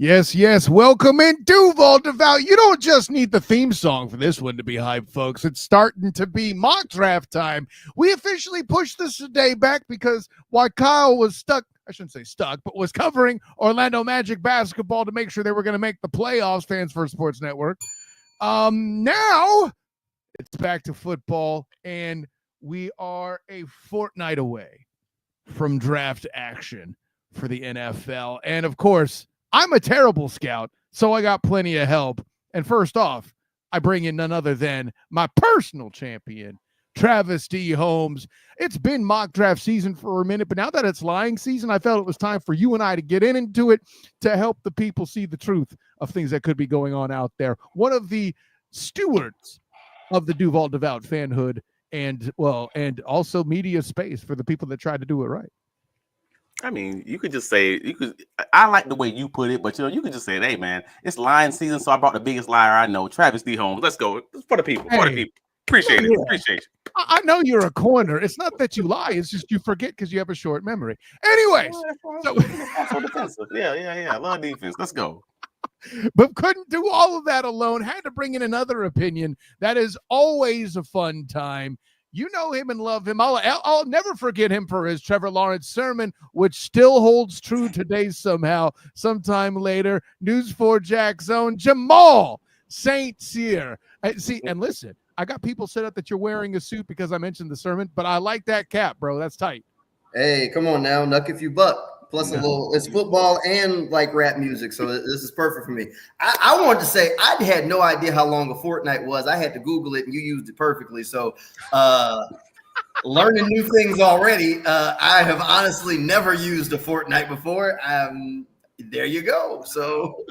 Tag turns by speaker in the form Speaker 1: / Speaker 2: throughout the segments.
Speaker 1: Yes. Welcome in Duval Devout. You don't just need the theme song for this one to be hype, folks. It's starting to be mock draft time. We officially pushed this day back because while Kyle was stuck, I shouldn't say stuck, but was covering Orlando Magic basketball to make sure they were going to make the playoffs, Fans First Sports Network. Now it's back to football, and we are a fortnight away from draft action for the NFL. And of course, I'm a terrible scout, so I got plenty of help. And first off, I bring in none other than my personal champion, Travis D. Holmes. It's been mock draft season for a minute, but now that it's lying season, I felt it was time for you and I to get into it to help the people see the truth of things that could be going on out there. One of the stewards of the Duval Devout fanhood and also media space for the people that try to do it right.
Speaker 2: I mean, you could just say, I like the way you put it, but you could just say, hey man, it's lying season, so I brought the biggest liar I know, Travis D. Holmes. Let's go. It's for the people. Appreciate it. Appreciate you.
Speaker 1: I know you're a corner. It's not that you lie, it's just you forget because you have a short memory. Anyways,
Speaker 2: so defensive. Yeah. Love defense. Let's go.
Speaker 1: But couldn't do all of that alone. Had to bring in another opinion. That is always a fun time. You know him and love him. I'll never forget him for his Trevor Lawrence sermon, which still holds true today somehow. Sometime later, News 4 Jack's own Jamal St. Cyr. See, and listen, I got people set up that you're wearing a suit because I mentioned the sermon, but I like that cap, bro. That's tight.
Speaker 3: Hey, come on now, Nuck if you buck. Plus a little, it's football and like rap music, so this is perfect for me. I wanted to say I had no idea how long a fortnight was. I had to Google it, and you used it perfectly. So, learning new things already. I have honestly never used a fortnight before. There you go. So,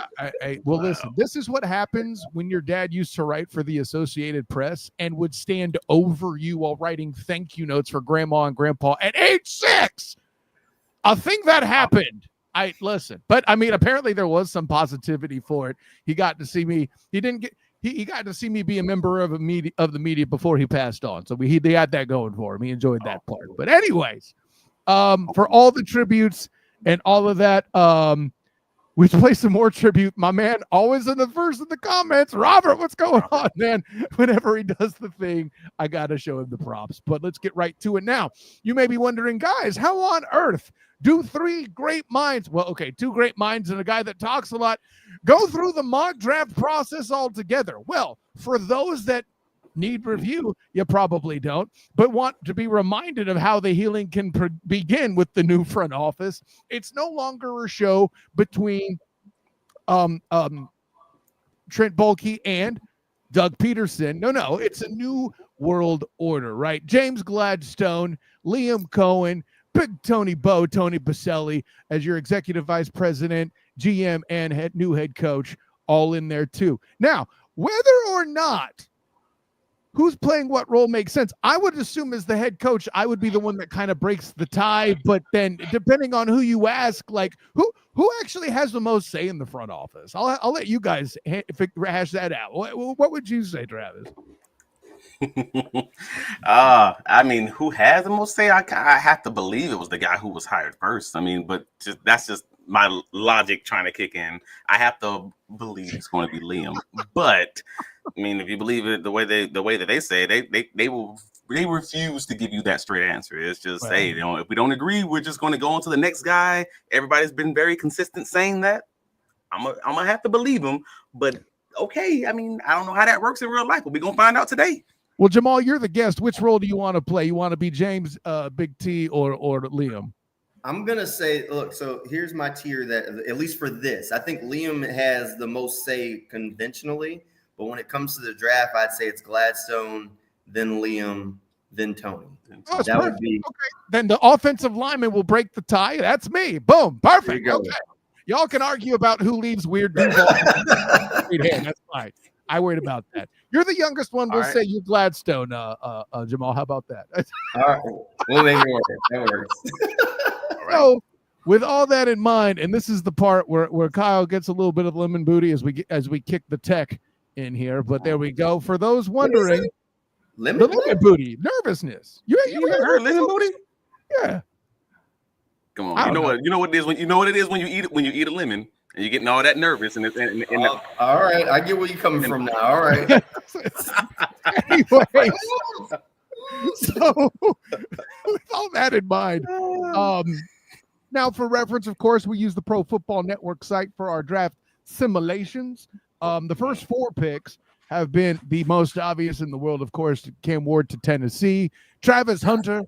Speaker 1: well, listen, this is what happens when your dad used to write for the Associated Press and would stand over you while writing thank you notes for grandma and grandpa at age 6. I think that happened. But I mean, apparently there was some positivity for it. He got to see me. He got to see me be a member of the media before he passed on. So he had that going for him. He enjoyed that part. But anyways, for all the tributes and all of that, we play some more tribute. My man, always in the first in the comments. Robert, what's going on, man? Whenever he does the thing, I got to show him the props. But let's get right to it now. You may be wondering, guys, how on earth do 3 great minds, 2 great minds and a guy that talks a lot, go through the mock draft process altogether? Well, for those that need review, you probably don't, but want to be reminded of how the healing can begin with the new front office. It's no longer a show between Trent Baalke and Doug Peterson. No, it's a new world order, right? James Gladstone, Liam Cohen, Big Tony Baselli as your executive vice president, GM, and new head coach, all in there too. Now, whether or not who's playing what role makes sense, I would assume as the head coach, I would be the one that kind of breaks the tie. But then depending on who you ask, like who actually has the most say in the front office? I'll let you guys hash that out. What would you say, Travis?
Speaker 2: I mean, who has the most say? I have to believe it was the guy who was hired first. I mean, but that's just my logic trying to kick in. I have to believe it's going to be Liam. But I mean, if you believe it the way that they say, they refuse to give you that straight answer. It's just hey, if we don't agree, we're just going to go on to the next guy. Everybody's been very consistent saying that. I'm gonna have to believe him. But okay, I mean, I don't know how that works in real life, but we're gonna find out today.
Speaker 1: Well, Jamal, you're the guest. Which role do you want to play? You want to be James, Big T, or Liam?
Speaker 3: I'm going to say, look, so here's my tier that, at least for this, I think Liam has the most say conventionally, but when it comes to the draft, I'd say it's Gladstone, then Liam, then Tony.
Speaker 1: Oh, that would be okay. Then the offensive lineman will break the tie. That's me. Boom. Perfect. Okay. Y'all can argue about who leaves weird Duval. That's fine. I worried about that. You're the youngest one. We'll say you Gladstone, Jamal. How about that?
Speaker 3: All right. We'll make it work. That works.
Speaker 1: So, with all that in mind, and this is the part where Kyle gets a little bit of lemon booty as we kick the tech in here. But there we go. For those wondering, lemon booty, nervousness. You
Speaker 2: heard lemon booty?
Speaker 1: Yeah.
Speaker 2: Come on. You know what it is when you eat a lemon. And you're getting all that nervous.
Speaker 3: All right. I get where you're coming from now. All right.
Speaker 1: Anyways, so with all that in mind, now for reference, of course, we use the Pro Football Network site for our draft simulations. The first 4 picks have been the most obvious in the world, of course. Cam Ward to Tennessee, Travis Hunter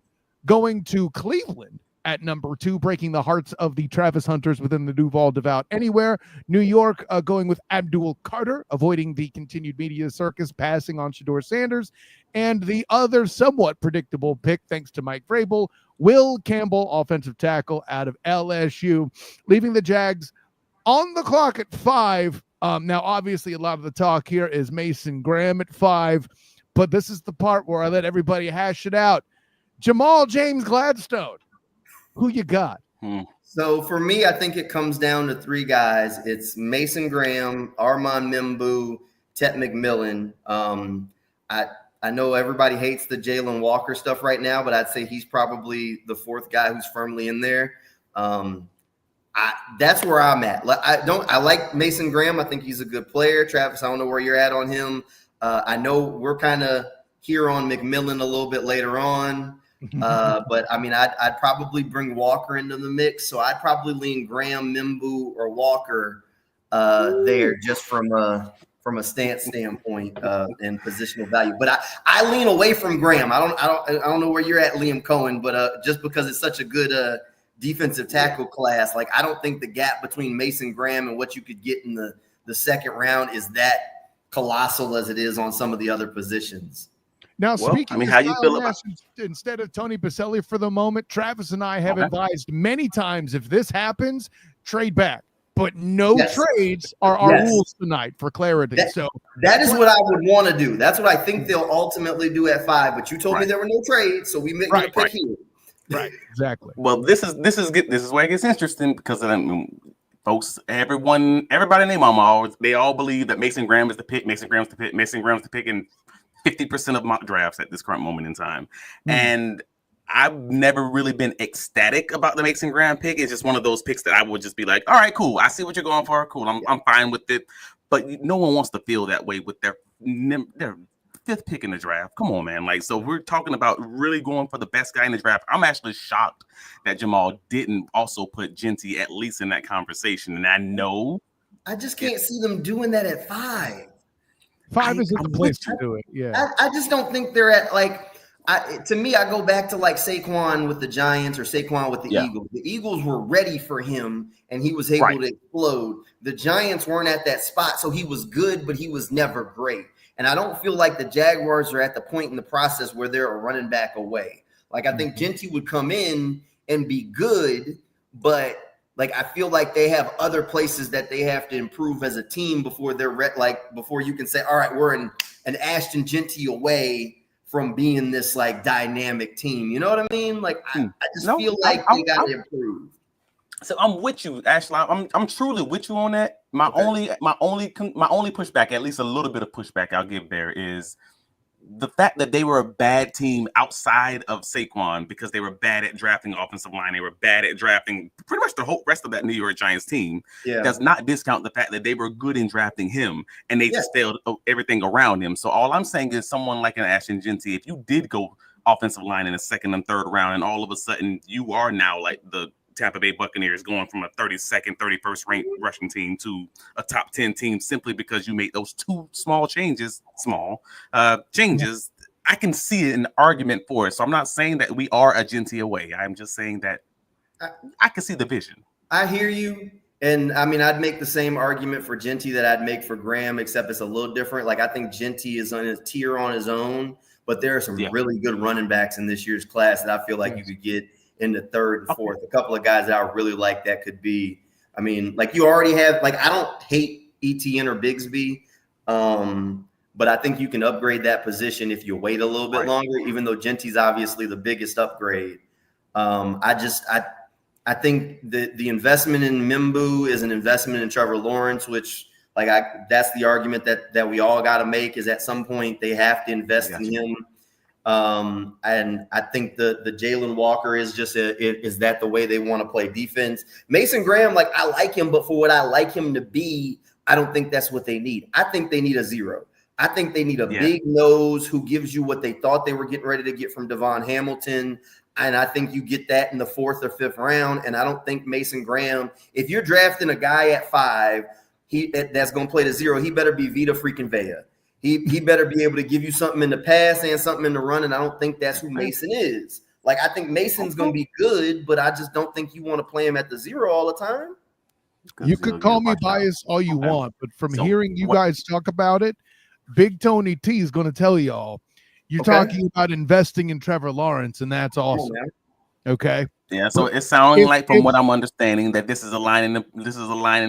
Speaker 1: going to Cleveland at number 2, breaking the hearts of the Travis Hunters within the Duval Devout anywhere. New York going with Abdul Carter, avoiding the continued media circus, passing on Shedeur Sanders. And the other somewhat predictable pick, thanks to Mike Vrabel, Will Campbell, offensive tackle out of LSU, leaving the Jags on the clock at 5. Now, obviously, a lot of the talk here is Mason Graham at 5, but this is the part where I let everybody hash it out. Jamal James Gladstone, who you got?
Speaker 3: So for me, I think it comes down to 3 guys. It's Mason Graham, Armand Membu, Tet McMillan. I know everybody hates the Jalen Walker stuff right now, but I'd say he's probably the 4th guy who's firmly in there. That's where I'm at. I like Mason Graham. I think he's a good player. Travis, I don't know where you're at on him. I know we're kind of here on McMillan a little bit later on. But I mean, I'd probably bring Walker into the mix. So I'd probably lean Graham, Membu, or Walker there just from a stance standpoint and positional value. But I lean away from Graham. I don't know where you're at, Liam Cohen, but just because it's such a good defensive tackle class, like I don't think the gap between Mason Graham and what you could get in the second round is that colossal as it is on some of the other positions.
Speaker 1: Now, speaking of
Speaker 2: how you feel about
Speaker 1: instead of Tony Baselli for the moment, Travis and I have advised many times, if this happens, trade back. But no trades are our rules tonight for clarity. That is
Speaker 3: what I would want to do. That's what I think they'll ultimately do at 5. But you told me there were no trades, so we make a pick here.
Speaker 1: Right, exactly.
Speaker 2: Well, this is where it gets interesting because folks, everybody named them they all believe that Mason Graham is the pick. Mason Graham's the pick. Mason Graham's the pick in 50% of mock drafts at this current moment in time. And I've never really been ecstatic about the Mason Graham pick. It's just one of those picks that I would just be like, all right, cool. I see what you're going for. Cool. I'm fine with it. But no one wants to feel that way with their 5th pick in the draft. Come on, man. Like, so we're talking about really going for the best guy in the draft. I'm actually shocked that Jamal didn't also put Genty at least in that conversation. And I
Speaker 3: just can't see them doing that at 5.
Speaker 1: 5 isn't the place to do it. Yeah.
Speaker 3: I just don't think they're at to me, I go back to like Saquon with the Giants or Saquon with the Eagles. The Eagles were ready for him and he was able to explode. The Giants weren't at that spot. So he was good, but he was never great. And I don't feel like the Jaguars are at the point in the process where they're a running back away. Like I think Genty would come in and be good, but like I feel like they have other places that they have to improve as a team before they're before you can say, all right, we're an Ashton Genty away from being this like dynamic team. You know what I mean? Like I just feel like they got to improve.
Speaker 2: So I'm with you, Ashley. I'm truly with you on that. My only pushback, at least a little bit of pushback I'll give there, is the fact that they were a bad team outside of Saquon because they were bad at drafting offensive line. They were bad at drafting pretty much the whole rest of that New York Giants team. Does not discount the fact that they were good in drafting him and they just failed everything around him. So all I'm saying is someone like an Ashton Genty, if you did go offensive line in the 2nd and 3rd round and all of a sudden you are now like the Tampa Bay Buccaneers going from a 32nd, 31st ranked rushing team to a top 10 team simply because you made those 2 small changes. I can see an argument for it. So I'm not saying that we are a Genty away. I'm just saying that I can see the vision.
Speaker 3: I hear you. And I mean, I'd make the same argument for Genty that I'd make for Graham, except it's a little different. Like I think Genty is on a tier on his own, but there are some really good running backs in this year's class that I feel like you could get in the 3rd and 4th. A couple of guys that I really like that could be, I mean, like you already have, like I don't hate Etienne or Bigsby, but I think you can upgrade that position if you wait a little bit longer, even though Genty's obviously the biggest upgrade. I think the investment in Membu is an investment in Trevor Lawrence, which that's the argument that we all got to make is at some point they have to invest in him. And I think the Jalen Walker is just is that the way they want to play defense? Mason Graham, like I like him, but for what I like him to be, I don't think that's what they need. I think they need a 0. I think they need a big nose who gives you what they thought they were getting ready to get from Devon Hamilton. And I think you get that in the 4th or 5th round. And I don't think Mason Graham, if you're drafting a guy at 5, that's going to play the 0, he better be Vita freaking Vea. He better be able to give you something in the pass and something in the run, and I don't think that's who Mason is. Like, I think Mason's going to be good, but I just don't think you want to play him at the 0 all the time.
Speaker 1: You could call me biased all you want, but from hearing you guys talk about it, Big Tony T is going to tell y'all you're talking about investing in Trevor Lawrence, and that's awesome. Okay.
Speaker 2: Yeah, so it's sounding like, from what I'm understanding, that this is a line in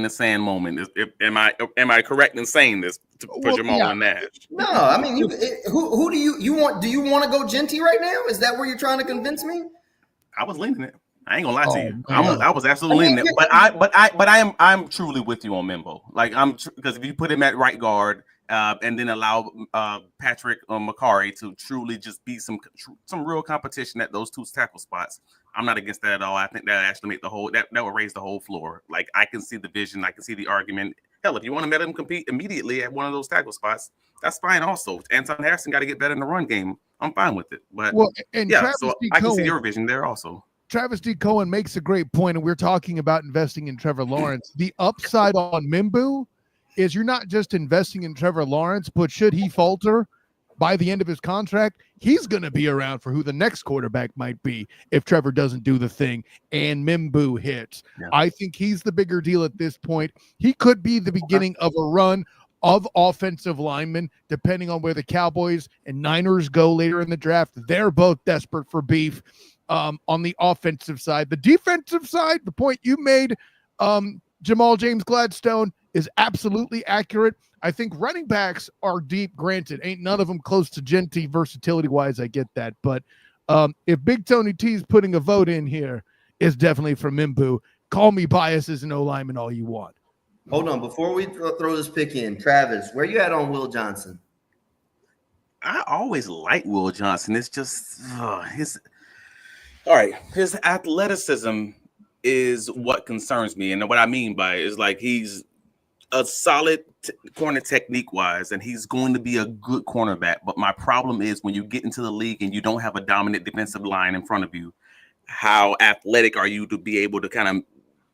Speaker 2: the sand moment. Am I correct in saying this for Jamal and Nash?
Speaker 3: No, I mean, who do you want? Do you want to go Genty right now? Is that where you're trying to convince me?
Speaker 2: I was leaning it. I ain't gonna lie to you. I was absolutely leaning it. But I'm truly with you on Mimbo. Like because if you put him at right guard. And then allow Patrick McCarry to truly just beat some real competition at those 2 tackle spots. I'm not against that at all. I think that actually make that would raise the whole floor. Like I can see the vision, I can see the argument. Hell, if you want to let him compete immediately at one of those tackle spots, that's fine. Also, Anton Harrison got to get better in the run game. I'm fine with it. But I can see your vision there also.
Speaker 1: Travis D. Cohen makes a great point, and we're talking about investing in Trevor Lawrence. The upside on Mimbu is you're not just investing in Trevor Lawrence, but should he falter by the end of his contract, he's going to be around for who the next quarterback might be if Trevor doesn't do the thing and Mimbu hits. Yeah. I think he's the bigger deal at this point. He could be the beginning of a run of offensive linemen, depending on where the Cowboys and Niners go later in the draft. They're both desperate for beef on the offensive side. The defensive side, the point you made, Jamal James Gladstone, is absolutely accurate. I think running backs are deep, granted. Ain't none of them close to Genty versatility-wise, I get that. But if Big Tony T is putting a vote in here, it's definitely for Mimbu. Call me biased as an O-lineman all you want.
Speaker 3: Hold on. Before we throw this pick in, Travis, where you at on Will Johnson?
Speaker 2: I always like Will Johnson. It's just his athleticism is what concerns me. And what I mean by it is like he's a solid corner technique wise, and he's going to be a good cornerback. But my problem is when you get into the league and you don't have a dominant defensive line in front of you, how athletic are you to be able to kind of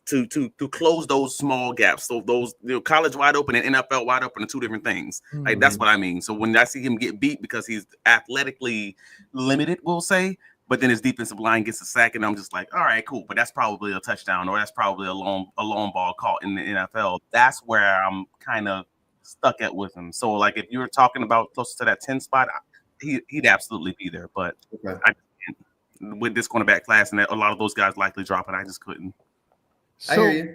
Speaker 2: to close those small gaps? So those college wide open and NFL wide open are 2 different things. Mm-hmm. Like that's what I mean. So when I see him get beat because he's athletically limited, we'll say, but then his defensive line gets a sack, and I'm just like, all right, cool. But that's probably a touchdown, or that's probably a long ball caught in the NFL. That's where I'm kind of stuck at with him. So, like, if you were talking about close to that 10 spot, he'd absolutely be there. But with this cornerback class, and a lot of those guys likely dropping, I just couldn't.
Speaker 1: So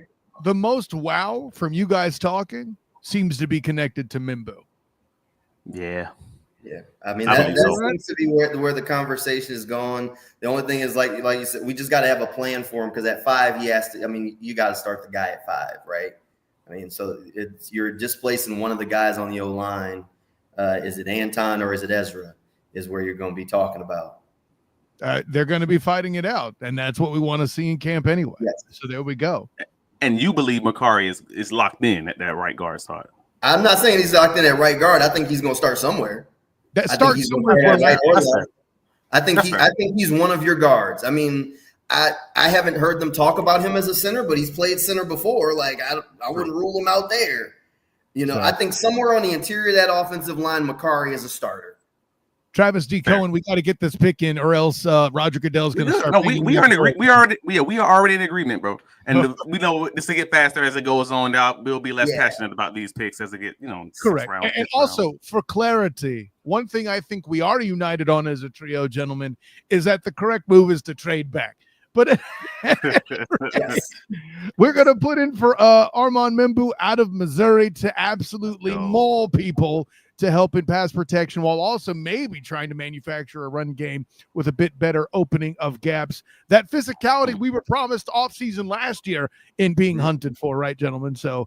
Speaker 1: the most wow from you guys talking seems to be connected to Mimbu.
Speaker 2: Yeah.
Speaker 3: Yeah, I mean that seems to be where the conversation is going. The only thing is, like you said, we just got to have a plan for him because at 5 he has to. I mean, you got to start the guy at 5, right? I mean, so you're displacing one of the guys on the O line. Is it Anton or is it Ezra? Is where you're going to be talking about.
Speaker 1: They're going to be fighting it out, and that's what we want to see in camp anyway. Yes. So there we go.
Speaker 2: And you believe McCarry is locked in at that right guard spot?
Speaker 3: I'm not saying he's locked in at right guard. I think he's going to start somewhere.
Speaker 1: That starts somewhere.
Speaker 3: I think he's one of your guards. I mean, I haven't heard them talk about him as a center, but he's played center before. Like I wouldn't rule him out there. I think somewhere on the interior of that offensive line, McCarry is a starter.
Speaker 1: Travis D. Cohen, we got to get this pick in, or else Roger Goodell's going to start.
Speaker 2: No, we are in agreement. We are already in agreement, bro. And we know this will get faster as it goes on. We'll be less passionate about these picks as it get,
Speaker 1: correct. And also, for clarity, one thing I think we are united on as a trio, gentlemen, is that the correct move is to trade back. But we're going to put in for Armand Mimbu out of Missouri to absolutely maul people to help in pass protection, while also maybe trying to manufacture a run game with a bit better opening of gaps. That physicality we were promised offseason last year in being hunted for, right, gentlemen? So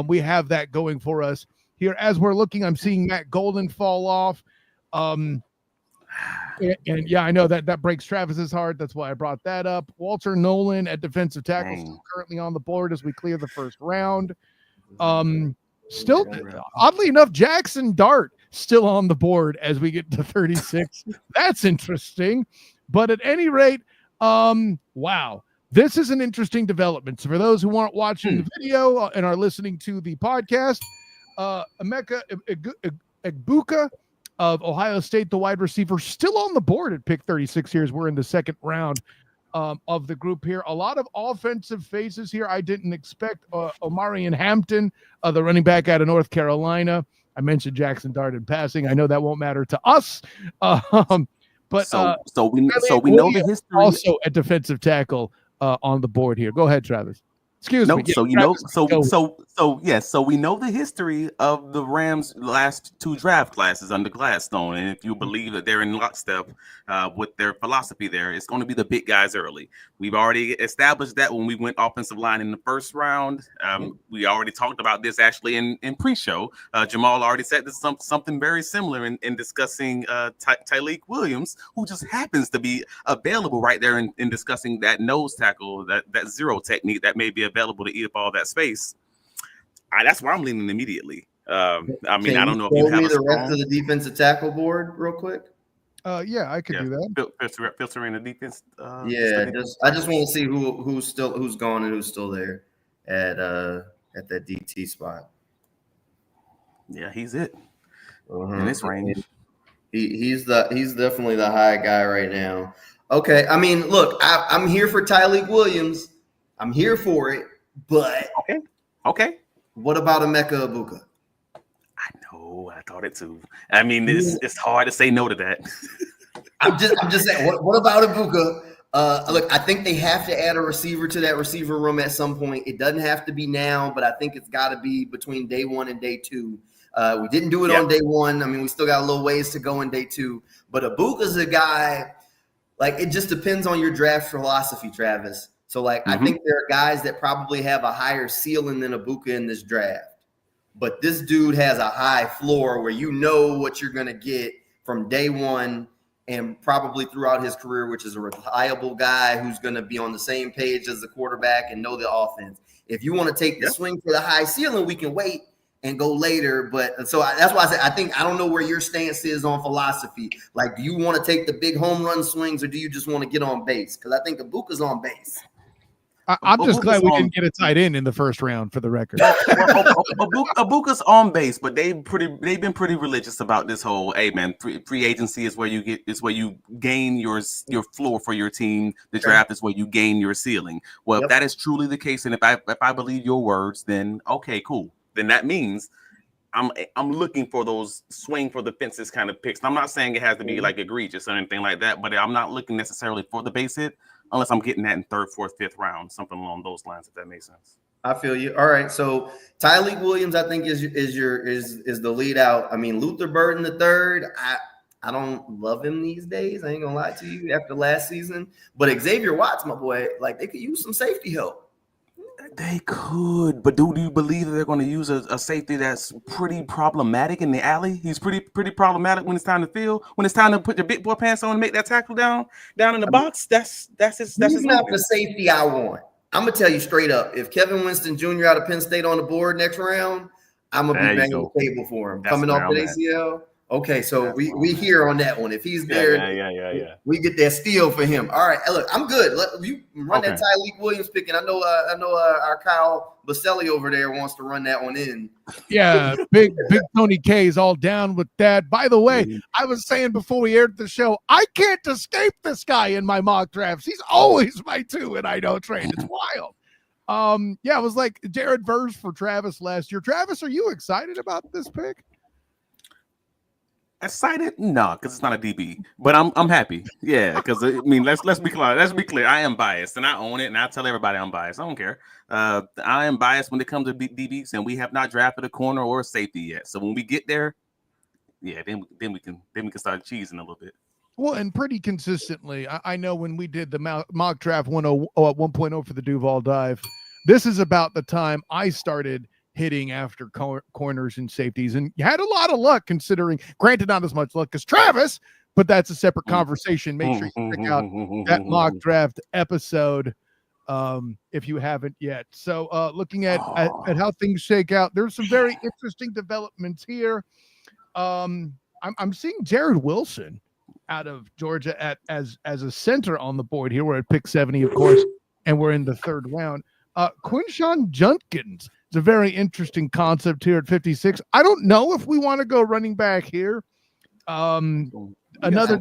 Speaker 1: we have that going for us here. As we're looking, I'm seeing Matt Golden fall off. And yeah, I know that breaks Travis's heart. That's why I brought that up. Walter Nolan at defensive tackle, still currently on the board as we clear the first round. Still, oddly enough, Jackson Dart still on the board as we get to 36. That's interesting. But at any rate, wow. This is an interesting development. So for those who aren't watching the video and are listening to the podcast, Emeka Egbuka of Ohio State, the wide receiver, still on the board at pick 36 here as we're in the second round of the group here. A lot of offensive faces here. I didn't expect Omarion Hampton, the running back out of North Carolina. I mentioned Jackson Dart in passing. I know that won't matter to us. But
Speaker 2: so we know the history.
Speaker 1: Also a defensive tackle on the board here. Go ahead, Travis. Excuse me.
Speaker 2: So we know the history of the Rams' last two draft classes under Gladstone, and if you believe that they're in lockstep with their philosophy there, it's going to be the big guys early. We've already established that when we went offensive line in the first round. We already talked about this actually in pre-show. Jamal already said this something very similar in discussing Tyleik Williams, who just happens to be available right there in discussing that nose tackle, that zero technique that may be available to eat up all that space. That's where I'm leaning immediately. I mean, I don't know if you have
Speaker 3: the rest of the defensive tackle board real quick.
Speaker 1: Yeah, I could do that.
Speaker 2: Filtering the defense.
Speaker 3: I just want to see who's gone and who's still there at that DT spot.
Speaker 2: Yeah, he's it in this range.
Speaker 3: He's definitely the high guy right now. Okay, I mean, look, I'm here for Tyleik Williams. I'm here for it, but
Speaker 2: okay.
Speaker 3: What about Emeka Egbuka?
Speaker 2: I know, I thought it too. I mean, it's hard to say no to that.
Speaker 3: I'm just saying. What about Egbuka? Look, I think they have to add a receiver to that receiver room at some point. It doesn't have to be now, but I think it's got to be between day one and day two. We didn't do it on day one. I mean, we still got a little ways to go in day two. But Egbuka's a guy. Like, it just depends on your draft philosophy, Travis. So, like, I think there are guys that probably have a higher ceiling than Egbuka in this draft. But this dude has a high floor where you know what you're going to get from day one and probably throughout his career, which is a reliable guy who's going to be on the same page as the quarterback and know the offense. If you want to take the swing for the high ceiling, we can wait and go later. But so that's why I said I don't know where your stance is on philosophy. Like, do you want to take the big home run swings or do you just want to get on base? Because I think Egbuka's on base.
Speaker 1: I'm just glad we didn't get a tight end in the first round, for the record.
Speaker 2: Egbuka's on base, but they've been pretty religious about this whole. Hey man, free agency is where you gain your floor for your team. The draft is where you gain your ceiling. Well, if that is truly the case, and if I believe your words, then okay, cool. Then that means I'm looking for those swing for the fences kind of picks. I'm not saying it has to be like egregious or anything like that, but I'm not looking necessarily for the base hit. Unless I'm getting that in third, fourth, fifth round, something along those lines, if that makes sense.
Speaker 3: I feel you. All right, so Tyleik Williams, I think is the lead out. I mean, Luther Burden the third. I don't love him these days. I ain't gonna lie to you after last season. But Xavier Watts, my boy, like, they could use some safety help.
Speaker 2: They could, but do you believe that they're going to use a safety that's pretty problematic in the alley? He's pretty problematic when it's time to field. When it's time to put your big boy pants on and make that tackle down in the box, that's his. That's
Speaker 3: not the safety I want. I'm gonna tell you straight up. If Kevin Winston Jr. out of Penn State on the board next round, I'm gonna be banging the table for him. Coming off the ACL. Okay, so we hear on that one. If he's there, we get that steal for him. All right, look, I'm good. You run that Tyleik Williams pick, and I know our Kyle Baselli over there wants to run that one in.
Speaker 1: Yeah, big Tony K is all down with that. By the way, I was saying before we aired the show, I can't escape this guy in my mock drafts. He's always my 2, and I don't trade. It's wild. It was like Jared Verse for Travis last year. Travis, are you excited about this pick?
Speaker 2: Excited? No, because it's not a DB. But I'm happy. Yeah, because I mean, let's be clear. Let's be clear. I am biased, and I own it, and I tell everybody I'm biased. I don't care. I am biased when it comes to DBs, and we have not drafted a corner or a safety yet. So when we get there, then we can start cheesing a little bit.
Speaker 1: Well, and pretty consistently, I know when we did the mock draft 1.0 for the Duval Dive, this is about the time I started hitting after corners and safeties, and you had a lot of luck, considering, granted not as much luck as Travis, but that's a separate conversation. Make sure you check out that mock draft episode if you haven't yet. So looking at how things shake out, there's some very interesting developments here. I'm seeing Jared Wilson out of Georgia as a center on the board here. We're at pick 70, of course, and we're in the third round. Quinshawn Judkins. It's a very interesting concept here at 56. I don't know if we want to go running back here. Another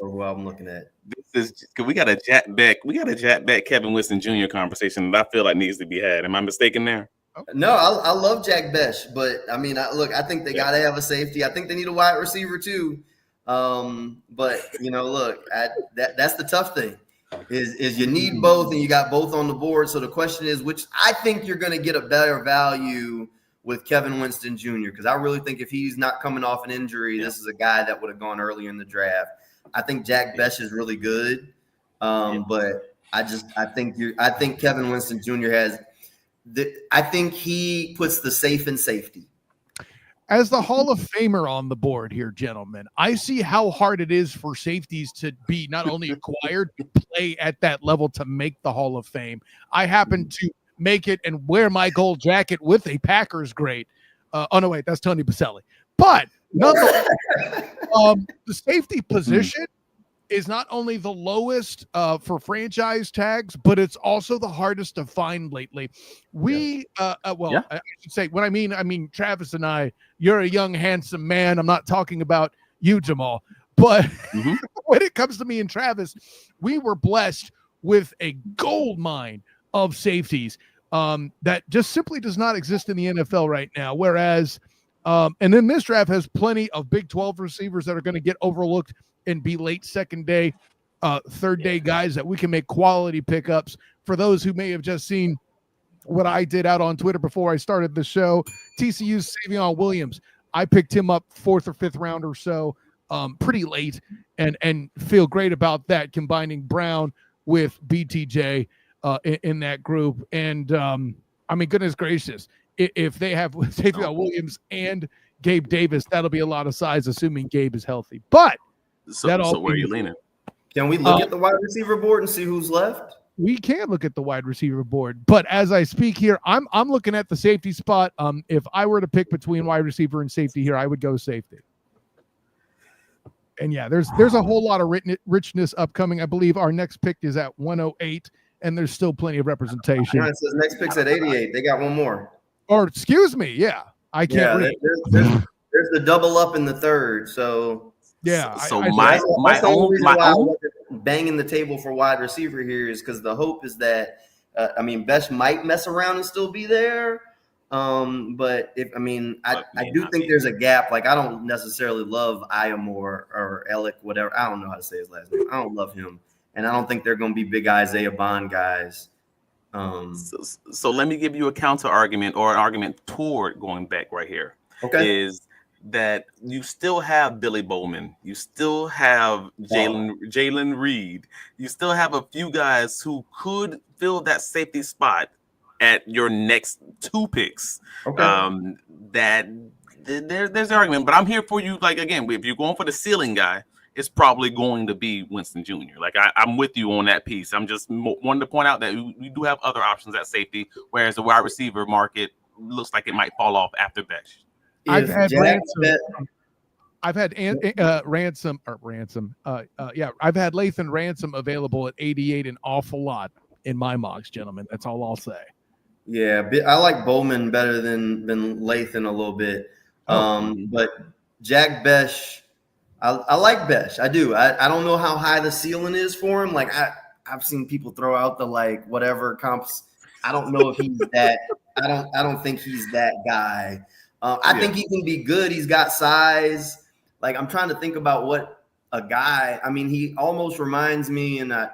Speaker 3: who I'm looking at.
Speaker 2: This is we got a Jack Beck Kevin Winston Jr. conversation that I feel like needs to be had. Am I mistaken there?
Speaker 3: No, I love Jack Besh, but I mean, I think they got to have a safety. I think they need a wide receiver too. But look, that's the tough thing is you need both, and you got both on the board. So the question is, which I think you're going to get a better value with Kevin Winston Jr. because I really think if he's not coming off an injury, this is a guy that would have gone earlier in the draft. I think Jack Besh is really good, but I think Kevin Winston Jr. has. I think he puts the safe in safety.
Speaker 1: As the Hall of Famer on the board here, gentlemen, I see how hard it is for safeties to be not only acquired, to play at that level to make the Hall of Fame. I happen to make it and wear my gold jacket with a Packers great. Oh, no, wait, that's Tony Baselli. But nonetheless, the safety position is not only the lowest for franchise tags, but it's also the hardest to find lately. I should say, when I mean Travis and I, you're a young, handsome man. I'm not talking about you, Jamal. But when it comes to me and Travis, we were blessed with a gold mine of safeties that just simply does not exist in the NFL right now. Whereas, and then this draft has plenty of Big 12 receivers that are going to get overlooked and be late second day, third day guys that we can make quality pickups. For those who may have just seen what I did out on Twitter before I started the show, TCU's Savion Williams, I picked him up 4th or 5th round or so, pretty late, and feel great about that, combining Brown with BTJ in that group. And I mean, goodness gracious, if they have Savion Williams and Gabe Davis, that'll be a lot of size, assuming Gabe is healthy. But
Speaker 2: so where are you leaning?
Speaker 3: Can we look at the wide receiver board and see who's left?
Speaker 1: We can look at the wide receiver board, but as I speak here, I'm looking at the safety spot. If I were to pick between wide receiver and safety here, I would go safety. And yeah, there's a whole lot of richness upcoming. I believe our next pick is at 108, and there's still plenty of representation.
Speaker 3: It says next pick's at 88. They got one more.
Speaker 1: Or excuse me, yeah, I can't read.
Speaker 3: There's the double up in the third, so.
Speaker 1: Yeah.
Speaker 3: So my own banging the table for wide receiver here is because the hope is that Besh might mess around and still be there. But I do think there's a gap. Like I don't necessarily love Iamore or Elick, whatever. I don't know how to say his last name. I don't love him, and I don't think they're going to be big Isaiah Bond guys.
Speaker 2: So let me give you a counter argument or an argument toward going back right here.
Speaker 3: Okay.
Speaker 2: Is that you still have Billy Bowman, you still have Jalen Reed, you still have a few guys who could fill that safety spot at your next 2 picks.
Speaker 3: Okay.
Speaker 2: There's an argument, but I'm here for you. Like again, if you're going for the ceiling guy, it's probably going to be Winston Jr. Like I'm with you on that piece. I'm just wanting to point out that we do have other options at safety, whereas the wide receiver market looks like it might fall off after Besh.
Speaker 1: I've had Ransom. I've had Lathan Ransom available at 88 an awful lot in my mocks, gentlemen. That's all I'll say.
Speaker 3: Yeah, I like Bowman better than Lathan a little bit. But Jack Besh, I like Besh. I do. I don't know how high the ceiling is for him. Like I've seen people throw out the whatever comps. I don't know if he's that. I don't think he's that guy. I think he can be good. He's got size. Like I'm trying to think about what a guy. I mean, he almost reminds me, and I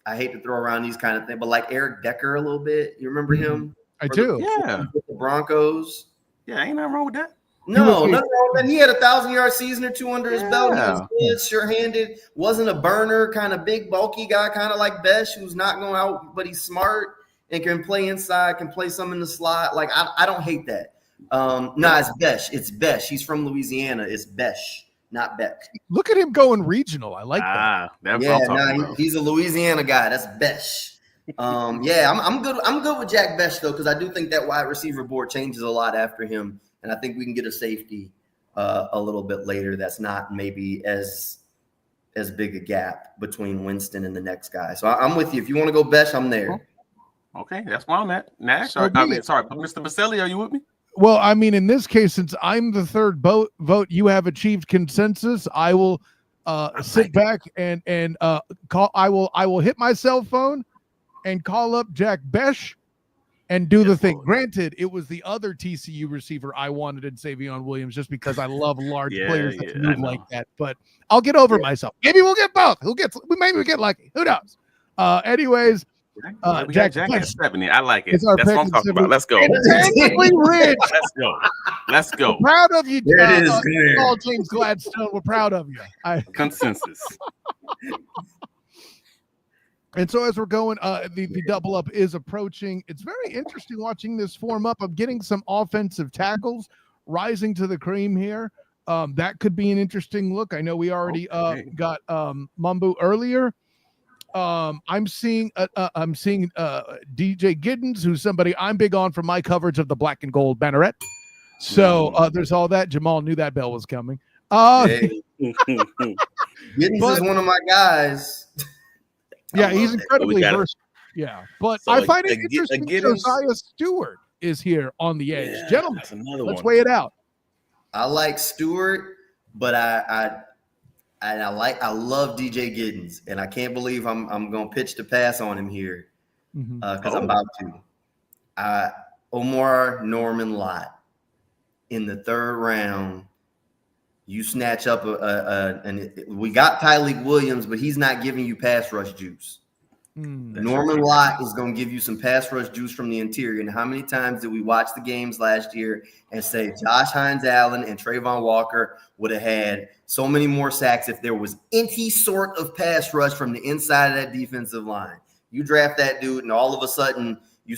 Speaker 3: hate to throw around these kind of things, but like Eric Decker a little bit. You remember him?
Speaker 1: I do.
Speaker 3: With the Broncos.
Speaker 2: Yeah, ain't nothing wrong with that.
Speaker 3: No, nothing wrong with that. He had a 1,000-yard season or 2 under his belt. He was good, sure-handed. Wasn't a burner, kind of big, bulky guy, kind of like Besh, who's not going out, but he's smart and can play inside, can play some in the slot. Like I don't hate that. It's Besh. It's Besh. He's from Louisiana. It's Besh. not Beck.
Speaker 1: Look at him going regional. I like that.
Speaker 2: That's what I'm talking about.
Speaker 3: He's a Louisiana guy. That's Besh. I'm good. I'm good with Jack Besh though, because I do think that wide receiver board changes a lot after him, and I think we can get a safety a little bit later. That's not maybe as big a gap between Winston and the next guy. So I'm with you. If you want to go Besh, I'm there.
Speaker 2: Okay, that's where I'm at. Nash,
Speaker 1: So
Speaker 2: sorry, Mr. Baselli, are you with me?
Speaker 1: Well, I mean, in this case, since I'm the third vote, you have achieved consensus. I will sit back and call. I will hit my cell phone and call up Jack Besh and do the thing. Granted, it was the other TCU receiver I wanted in Savion Williams just because I love large players that move like that. But I'll get over myself. Maybe we'll get both. Maybe we'll get lucky. Who knows? Anyways.
Speaker 2: Jack at 70. I like it. That's what I'm talking about. Let's go.
Speaker 1: Rich.
Speaker 2: Let's go.
Speaker 1: We're proud of you,
Speaker 3: There it is.
Speaker 1: Paul James Gladstone. We're proud of you.
Speaker 2: Consensus.
Speaker 1: And so as we're going, the double up is approaching. It's very interesting watching this form up. I'm getting some offensive tackles rising to the cream here. That could be an interesting look. I know we already got Mumbu earlier. I'm seeing DJ Giddens, who's somebody I'm big on from my coverage of the black and gold banneret. So there's all that. Jamal knew that bell was coming.
Speaker 3: Giddens is one of my guys.
Speaker 1: Yeah, he's incredibly versatile. Yeah, but so I find it interesting. Josiah Stewart is here on the edge. Yeah, gentlemen, let's weigh it out.
Speaker 3: I like Stewart, but I love DJ Giddens, and I can't believe I'm going to pitch the pass on him here because I'm about to. Omar Norman Lott in the third round. You snatch up we got Tyleik Williams, but he's not giving you pass rush juice. Norman Lott is going to give you some pass rush juice from the interior. And how many times did we watch the games last year and say Josh Hines-Allen and Trayvon Walker would have had so many more sacks if there was any sort of pass rush from the inside of that defensive line? You draft that dude, and all of a sudden you're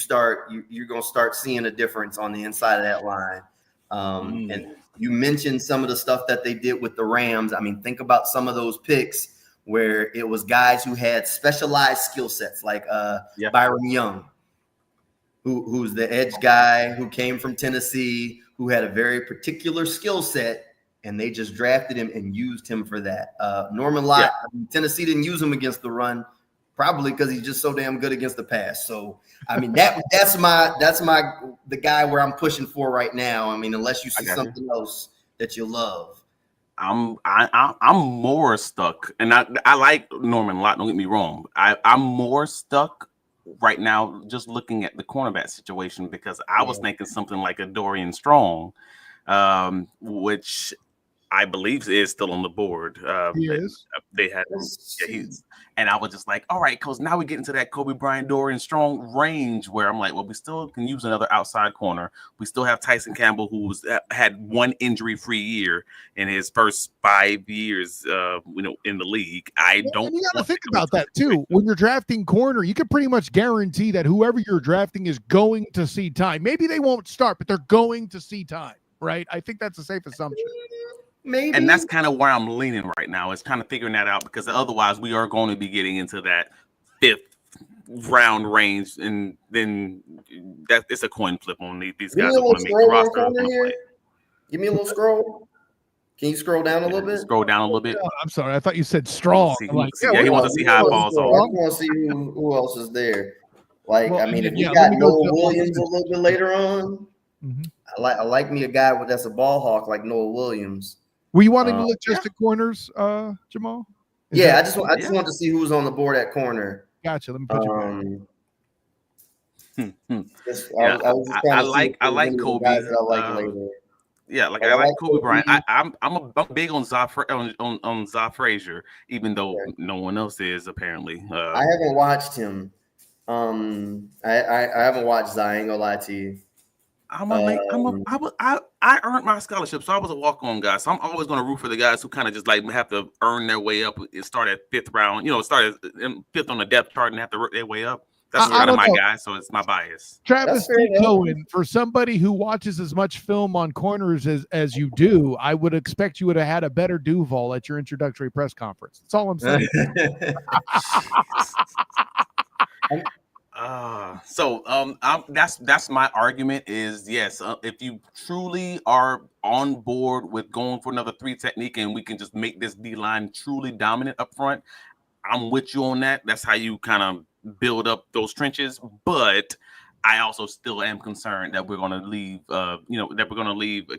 Speaker 3: going to start seeing a difference on the inside of that line. And you mentioned some of the stuff that they did with the Rams. I mean, think about some of those picks where it was guys who had specialized skill sets, like Byron Young, who's the edge guy who came from Tennessee, who had a very particular skill set, and they just drafted him and used him for that. Norman Lott, Tennessee didn't use him against the run, probably because he's just so damn good against the pass. So, I mean, that's the guy where I'm pushing for right now. I mean, unless you see something else that you love.
Speaker 2: I'm more stuck, and I like Norman Lott. Don't get me wrong. I'm more stuck right now just looking at the cornerback situation because I was thinking something like a Dorian Strong, which I believe is still on the board.
Speaker 1: He is.
Speaker 2: They had, and I was just like, all right, because now we get into that Kobe Bryant, Dorian Strong range where I'm like, well, we still can use another outside corner. We still have Tyson Campbell, who's had one injury-free year in his first 5 years, in the league. You got
Speaker 1: to think about that too. When you're drafting corner, you can pretty much guarantee that whoever you're drafting is going to see time. Maybe they won't start, but they're going to see time, right? I think that's a safe assumption.
Speaker 3: Maybe.
Speaker 2: And that's kind of where I'm leaning right now. It's kind of figuring that out because otherwise we are going to be getting into that 5th round range, and then that it's a coin flip on these guys.
Speaker 3: Give me a little scroll here. Give me a little scroll. Can you scroll down a little bit?
Speaker 2: Scroll down a little bit.
Speaker 1: Oh, I'm sorry. I thought you said Strong.
Speaker 2: He wants to see how it falls off.
Speaker 3: I want to see who else is there. If you got Noah Williams a little bit later on, I like me a guy that's a ball hawk like Noah Williams.
Speaker 1: Were you wanting to look just at corners, Jamal?
Speaker 3: I just wanted to see who was on the board at corner.
Speaker 1: Gotcha. Let me put you
Speaker 2: I like Kobe. I like Kobe Bryant. I'm big on Za Frazier, even though no one else is apparently.
Speaker 3: I haven't watched him. I haven't watched Za. I ain't gonna lie to you.
Speaker 2: I earned my scholarship, so I was a walk-on guy. So I'm always going to root for the guys who kind of just like have to earn their way up. Start at 5th round, start at 5th on the depth chart and have to work their way up. That's
Speaker 1: I
Speaker 2: kind of
Speaker 1: don't
Speaker 2: my
Speaker 1: know.
Speaker 2: guy, so it's my bias.
Speaker 1: Travis
Speaker 3: That's fair enough.
Speaker 1: Cohen, for somebody who watches as much film on corners as you do, I would expect you would have had a better Duval at your introductory press conference. That's all I'm saying.
Speaker 2: That's my argument is yes. If you truly are on board with going for another 3 technique and we can just make this D line truly dominant up front, I'm with you on that. That's how you kind of build up those trenches. But I also still am concerned that we're going to leave,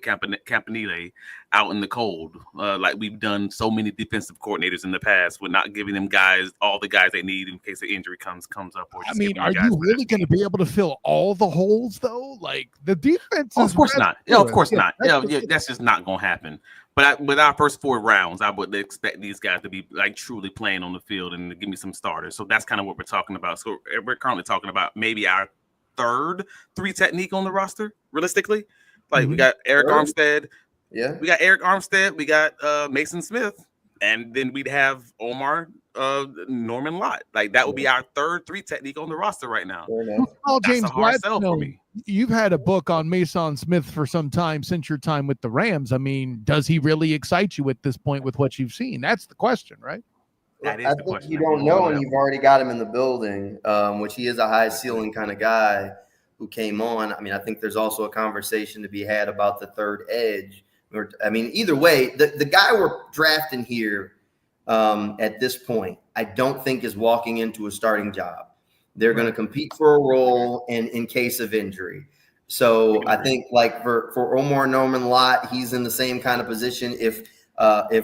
Speaker 2: Campanile out in the cold, like we've done so many defensive coordinators in the past, with not giving them guys all the guys they need in case the injury comes up. Or just
Speaker 1: are you really going to be able to fill all the holes though? Like the defense?
Speaker 2: Of course not. Yeah, of course not.
Speaker 1: That's
Speaker 2: That's just not going to happen. But with our first 4 rounds, I would expect these guys to be like truly playing on the field and to give me some starters. So that's kind of what we're talking about. So we're currently talking about maybe our third 3 technique on the roster, realistically. Like we got Eric Armstead.
Speaker 3: Yeah.
Speaker 2: We got Eric Armstead. We got Mason Smith. And then we'd have Omar Norman Lott. Like that would be our third 3 technique on the roster right now.
Speaker 1: Well,
Speaker 2: That's
Speaker 1: James,
Speaker 2: a hard sell for me.
Speaker 1: You've had a book on Mason Smith for some time since your time with the Rams. I mean, does he really excite you at this point with what you've seen? That's the question, right?
Speaker 2: That is
Speaker 3: I
Speaker 2: the
Speaker 3: think
Speaker 2: question.
Speaker 3: you don't know, and you've already got him in the building, which he is a high ceiling kind of guy who came on. I mean, I think there's also a conversation to be had about the third edge. I mean, either way, the guy we're drafting here at this point, I don't think is walking into a starting job. They're going to compete for a role in case of injury. So I think like for Omar Norman Lott, he's in the same kind of position. If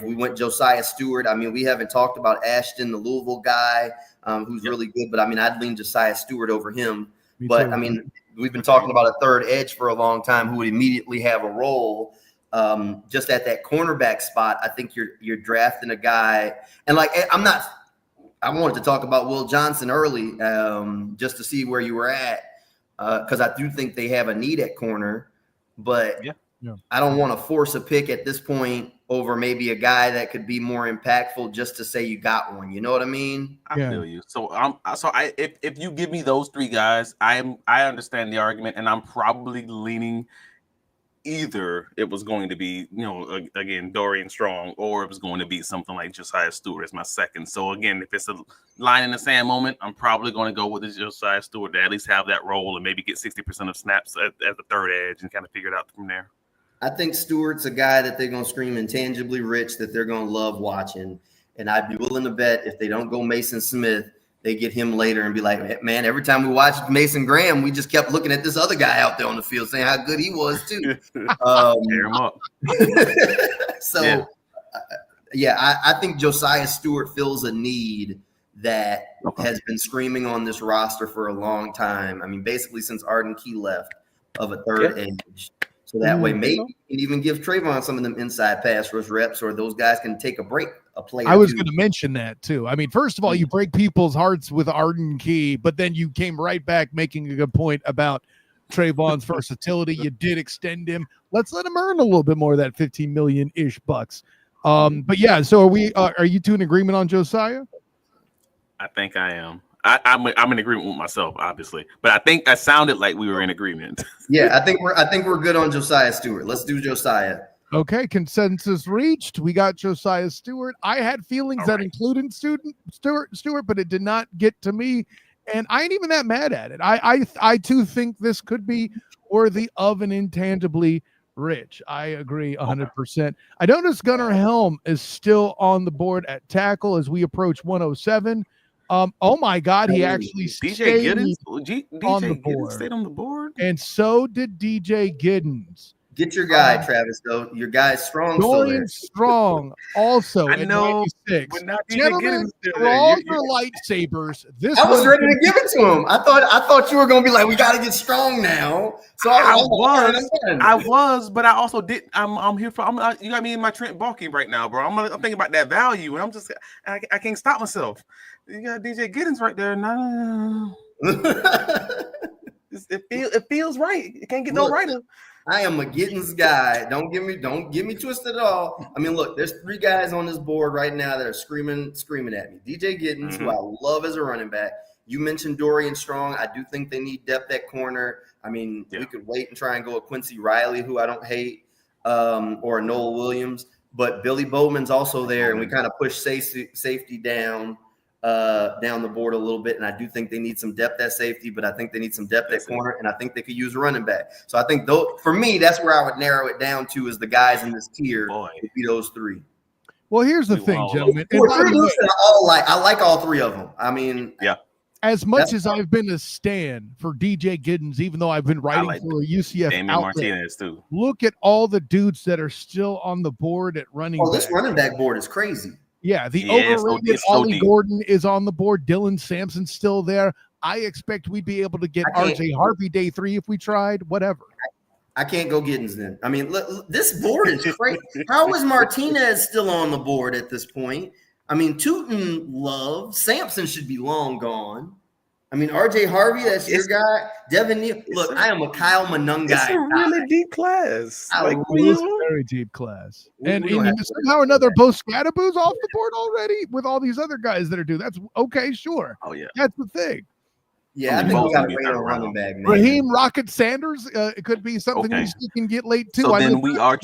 Speaker 3: we went Josiah Stewart, I mean, we haven't talked about Ashton, the Louisville guy, who's really good, but I mean, I'd lean Josiah Stewart over him. I mean, we've been talking about a third edge for a long time who would immediately have a role. Just at that cornerback spot, I think you're drafting a guy, and like I wanted to talk about Will Johnson early, just to see where you were at, because I do think they have a need at corner, but I don't want to force a pick at this point over maybe a guy that could be more impactful just to say you got one. You know what I mean?
Speaker 2: I feel you. So if you give me those 3 guys, I understand the argument, and I'm probably leaning either it was going to be, again, Dorian Strong, or it was going to be something like Josiah Stewart as my second. So again, if it's a line in the sand moment, I'm probably going to go with the Josiah Stewart to at least have that role and maybe get 60% of snaps at the third edge and kind of figure it out from there.
Speaker 3: I think Stewart's a guy that they're going to scream intangibly rich, that they're going to love watching. And I'd be willing to bet if they don't go Mason Smith, they get him later and be like, man, every time we watched Mason Graham, we just kept looking at this other guy out there on the field saying how good he was too.
Speaker 2: Tear him up.
Speaker 3: So, I think Josiah Stewart fills a need that has been screaming on this roster for a long time. I mean, basically since Arden Key left, of a third edge. So that way, maybe you can even give Trayvon some of them inside pass rush reps, or those guys can take a break.
Speaker 1: I was going to mention that too. I mean, first of all, you break people's hearts with Arden Key, but then you came right back making a good point about Trayvon's versatility. You did extend him. Let's let him earn a little bit more of that 15 million-ish bucks. But yeah, so are you two in agreement on Josiah?
Speaker 2: I think I am. I'm in agreement with myself, obviously, but I think that sounded like we were in agreement.
Speaker 3: Yeah, I think we're good on Josiah Stewart. Let's do Josiah.
Speaker 1: Okay, consensus reached. We got Josiah Stewart. I had feelings that included Stewart, but it did not get to me, and I ain't even that mad at it. I too think this could be worthy of an intangibly rich. I agree 100%. I noticed Gunnar Helm is still on the board at tackle as we approach 107. Oh my God, he actually
Speaker 2: DJ Giddens
Speaker 1: on the board.
Speaker 2: Stayed on the board,
Speaker 1: and so did DJ Giddens.
Speaker 3: Get your guy, Travis. Though your guy's Strong.
Speaker 1: Dorian Strong also
Speaker 2: I
Speaker 1: at
Speaker 2: know,
Speaker 1: 96.
Speaker 2: but not DJ
Speaker 1: Gentlemen,
Speaker 2: Giddens.
Speaker 1: for all your lightsabers, this
Speaker 3: I was ready to give it to him. I thought you were gonna be like, we got to get Strong now. So
Speaker 2: I was, but I also did. I'm here for. You got me in my Trent Baalke right now, bro. I'm thinking about that value, and I can't stop myself. You got DJ Giddens right there. No. It feels right. You can't get no righter.
Speaker 3: I am a Giddens guy. Don't get me twisted at all. I mean, look, there's 3 guys on this board right now that are screaming at me. DJ Giddens, who I love as a running back. You mentioned Dorian Strong. I do think they need depth at corner. I mean, we could wait and try and go with Quincy Riley, who I don't hate, or Noel Williams. But Billy Bowman's also there, and we kind of push safety down the board a little bit. And I do think they need some depth at safety, but I think they need some depth at corner, and I think they could use a running back. So I think for me, that's where I would narrow it down to, is the guys in this tier would be those three.
Speaker 1: Well, here's the thing, gentlemen.
Speaker 3: I like all three of them. I mean,
Speaker 1: as much as I've been a stan for DJ Giddens, even though I've been writing for a UCF outlet,
Speaker 2: Martinez too.
Speaker 1: Look at all the dudes that are still on the board at running back.
Speaker 3: This running back board is crazy.
Speaker 1: Yeah, overrated Ollie Gordon is on the board. Dylan Sampson's still there. I expect we'd be able to get RJ Harvey day 3 if we tried, whatever.
Speaker 3: I can't go Giddens then. I mean, this board is crazy. How is Martinez still on the board at this point? I mean, Tootin love. Sampson should be long gone. I mean, RJ Harvey, that's your guy. Devin Neal. Look, I am a Kyle Manung guy.
Speaker 2: It's a really deep class.
Speaker 1: It's a very deep class. And somehow or another, Bo Scadaboo's off the board already with all these other guys that are due. That's okay, sure.
Speaker 2: Oh, yeah.
Speaker 1: That's the thing.
Speaker 3: Yeah, I think we got to wait on running back, man.
Speaker 1: Raheem Rocket Sanders, it could be something we still can get late, too.
Speaker 2: So then we are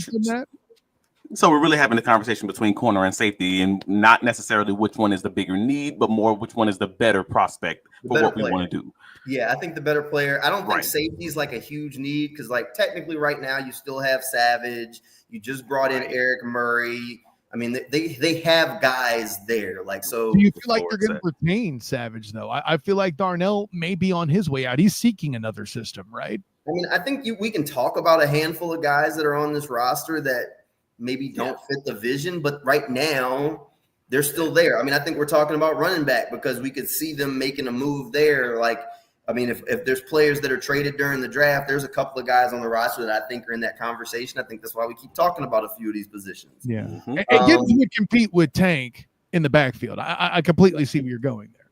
Speaker 2: So we're really having a conversation between corner and safety, and not necessarily which one is the bigger need, but more which one is the better prospect for what we want to do.
Speaker 3: Yeah, I think the better player. I don't think safety is like a huge need, because like technically right now you still have Savage. You just brought in Eric Murray. I mean, they have guys there. Like, so
Speaker 1: do you feel like they're going to retain Savage though? I feel like Darnell may be on his way out. He's seeking another system, right?
Speaker 3: I mean, I think we can talk about a handful of guys that are on this roster that maybe don't fit the vision, but right now they're still there. I mean, I think we're talking about running back because we could see them making a move there. Like, I mean, if there's players that are traded during the draft, there's a couple of guys on the roster that I think are in that conversation. I think that's why we keep talking about a few of these positions.
Speaker 1: Yeah. And Gibbs would compete with Tank in the backfield. I completely see where you're going there.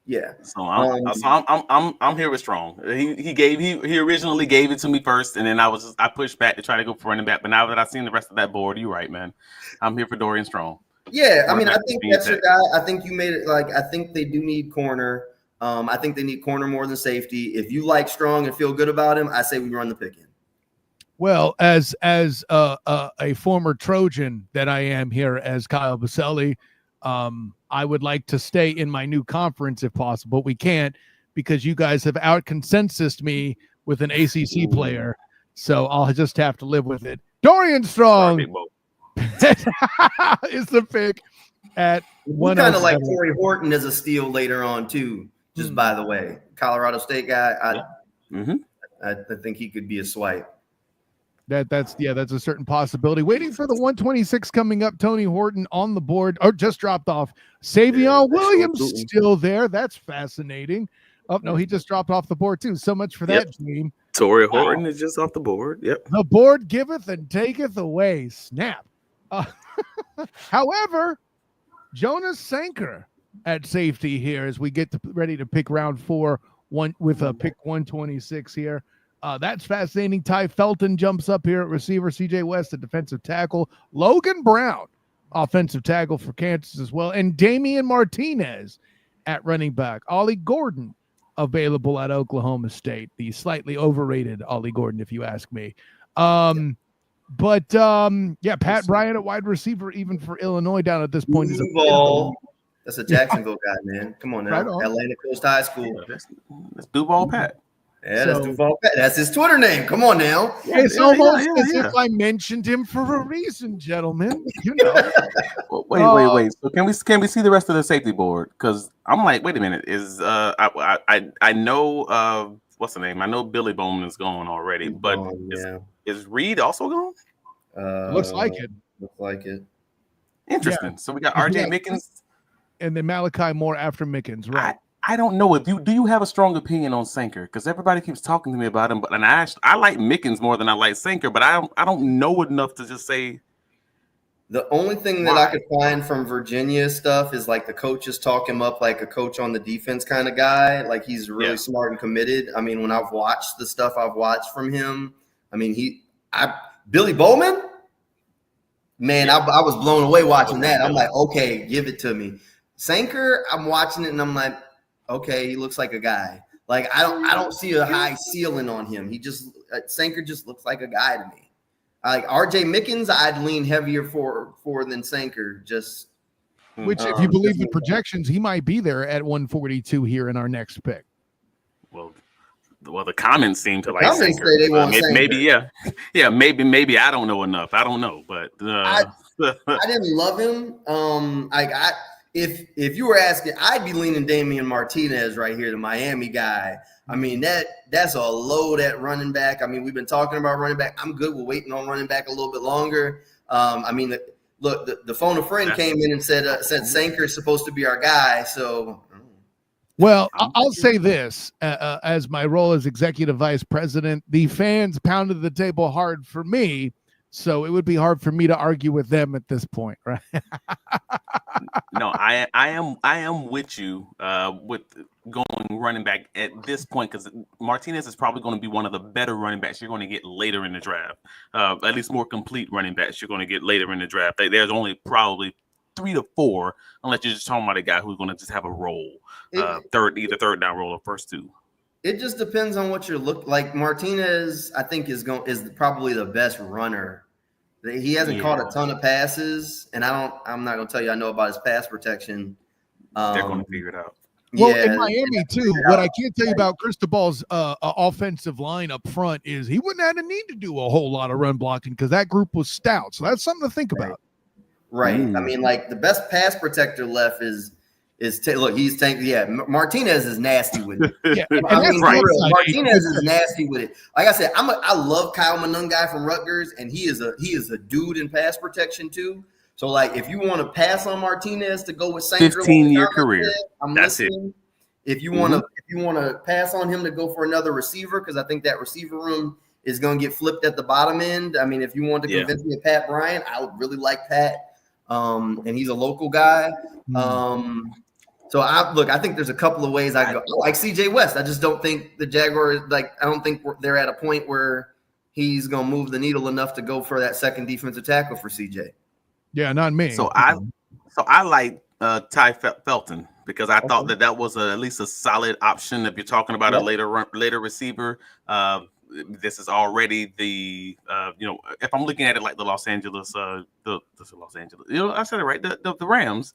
Speaker 3: Yeah.
Speaker 2: So I'm here with Strong. He originally gave it to me first, and then I pushed back to try to go for running back. But now that I've seen the rest of that board, you're right, man. I'm here for Dorian Strong.
Speaker 3: Yeah, I mean, I think that's your guy. I think you made it. Like, I think they do need corner. I think they need corner more than safety. If you like Strong and feel good about him, I say we run the pick in.
Speaker 1: Well, as a former Trojan that I am here as Kyle Baselli, I would like to stay in my new conference if possible. We can't because you guys have out-consensused me with an ACC player, so I'll just have to live with it. Dorian Strong is the pick at one.
Speaker 3: Kind of like Corey Horton as a steal later on too. Just by the way, Colorado State guy. I think he could be a swipe.
Speaker 1: That's a certain possibility. Waiting for the 126 coming up. Tony Horton on the board, or just dropped off. Savion Williams still there. That's fascinating. Oh no, he just dropped off the board too. So much for that dream.
Speaker 2: Torrey Horton is just off the board. Yep.
Speaker 1: The board giveth and taketh away. Snap. However, Jonas Sanker at safety here as we get ready to pick round 4 with a pick 126 here. That's fascinating. Ty Felton jumps up here at receiver. CJ West, the defensive tackle. Logan Brown, offensive tackle for Kansas as well. And Damian Martinez at running back. Ollie Gordon available at Oklahoma State. The slightly overrated Ollie Gordon, if you ask me. Pat Bryant at wide receiver, even for Illinois down at this point.
Speaker 3: That's a Jacksonville guy, man. Come on now. Right on. Atlanta Coast High School.
Speaker 2: That's Duval Pat.
Speaker 3: Yeah, that's Duval Pat. That's his Twitter name. Come on now.
Speaker 1: It's almost as if I mentioned him for a reason, gentlemen. You know.
Speaker 2: Wait. So can we see the rest of the safety board? Because I'm like, wait a minute. I know what's the name? I know Billy Bowman is gone already, but is Reed also gone?
Speaker 1: Looks like it.
Speaker 2: Interesting. Yeah. So we got RJ Mickens.
Speaker 1: And then Malachi Moore after Mickens, right?
Speaker 2: I don't know if do you have a strong opinion on Sanker? Because everybody keeps talking to me about him, and I like Mickens more than I like Sanker, but I don't know enough to just say.
Speaker 3: The only thing that I could find from Virginia stuff is like the coaches talk him up like a coach on the defense kind of guy. Like he's really smart and committed. I mean, when I've watched the stuff I've watched from him, I mean, Billy Bowman, man, I was blown away watching that. I'm like, okay, give it to me. Sanker, I'm watching it and I'm like, okay, he looks like a guy. Like I don't see a high ceiling on him. He just Sanker just looks like a guy to me. Like RJ Mickens, I'd lean heavier for than Sanker. Just
Speaker 1: which, if you believe the projections, he might be there at 142 here in our next pick.
Speaker 2: Well, the comments seem to like
Speaker 3: comments
Speaker 2: Sanker.
Speaker 3: Say they want
Speaker 2: maybe maybe I don't know enough. I don't know, but
Speaker 3: I didn't love him. If you were asking, I'd be leaning Damian Martinez right here, the Miami guy. I mean, that's a load at running back. I mean, we've been talking about running back. I'm good with waiting on running back a little bit longer. I mean, look, the phone a friend came in and said Sanker is supposed to be our guy. So,
Speaker 1: well, I'll say this as my role as executive vice president, the fans pounded the table hard for me. So it would be hard for me to argue with them at this point, right?
Speaker 2: No, I am with you with going running back at this point, because Martinez is probably going to be one of the better running backs you're going to get later in the draft. At least more complete running backs you're going to get later in the draft. There's only probably 3 to 4, unless you're just talking about a guy who's going to just have a role, either third down role or first 2.
Speaker 3: It just depends on what you're looking like. Martinez, I think, is probably the best runner. He hasn't caught a ton of passes, and I'm not going to tell you I know about his pass protection.
Speaker 2: They're going to figure it out.
Speaker 1: Well, in Miami too, what I can't tell you about Cristobal's offensive line up front is he wouldn't have a need to do a whole lot of run blocking because that group was stout. So that's something to think about.
Speaker 3: Right. I mean, like the best pass protector left is look, he's tank. Yeah, Martinez is nasty with it.
Speaker 1: Yeah,
Speaker 3: I mean, right. Martinez is nasty with it. Like I said, I love Kyle Monungai from Rutgers, and he is a dude in pass protection too. So like, if you want to pass on Martinez to go with Sanker,
Speaker 2: 15-year career,
Speaker 3: I'm
Speaker 2: that's
Speaker 3: listening. It. If you want to pass on him to go for another receiver, because I think that receiver room is going to get flipped at the bottom end. I mean, if you want to convince me of Pat Bryant, I would really like Pat. And he's a local guy. So I think there's a couple of ways I go. I like CJ West. I just don't think the Jaguars, I don't think they're at a point where he's going to move the needle enough to go for that second defensive tackle for CJ.
Speaker 1: Yeah, not me.
Speaker 2: So I like Ty Felton because I thought that was at least a solid option if you're talking about a later receiver. This is already the if I'm looking at it like the Los Angeles, I said it right, the Rams.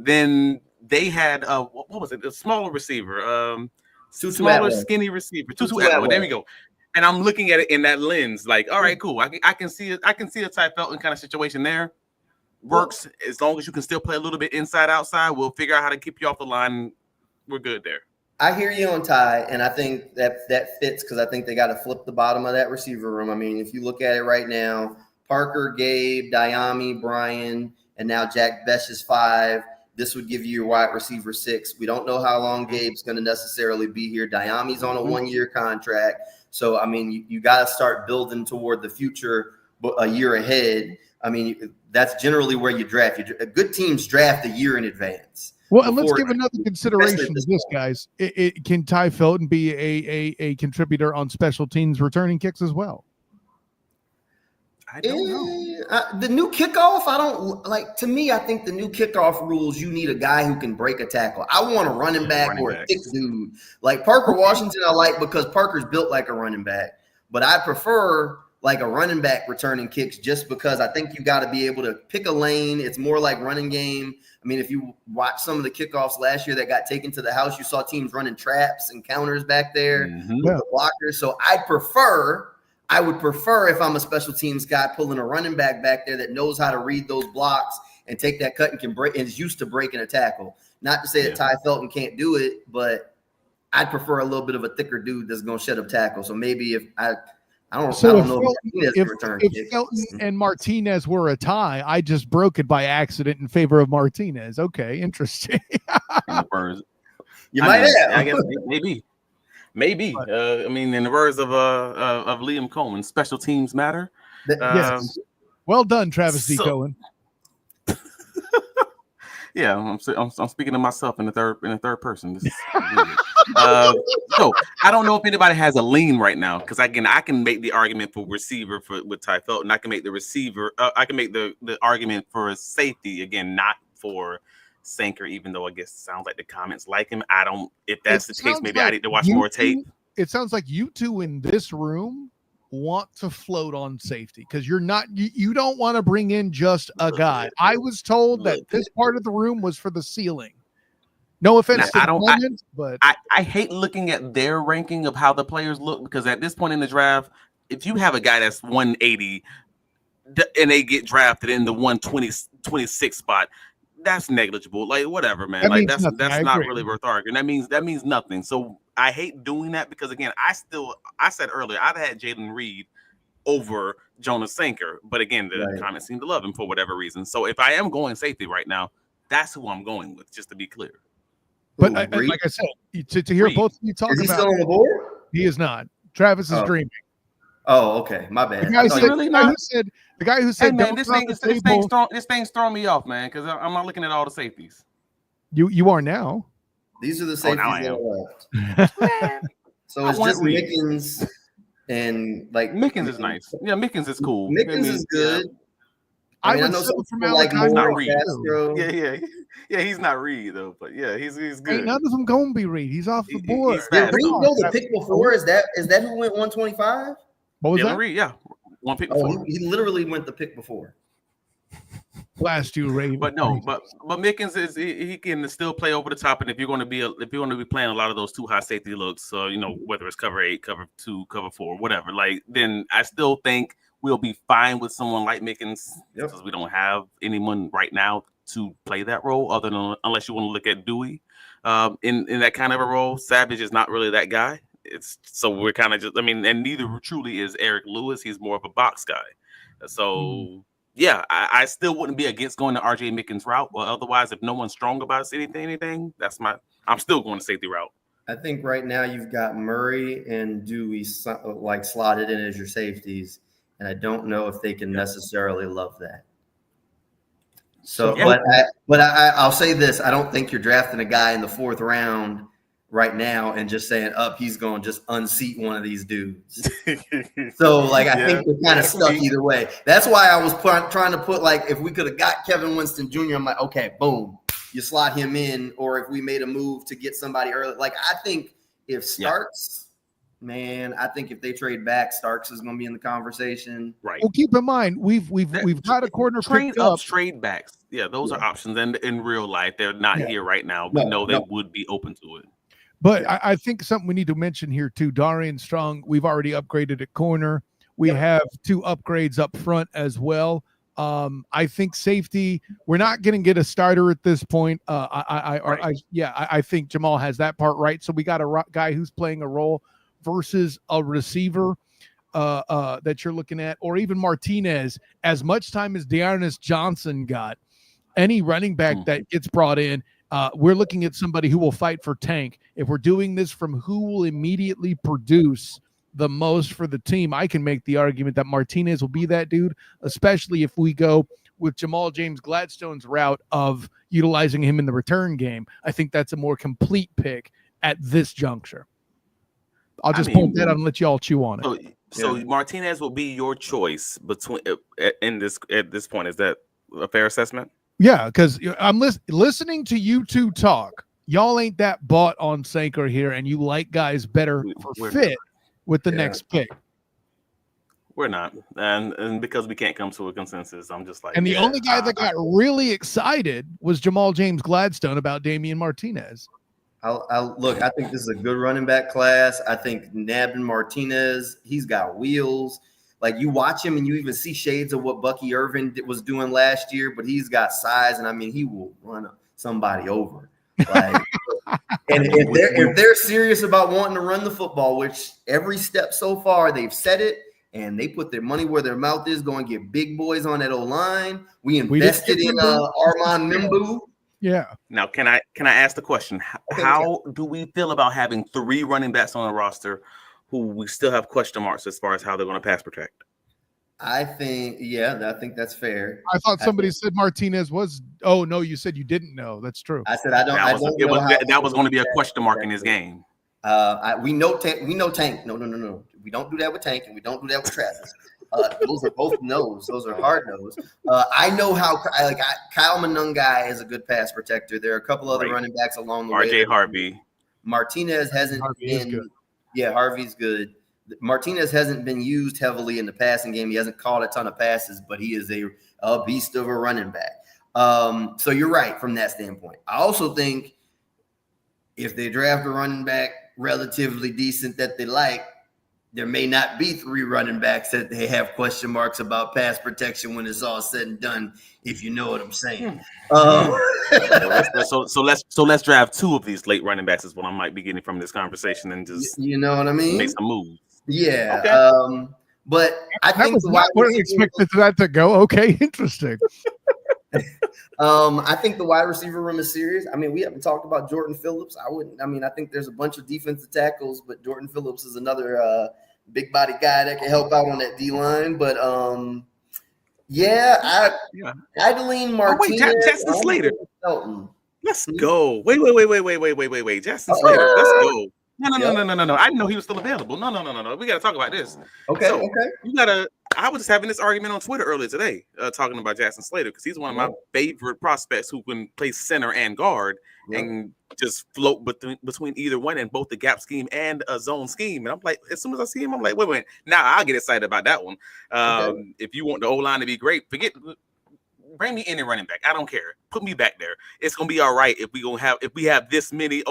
Speaker 2: Then they had what was it? A smaller receiver, smaller, skinny receiver. Tutu Atwell. There we go. And I'm looking at it in that lens, like, all right, cool. I can see it. I can see a Ty Felton kind of situation there. Works as long as you can still play a little bit inside outside. We'll figure out how to keep you off the line. We're good there.
Speaker 3: I hear you on Ty, and I think that fits because I think they got to flip the bottom of that receiver room. I mean, if you look at it right now, Parker, Gabe, Diami, Brian, and now Jack Besh is 5. This would give you your wide receiver 6. We don't know how long Gabe's going to necessarily be here. Diami's on a 1-year contract. So, I mean, you got to start building toward the future a year ahead. I mean, that's generally where you draft. Good teams draft a year in advance.
Speaker 1: Well, and let's give another consideration to this, guys. Can Ty Felton be a contributor on special teams returning kicks as well?
Speaker 2: I don't know.
Speaker 3: The new kickoff, I don't like. To me, I think the new kickoff rules, you need a guy who can break a tackle. I want a running back or a thick dude. Like Parker Washington, I like because Parker's built like a running back. But I prefer like a running back returning kicks just because I think you got to be able to pick a lane. It's more like running game. I mean, if you watch some of the kickoffs last year that got taken to the house, you saw teams running traps and counters back there with the blockers. So I would prefer if I'm a special teams guy pulling a running back there that knows how to read those blocks and take that cut and can break and is used to breaking a tackle. Not to say that Ty Felton can't do it, but I'd prefer a little bit of a thicker dude that's going to shed up tackle. So maybe if I don't know
Speaker 1: if Felton and Martinez were a tie, I just broke it by accident in favor of Martinez. Okay, interesting.
Speaker 3: You might have.
Speaker 2: I guess maybe. I mean, in the words of Liam Cohen, special teams matter.
Speaker 1: Yes. Well done, Travis D. Cohen.
Speaker 2: Yeah, I'm speaking to myself in the third person. This is so I don't know if anybody has a lean right now because again, I can make the argument for receiver with Ty Felton. I can make the receiver. I can make the argument for a safety again, not for Sanker, even though I guess it sounds like the comments like him. I don't. If that's the case, maybe
Speaker 1: like
Speaker 2: I need to watch more tape.
Speaker 1: It sounds like you two in this room want to float on safety because you don't want to bring in just a guy. I was told that this part of the room was for the ceiling. No offense to the but
Speaker 2: I hate looking at their ranking of how the players look because at this point in the draft, if you have a guy that's 180 and they get drafted in the 126 spot, that's negligible. Like whatever, man. Like that's not really worth arguing. That means nothing. So I hate doing that because again, I said earlier I've had Jalen Reed over Jonas Sanker, but again, the comments seem to love him for whatever reason. So if I am going safety right now, that's who I'm going with, just to be clear.
Speaker 1: But like I said, to hear both of you talk about,
Speaker 3: is he still on the board?
Speaker 1: He is not. Travis is dreaming.
Speaker 3: Oh, okay, my bad.
Speaker 1: The guy who said,
Speaker 2: "Hey man, this thing's throwing me off, man, because I'm not looking at all the safeties."
Speaker 1: You are now.
Speaker 3: These are the safeties that are left. So it's just Mickens and like
Speaker 2: Mickens is nice. Yeah, Mickens is cool.
Speaker 3: Mickens is good.
Speaker 1: I would know from like
Speaker 2: not Reed. Yeah, he's not Reed though, but yeah, he's good.
Speaker 1: Ain't none of them gonna be Reed. He's off the board.
Speaker 3: Did Reed go the pick before? Is that who went 125?
Speaker 1: What was that?
Speaker 2: Reed, yeah, one pick before.
Speaker 3: He literally went the pick before.
Speaker 1: Blast you, Ray.
Speaker 2: But no, but Mickens is he can still play over the top, and if you're going to be playing a lot of those too high safety looks, whether it's cover 8, cover 2, cover 4, whatever, like then I still think we'll be fine with someone like Mickens because we don't have anyone right now to play that role other than unless you want to look at Dewey in that kind of a role. Savage is not really that guy. So we're kind of and neither truly is Eric Lewis. He's more of a box guy. So yeah, I still wouldn't be against going to RJ Mickens route. Well, otherwise, if no one's strong about anything, I'm still going to safety route.
Speaker 3: I think right now you've got Murray and Dewey like slotted in as your safeties, and I don't know if they can necessarily love that. So, but I'll say this: I don't think you're drafting a guy in the 4th round right now and just saying he's going to just unseat one of these dudes. So like I think we're kind of stuck either way. That's why I was trying to put like if we could have got Kevin Winston Jr. I'm like, okay, boom, you slot him in, or if we made a move to get somebody early. Like I think if Starks, man, I think if they trade back, Starks is going to be in the conversation.
Speaker 2: Right.
Speaker 1: Well, keep in mind we've got a corner picked up.
Speaker 2: Trade backs. Yeah, those are options, and in real life they're not here right now. We know they would be open to it.
Speaker 1: But I think something we need to mention here too, Darian Strong, we've already upgraded at corner. We have 2 upgrades up front as well. I think safety, we're not going to get a starter at this point. I think Jamal has that part right. So we got a guy who's playing a role versus a receiver that you're looking at, or even Martinez. As much time as Dearness Johnson got, any running back that gets brought in, we're looking at somebody who will fight for Tank. If we're doing this from who will immediately produce the most for the team, I can make the argument that Martinez will be that dude, especially if we go with Jamal James Gladstone's route of utilizing him in the return game. I think that's a more complete pick at this juncture. I'll just point that out and let y'all chew on it.
Speaker 2: So Martinez will be your choice between at this point. Is that a fair assessment?
Speaker 1: Yeah, because I'm listening to you two talk. Y'all ain't that bought on Sanker here, and you like guys better for fit with the next pick.
Speaker 2: We're not, and because we can't come to a consensus, I'm just like.
Speaker 1: And the only guy that got really excited was Jamal James Gladstone about Damian Martinez.
Speaker 3: Look, I think this is a good running back class. I think nabbing Martinez, he's got wheels. Like you watch him and you even see shades of what Bucky Irvin was doing last year, but he's got size, and he will run somebody over. Like, and if they're serious about wanting to run the football, which every step so far they've said it, and they put their money where their mouth is, going to get big boys on that O-line. We invested in Armand Mimbu.
Speaker 1: Yeah.
Speaker 2: Now, can I ask the question? How do we feel about having 3 running backs on the roster who we still have question marks as far as how they're going to pass protect?
Speaker 3: I think that's fair.
Speaker 1: I thought somebody said Martinez was. Oh no, you said you didn't know. That's true.
Speaker 3: I said I don't.
Speaker 2: That was going to be a question mark in his game.
Speaker 3: We know Tank. No. We don't do that with Tank, and we don't do that with Travis. Those are both no's. Those are hard no's. I know how Kyle Monungai is a good pass protector. There are a couple other running backs along the way.
Speaker 2: RJ Harvey.
Speaker 3: Martinez hasn't been. Yeah, Harvey's good. Martinez hasn't been used heavily in the passing game. He hasn't caught a ton of passes, but he is a beast of a running back. So you're right from that standpoint. I also think if they draft a running back relatively decent that they like, there may not be 3 running backs that they have question marks about pass protection when it's all said and done, if you know what I'm saying.
Speaker 2: So let's draft 2 of these late running backs is what I might be getting from this conversation, and just
Speaker 3: you know what I mean?
Speaker 2: Make some moves.
Speaker 3: Yeah.
Speaker 2: Okay.
Speaker 3: But I think
Speaker 1: was not where I expected that to go. Okay, interesting.
Speaker 3: I think the wide receiver room is serious. I mean, we haven't talked about Jordan Phillips. I think there's a bunch of defensive tackles, but Jordan Phillips is another big body guy that can help out on that D line. But I'd lean Martinez.
Speaker 2: Wait, Jackson Slater. Let's go. Wait. Jackson Slater. Let's go. No. I didn't know he was still available. No. We got to talk about this.
Speaker 3: Okay.
Speaker 2: You gotta. I was just having this argument on Twitter earlier today, talking about Jackson Slater, because he's one of my favorite prospects who can play center and guard and just float between either one in both the gap scheme and a zone scheme. And I'm like, as soon as I see him, I'm like, wait. Now I'll get excited about that one. If you want the O-line to be great, bring me any running back. I don't care. Put me back there. It's gonna be all right if we have this many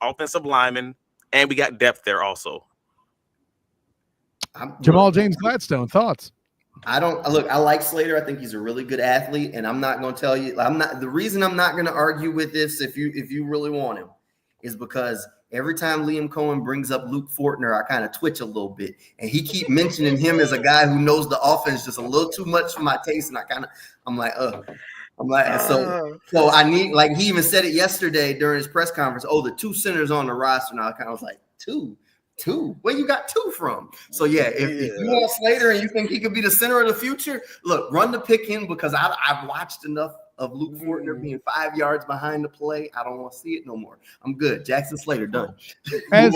Speaker 2: offensive linemen and we got depth there also.
Speaker 1: Jamal James Gladstone, thoughts?
Speaker 3: I like Slater. I think he's a really good athlete, and I'm not going to tell you. The reason I'm not going to argue with this, if you really want him, is because every time Liam Cohen brings up Luke Fortner, I kind of twitch a little bit, and he keep mentioning him as a guy who knows the offense just a little too much for my taste, and I'm like, so I need, like, he even said it yesterday during his press conference. Oh, the 2 centers on the roster now. I kind of was like, two. Where you got 2 from? So if you want Slater and you think he could be the center of the future, look, run the pick in, because I've watched enough of Luke Fortner being 5 yards behind the play. I don't want to see it no more. I'm good. Jackson Slater done.
Speaker 1: As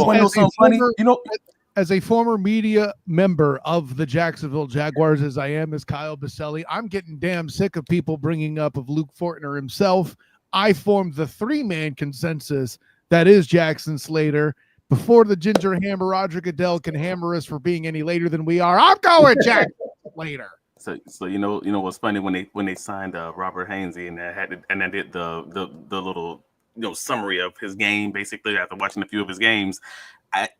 Speaker 1: a former media member of the Jacksonville Jaguars, as I am as Kyle Baselli, I'm getting damn sick of people bringing up of Luke Fortner himself. I formed the 3-man consensus that is Jackson Slater. Before the Ginger Hammer Roger Goodell can hammer us for being any later than we are, I'm going Jack later.
Speaker 2: So you know what's funny, when they signed Robert Hainsey and I did the little summary of his game basically after watching a few of his games,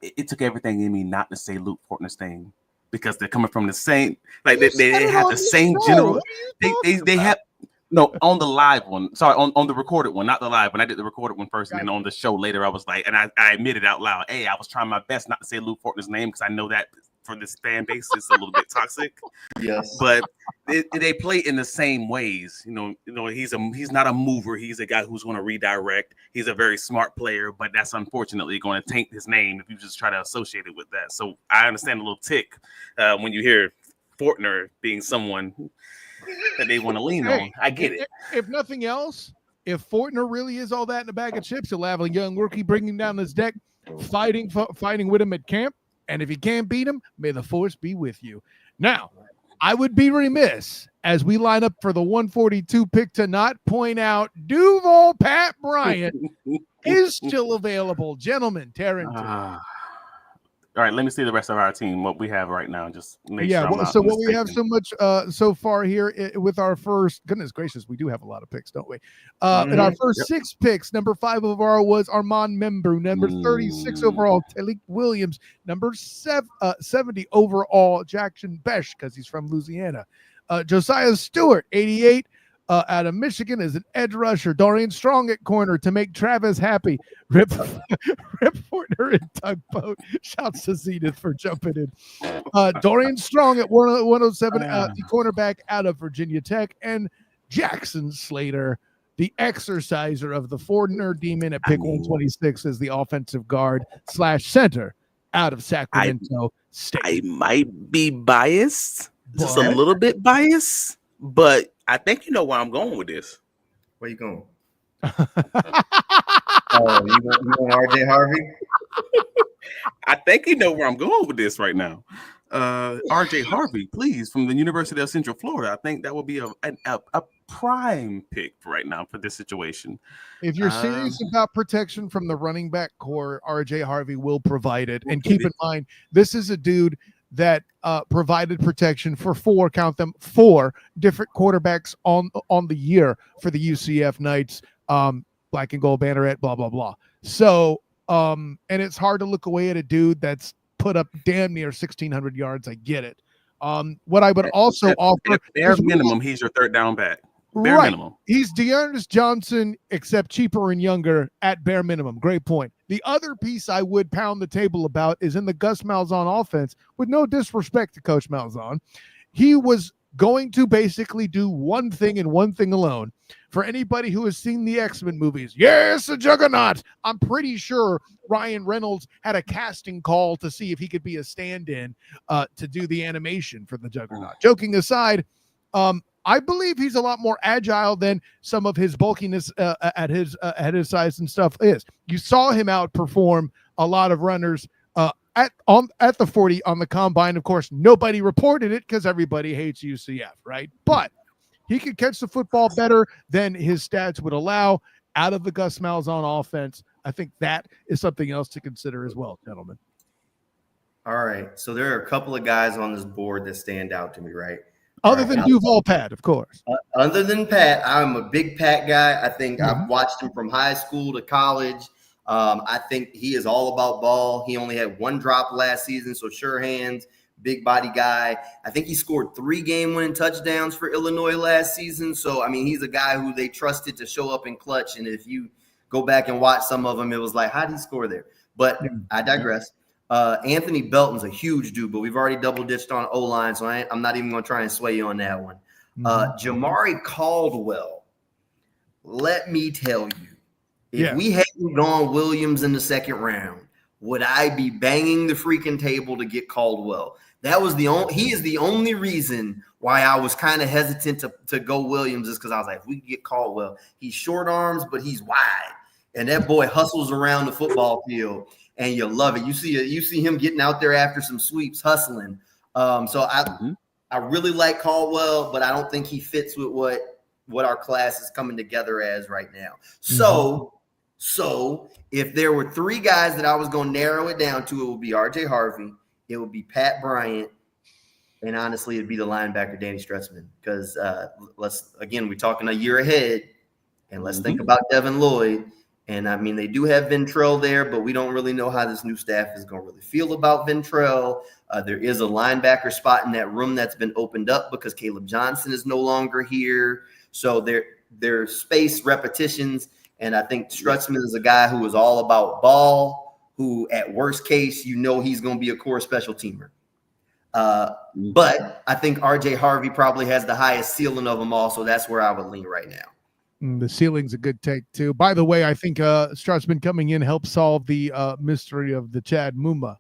Speaker 2: it took everything in me not to say Luke Fortner's name, because they're coming from the same, like they have the same general. They have. No, on the live one. Sorry, on the recorded one, not the live one. I did the recorded one first, and then on the show later, I was like, and I admitted out loud, hey, I was trying my best not to say Luke Fortner's name, because I know that for this fan base, it's a little bit toxic.
Speaker 3: Yes,
Speaker 2: but they play in the same ways. He's not a mover. He's a guy who's going to redirect. He's a very smart player, but that's unfortunately going to taint his name if you just try to associate it with that. So I understand a little tick when you hear Fortner being someone that they want to lean on. I get it.
Speaker 1: If nothing else, if Fortner really is all that in a bag of chips, he'll have a young rookie bringing down this deck, fighting with him at camp. And if you can't beat him, may the force be with you. Now, I would be remiss as we line up for the 142 pick to not point out Duval Pat Bryant is still available. Gentlemen, Tarrant.
Speaker 2: All right, let me see the rest of our team, what we have right now. Just make sure I'm not
Speaker 1: so what
Speaker 2: mistaken.
Speaker 1: we have so much so far here with our first, goodness gracious, we do have a lot of picks, don't we? In our first 6 picks, number 5 overall was Armand Membru, number 36 overall, Talik Williams, number 70 overall, Jackson Besh, because he's from Louisiana. Josiah Stewart, 88. Out of Michigan is an edge rusher. Dorian Strong at corner to make Travis happy. Rip Fortner and Tugboat. Shouts to Zenith for jumping in. Dorian Strong at 107, the cornerback out of Virginia Tech. And Jackson Slater, the exerciser of the Fortner Demon at pick 126 as the offensive guard / center out of Sacramento State.
Speaker 2: I might be biased, just a little bit biased, but I think you know where I'm going with this.
Speaker 3: Where you going? You want RJ Harvey?
Speaker 2: I think you know where I'm going with this right now. RJ Harvey, please, from the University of Central Florida. I think that would be a prime pick right now for this situation.
Speaker 1: If you're serious about protection from the running back core, RJ Harvey will provide it. And keep in mind, this is a dude that provided protection for four different quarterbacks on the year for the UCF Knights, black and gold banneret, blah, blah, blah. So, and it's hard to look away at a dude that's put up damn near 1,600 yards. I get it. What I would also offer,
Speaker 2: bare minimum, he's your third down back. Bare minimum.
Speaker 1: He's Dearness Johnson, except cheaper and younger at bare minimum. Great point. The other piece I would pound the table about is in the Gus Malzahn offense, with no disrespect to Coach Malzahn. He was going to basically do one thing and one thing alone. For anybody who has seen the X-Men movies, yes, a juggernaut. I'm pretty sure Ryan Reynolds had a casting call to see if he could be a stand-in to do the animation for the juggernaut. Joking aside, I believe he's a lot more agile than some of his bulkiness at his size and stuff is. You saw him outperform a lot of runners at the 40 on the combine. Of course, nobody reported it because everybody hates UCF, right? But he could catch the football better than his stats would allow out of the Gus Malzahn offense. I think that is something else to consider as well, gentlemen.
Speaker 3: All right. So there are a couple of guys on this board that stand out to me, right?
Speaker 1: Other than Duval Pat, of course.
Speaker 3: Other than Pat, I'm a big Pat guy. I think I've watched him from high school to college. I think he is all about ball. He only had one drop last season, so sure hands, big body guy. I think he scored 3 game-winning touchdowns for Illinois last season. So, I mean, he's a guy who they trusted to show up in clutch. And if you go back and watch some of them, it was like, how did he score there? But I digress. Anthony Belton's a huge dude, but we've already double-ditched on O-line, so I'm not even going to try and sway you on that one. Jamari Caldwell, let me tell you, if we hadn't gone Williams in the second round, would I be banging the freaking table to get Caldwell? That was he is the only reason why I was kind of hesitant to go Williams, is because I was like, if we could get Caldwell, he's short arms, but he's wide. And that boy hustles around the football field, and you love it. You see him getting out there after some sweeps, hustling. So I really like Caldwell, but I don't think he fits with what our class is coming together as right now. So if there were 3 guys that I was going to narrow it down to, it would be RJ Harvey, it would be Pat Bryant, and honestly, it'd be the linebacker Danny Stretzman. Because we're talking a year ahead, and let's think about Devin Lloyd. And I mean, they do have Ventrell there, but we don't really know how this new staff is going to really feel about Ventrell. There is a linebacker spot in that room that's been opened up because Caleb Johnson is no longer here. So there's space, repetitions. And I think Strutzman is a guy who is all about ball, who at worst case, he's going to be a core special teamer. But I think RJ Harvey probably has the highest ceiling of them all. So that's where I would lean right now.
Speaker 1: The ceiling's a good take, too. By the way, I think Strutzman coming in helped solve the mystery of the Chad Muma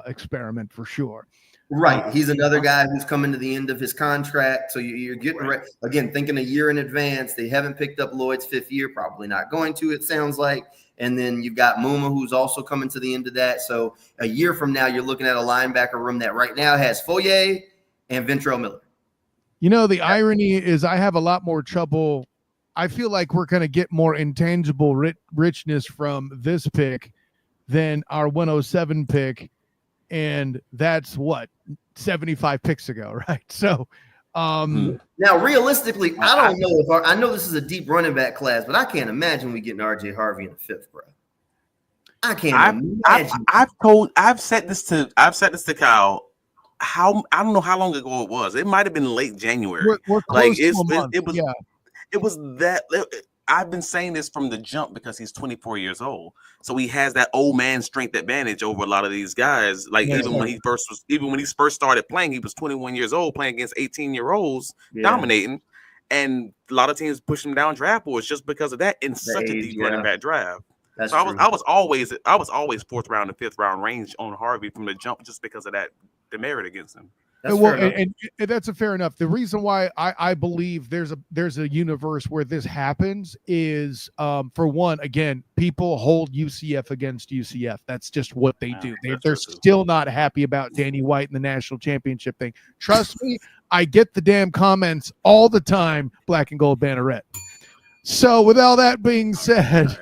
Speaker 1: experiment for sure.
Speaker 3: Right. He's another guy who's coming to the end of his contract. So you're getting ready. Again, thinking a year in advance. They haven't picked up Lloyd's 5th year, probably not going to, it sounds like. And then you've got Muma, who's also coming to the end of that. So a year from now, you're looking at a linebacker room that right now has Foyer and Ventrell Miller.
Speaker 1: The irony is I have a lot more trouble. I feel like we're going to get more intangible richness from this pick than our 107 pick. And that's 75 picks ago, right? So
Speaker 3: now realistically, I don't know I know this is a deep running back class, but I can't imagine we getting RJ Harvey in the 5th, bro. I can't imagine.
Speaker 2: I've said this to Kyle. I don't know how long ago it was. It might have been late January.
Speaker 1: We're close to a month.
Speaker 2: It was that. I've been saying this from the jump because he's 24 years old, so he has that old man strength advantage over a lot of these guys. Like when he first started playing, he was 21 years old playing against 18-year-olds, dominating, and a lot of teams push him down draft boards just because of that in such a deep running back draft. So I was always 4th round to 5th round range on Harvey from the jump just because of that demerit against him.
Speaker 3: That's
Speaker 1: well,
Speaker 3: fair enough.
Speaker 1: and that's a fair enough. The reason why I believe there's a universe where this happens is for one, again, people hold UCF against UCF. That's just what they do. They're still not happy about Danny White and the national championship thing. Trust me, I get the damn comments all the time, black and gold banneret. So with all that being said,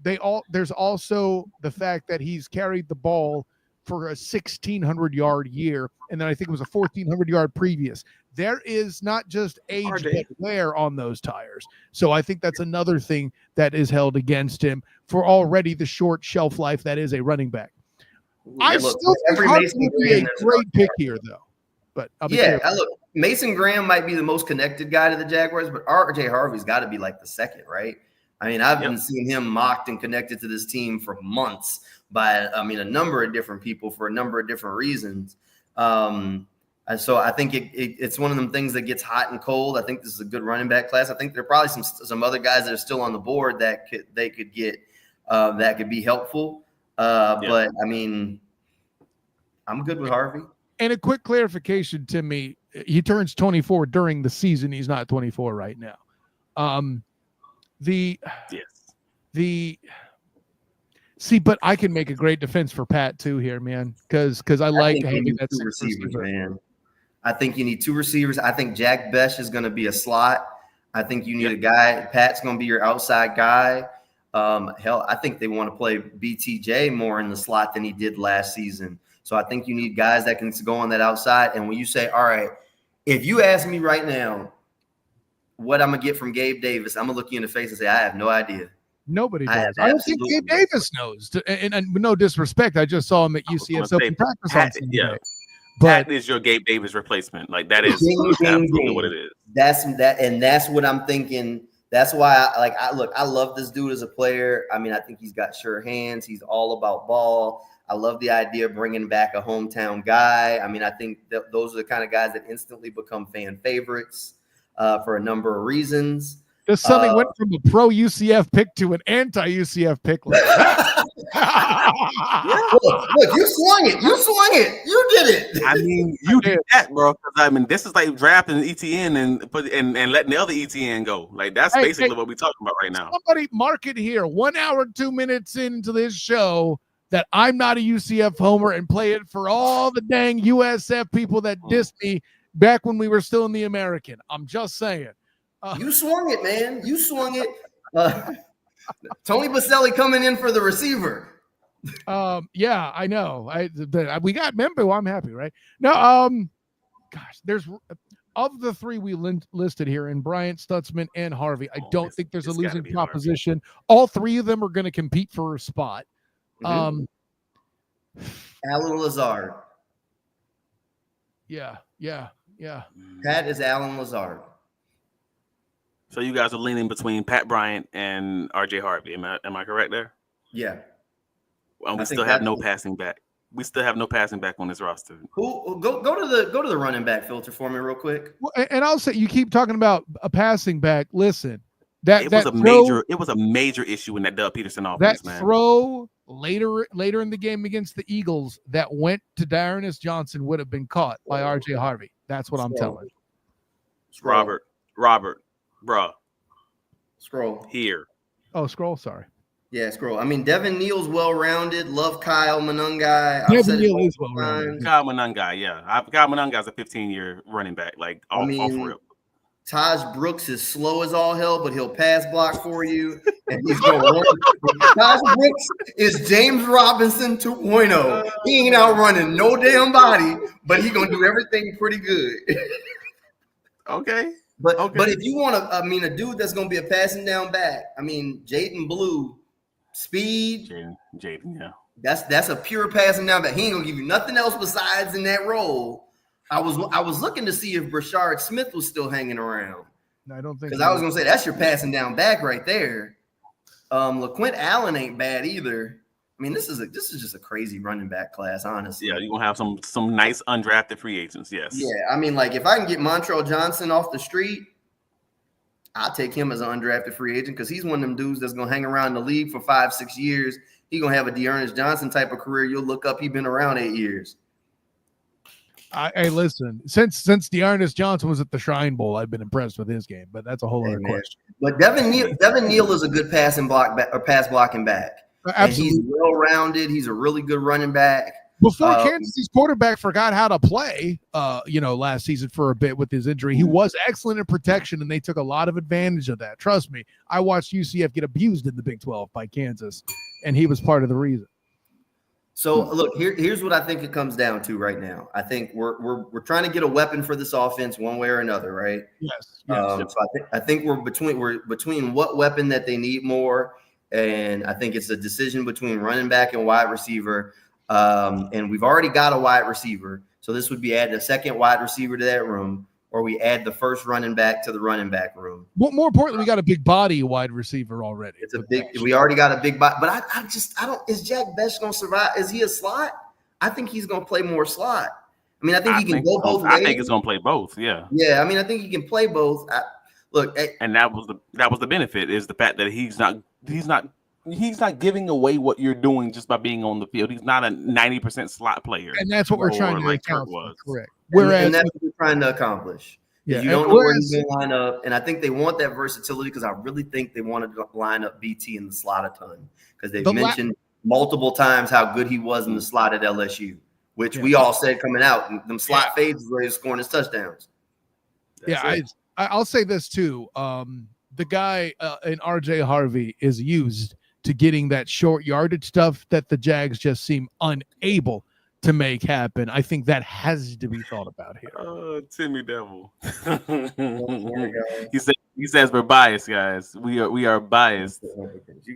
Speaker 1: there's also the fact that he's carried the ball for a 1,600-yard year, and then I think it was a 1,400-yard previous. There is not just age but wear on those tires. So I think that's another thing that is held against him for already the short shelf life that is a running back. I still think Harvey would be a great pick here, though. But
Speaker 3: Mason Graham might be the most connected guy to the Jaguars, but RJ Harvey's got to be like the second, right? I mean, I've been seeing him mocked and connected to this team for months by, a number of different people for a number of different reasons. And so I think it's one of them things that gets hot and cold. I think this is a good running back class. I think there are probably some other guys that are still on the board that they could get that could be helpful. But I mean, I'm good with Harvey.
Speaker 1: And a quick clarification, Timmy, he turns 24 during the season. He's not 24 right now. But I can make a great defense for Pat too here, man, because I like having that two receivers, man.
Speaker 3: I think you need two receivers. I think Jack Besh is going to be a slot. I think you need a guy. Pat's going to be your outside guy. I think they want to play BTJ more in the slot than he did last season. So I think you need guys that can go on that outside. And when you say, all right, if you ask me right now what I'm going to get from Gabe Davis, I'm going to look you in the face and say, I have no idea.
Speaker 1: Nobody does. I don't think Gabe Davis knows. And no disrespect, I just saw him at UCF's open practice on Sunday.
Speaker 2: But that is your Gabe Davis replacement. Like that is absolutely what it is.
Speaker 3: That's what I'm thinking. That's why I love this dude as a player. I mean, I think he's got sure hands. He's all about ball. I love the idea of bringing back a hometown guy. I mean, I think that those are the kind of guys that instantly become fan favorites for a number of reasons.
Speaker 1: This Sunday went from a pro UCF pick to an anti UCF pick.
Speaker 3: Look, you swung it. You did it.
Speaker 2: I mean, you did that, bro. I mean, this is like drafting ETN and letting the other ETN go. Like that's basically what we're talking about right now.
Speaker 1: Somebody mark it here. 1 hour, 2 minutes into this show that I'm not a UCF homer and play it for all the dang USF people that dissed me back when we were still in the American. I'm just saying.
Speaker 3: You swung it, man. You swung it. Tony Baselli coming in for the receiver.
Speaker 1: Yeah, I know. We got Membo. I'm happy, right? No, gosh, there's of the three we listed here in Bryant, Stutzman, and Harvey. I don't think there's a losing proposition. All three of them are going to compete for a spot.
Speaker 3: Alan Lazard.
Speaker 1: Yeah.
Speaker 3: Pat is Alan Lazard.
Speaker 2: So you guys are leaning between Pat Bryant and RJ Harvey. Am I correct there?
Speaker 3: Yeah.
Speaker 2: Well, we still have no passing back. We still have no passing back on this roster.
Speaker 3: Go to the running back filter for me real quick.
Speaker 1: Well, and I'll say you keep talking about a passing back. Listen, it
Speaker 2: was a major issue in that Doug Peterson offense, man.
Speaker 1: That throw later in the game against the Eagles that went to Darnus Johnson would have been caught by RJ Harvey. That's what I'm telling you.
Speaker 2: Robert, bruh.
Speaker 3: Scroll.
Speaker 2: Here.
Speaker 1: Oh, scroll. Sorry.
Speaker 3: Yeah, scroll. I mean, Devin Neal's well-rounded. Love Kyle Monungai.
Speaker 1: Devin Neal is well-rounded.
Speaker 2: Kyle Monungai, yeah. Kyle Monungai's a 15-year running back. Like, off rip.
Speaker 3: Taj Brooks is slow as all hell, but he'll pass block for you. And he's going to run. Taj Brooks is James Robinson 2.0. He ain't out running no damn body, but he's going to do everything pretty good.
Speaker 2: Okay.
Speaker 3: But if you want a dude that's going to be a passing down back, I mean, Jaden Blue, speed.
Speaker 2: Jaden, yeah.
Speaker 3: That's a pure passing down back. He ain't going to give you nothing else besides in that role. I was looking to see if Brashard Smith was still hanging around.
Speaker 1: No, I don't think.
Speaker 3: Because I was going to say, that's your passing down back right there. LaQuint Allen ain't bad either. I mean, this is just a crazy running back class, honestly.
Speaker 2: Yeah, you're gonna have some nice undrafted free agents. Yes.
Speaker 3: Yeah, I mean, like if I can get Montrell Johnson off the street, I'll take him as an undrafted free agent because he's one of them dudes that's gonna hang around the league for 5-6 years. He's gonna have a Dearness Johnson type of career. You'll look up, he's been around 8 years.
Speaker 1: Hey, listen. Since Dearness Johnson was at the Shrine Bowl, I've been impressed with his game, but that's a whole other question.
Speaker 3: But Devin Neal is a good pass blocking back.
Speaker 1: Absolutely.
Speaker 3: And he's well rounded. He's a really good running back.
Speaker 1: Before Kansas City's quarterback forgot how to play, last season for a bit with his injury, he was excellent in protection, and they took a lot of advantage of that. Trust me, I watched UCF get abused in the Big 12 by Kansas, and he was part of the reason.
Speaker 3: So look, here's what I think it comes down to right now. I think we're trying to get a weapon for this offense one way or another, right?
Speaker 1: Yes.
Speaker 3: So I think we're between what weapon that they need more, and I think it's a decision between running back and wide receiver. And we've already got a wide receiver, so this would be adding a second wide receiver to that room, or we add the first running back to the running back room.
Speaker 1: Well, more importantly, we got a big body wide receiver already.
Speaker 3: We already got a big body, but I don't. Is Jack Bech going to survive? Is he a slot? I think he's going to play more slot. I mean, I think he can go both ways.
Speaker 2: I think he's going to play both. Yeah.
Speaker 3: Yeah. I mean, I think he can play both.
Speaker 2: And that was the benefit, is the fact that he's not giving away what you're doing just by being on the field. He's not a 90% slot player.
Speaker 1: And that's what we're trying to account for. Correct.
Speaker 3: And that's what we're trying to accomplish.
Speaker 1: Yeah,
Speaker 3: you don't know where he's going to line up. And I think they want that versatility, because I really think they wanted to line up BT in the slot a ton, because they've mentioned multiple times how good he was in the slot at LSU, which we all said coming out. And them slot fades is where he's scoring his touchdowns.
Speaker 1: I'll say this too. The guy in RJ Harvey is used to getting that short yardage stuff that the Jags just seem unable to make happen. I think that has to be thought about here.
Speaker 2: Timmy Devil. He says we're biased, guys. We are biased.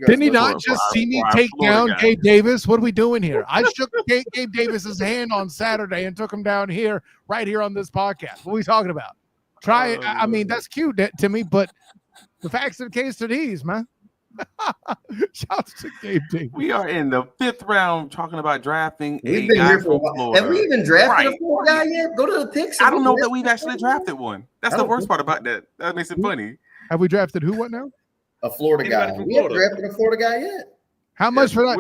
Speaker 1: Didn't he not just see me take down Gabe Davis? What are we doing here? I shook Gabe Davis's hand on Saturday and took him down here, right here on this podcast. What are we talking about? Try it. I mean, that's cute, Timmy, but the facts of the case are these, man. Shouts to Gabe Davis.
Speaker 2: We are in the 5th round talking about drafting.
Speaker 3: We've been here for a while. Have we even drafted a Florida guy yet? Go to the picks.
Speaker 2: I don't know that we've actually drafted one. That's the worst part about that. That makes it funny.
Speaker 1: Have we drafted who? What now?
Speaker 3: A Florida guy. We haven't drafted a Florida guy yet.
Speaker 1: How much for that?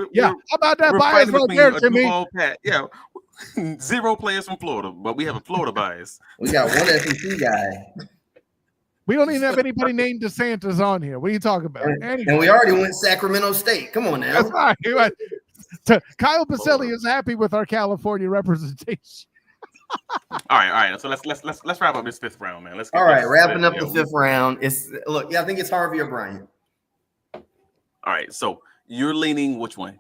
Speaker 1: How about that bias right there, Timmy?
Speaker 2: Yeah. 0 players from Florida, but we have a Florida bias.
Speaker 3: We got one SEC guy.
Speaker 1: We don't even have anybody named DeSantis on here. What are you talking about?
Speaker 3: And we already went Sacramento State. Come on now.
Speaker 1: That's right. Kyle Baselli is happy with our California representation.
Speaker 2: All right. So let's wrap up this 5th round, man.
Speaker 3: Wrapping up the 5th round. I think it's Harvey or Bryant.
Speaker 2: All right. So you're leaning which one?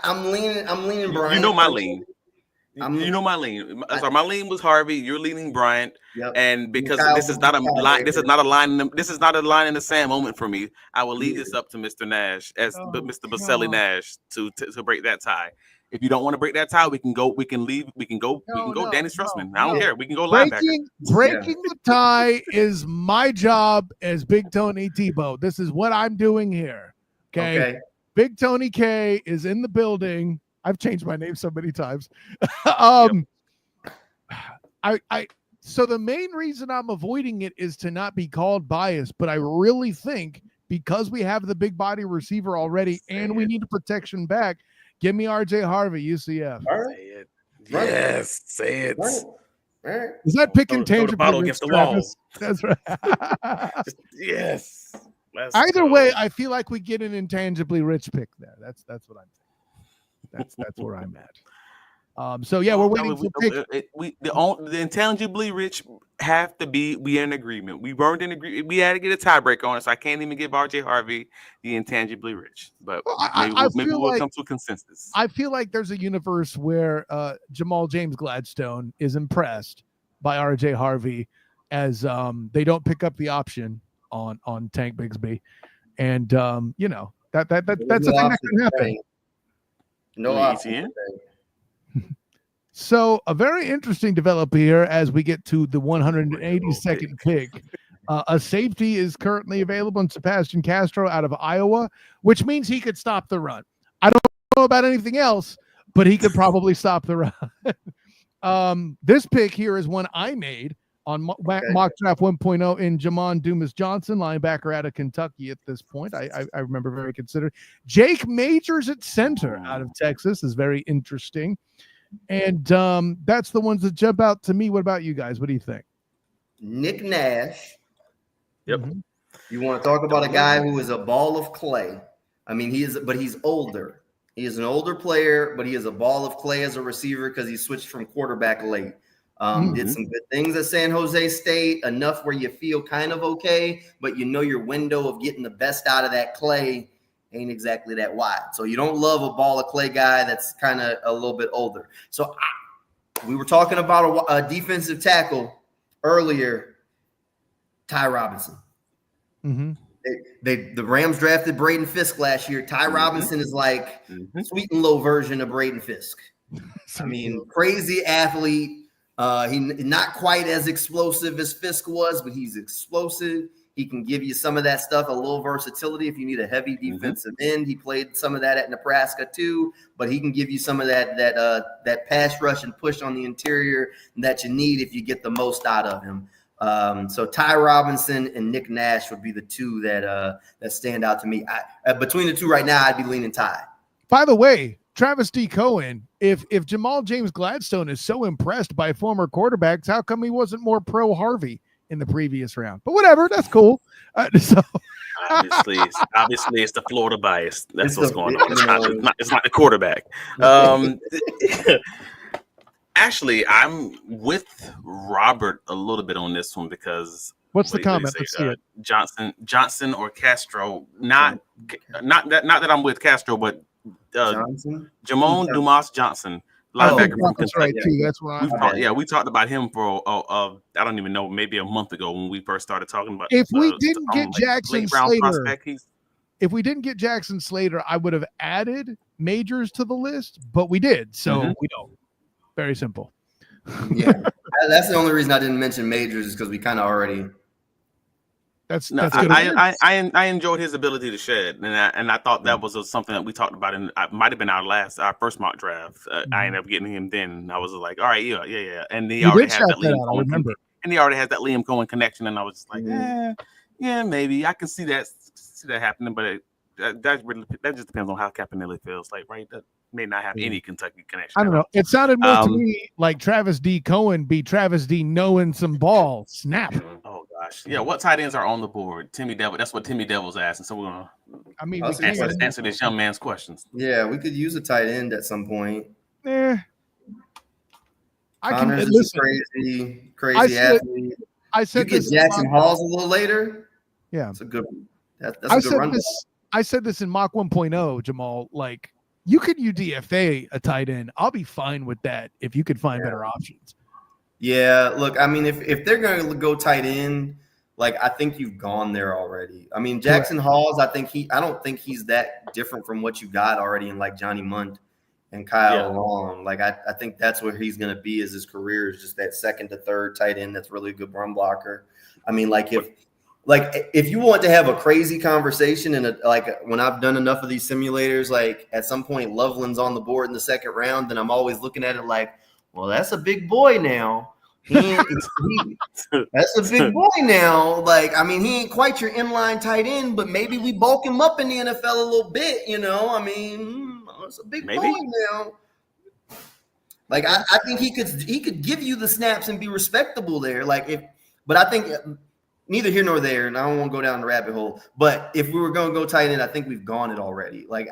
Speaker 3: I'm leaning Bryant.
Speaker 2: You know my lean. My lean. So my lean was Harvey. You're leaning Bryant, and because this is not a line. This is not a line. This is not a line in the sand moment for me. I will leave this up to Mr. Nash, Mr. Baselli Nash, to break that tie. If you don't want to break that tie, we can go. We can leave. We can go. Danny Strussman. I don't care. We can go linebacker.
Speaker 1: Breaking the tie is my job as Big Tony Tebow. This is what I'm doing here. Okay. Big Tony K is in the building. I've changed my name so many times. So the main reason I'm avoiding it is to not be called biased, but I really think because we have the big body receiver already and we need a protection back, give me RJ Harvey, UCF.
Speaker 3: All right.
Speaker 2: Say it. Yes, say it.
Speaker 3: All right.
Speaker 1: Is that pick intangible?
Speaker 2: Bottle against the wall.
Speaker 1: That's right.
Speaker 2: Yes.
Speaker 1: Either way, I feel like we get an intangibly rich pick there. That's what I'm saying. That's where I'm at. So yeah, we're waiting for pick.
Speaker 2: The intangibly rich have to be. We in agreement. We weren't in agreement. We had to get a tiebreaker on it, so I can't even give RJ Harvey the intangibly rich. But maybe we'll come to a consensus.
Speaker 1: I feel like there's a universe where Jamal James Gladstone is impressed by RJ Harvey, as they don't pick up the option on Tank Bigsby, and that's a thing that can happen.
Speaker 3: No option.
Speaker 1: So a very interesting development here as we get to the 182nd pick. A safety is currently available in Sebastian Castro out of Iowa, which means he could stop the run. I don't know about anything else, but he could probably stop the run. This pick here is one I made on Mock Draft 1.0 in Jamon Dumas-Johnson, linebacker out of Kentucky at this point. I remember very considered. Jake Majors at center out of Texas is very interesting. And that's the ones that jump out to me. What about you guys? What do you think?
Speaker 3: Nick Nash.
Speaker 2: Yep.
Speaker 1: Mm-hmm.
Speaker 3: You want to talk about a guy who is a ball of clay. I mean, but he's older. He is an older player, but he is a ball of clay as a receiver because he switched from quarterback late. Did some good things at San Jose State, enough where you feel kind of okay, but you know your window of getting the best out of that clay ain't exactly that wide. So you don't love a ball of clay guy that's kind of a little bit older. So we were talking about a defensive tackle earlier, Ty Robinson.
Speaker 1: Mm-hmm.
Speaker 3: The Rams drafted Braden Fisk last year. Ty Robinson is like sweet and low version of Braden Fisk. I mean, crazy athlete. He not quite as explosive as Fisk was, but he's explosive. He can give you some of that stuff, a little versatility if you need a heavy defensive end. He played some of that at Nebraska too, but he can give you some of that pass rush and push on the interior that you need if you get the most out of him. So Ty Robinson and Nick Nash would be the two that stand out to me. Between the two right now, I'd be leaning Ty.
Speaker 1: By the way, Travis D. Cohen, if Jamal James Gladstone is so impressed by former quarterbacks, how come he wasn't more pro Harvey in the previous round? But whatever, that's cool. So
Speaker 2: obviously, it's the Florida bias. That's what's going on. It's not the quarterback. Actually, I'm with Robert a little bit on this one because
Speaker 1: what's the comment? Let's see it.
Speaker 2: Johnson or Castro? Not that I'm with Castro, but Jamon Dumas Johnson, linebacker from
Speaker 1: that's
Speaker 2: Kentucky.
Speaker 1: Right too. That's why
Speaker 2: we talked about him for I don't even know, maybe a month ago when we first started talking about.
Speaker 1: If we didn't get Jackson Slater,
Speaker 2: if we didn't get Jackson
Speaker 1: Slater, I would have added Majors to the list, but we did, so we don't. Very simple.
Speaker 3: Yeah, that's the only reason I didn't mention Majors is because we kind of already.
Speaker 1: That's
Speaker 2: good. I enjoyed his ability to shed, and I thought that was something that we talked about, and it might have been our first mock draft. I ended up getting him then. And I was like, all right, yeah, and he already has that Liam Cohen. And he already has that Liam Cohen connection, and I was just like, yeah, maybe I can see that happening, but that just depends on how Campanelli feels. Like, right, that may not have any Kentucky connection.
Speaker 1: I don't know. It sounded more to me like Travis D. Cohen be Travis D. knowing some ball. Snap.
Speaker 2: Oh gosh, yeah. What tight ends are on the board? Timmy Devil. That's what Timmy Devil's asking. So we're gonna. Answer this young man's questions.
Speaker 3: Yeah, we could use a tight end at some point.
Speaker 1: I can
Speaker 3: listen. Crazy athlete.
Speaker 1: I said
Speaker 3: you get Jackson Halls a little later.
Speaker 1: Yeah,
Speaker 3: that's a good. That's a good run.
Speaker 1: I said this in mock 1.0, Jamal. Like, you could UDFA a tight end. I'll be fine with that if you could find better options.
Speaker 3: Yeah, look, I mean, if they're going to go tight end, like, I think you've gone there already. I mean, Jackson Halls, I don't think he's that different from what you got already in like Johnny Munt and Kyle Long. Like, I think that's where he's going to be as his career is just that second to third tight end that's really a good run blocker. I mean, if you want to have a crazy conversation and when I've done enough of these simulators, like at some point Loveland's on the board in the second round, then I'm always looking at it like, well, that's a big boy now. That's a big boy now. Like, I mean, he ain't quite your inline tight end, but maybe we bulk him up in the NFL a little bit, you know? I mean, it's a big boy now. Like, I think he could give you the snaps and be respectable there. But I think neither here nor there, and I don't want to go down the rabbit hole. But if we were going to go tight end, I think we've gone it already. Like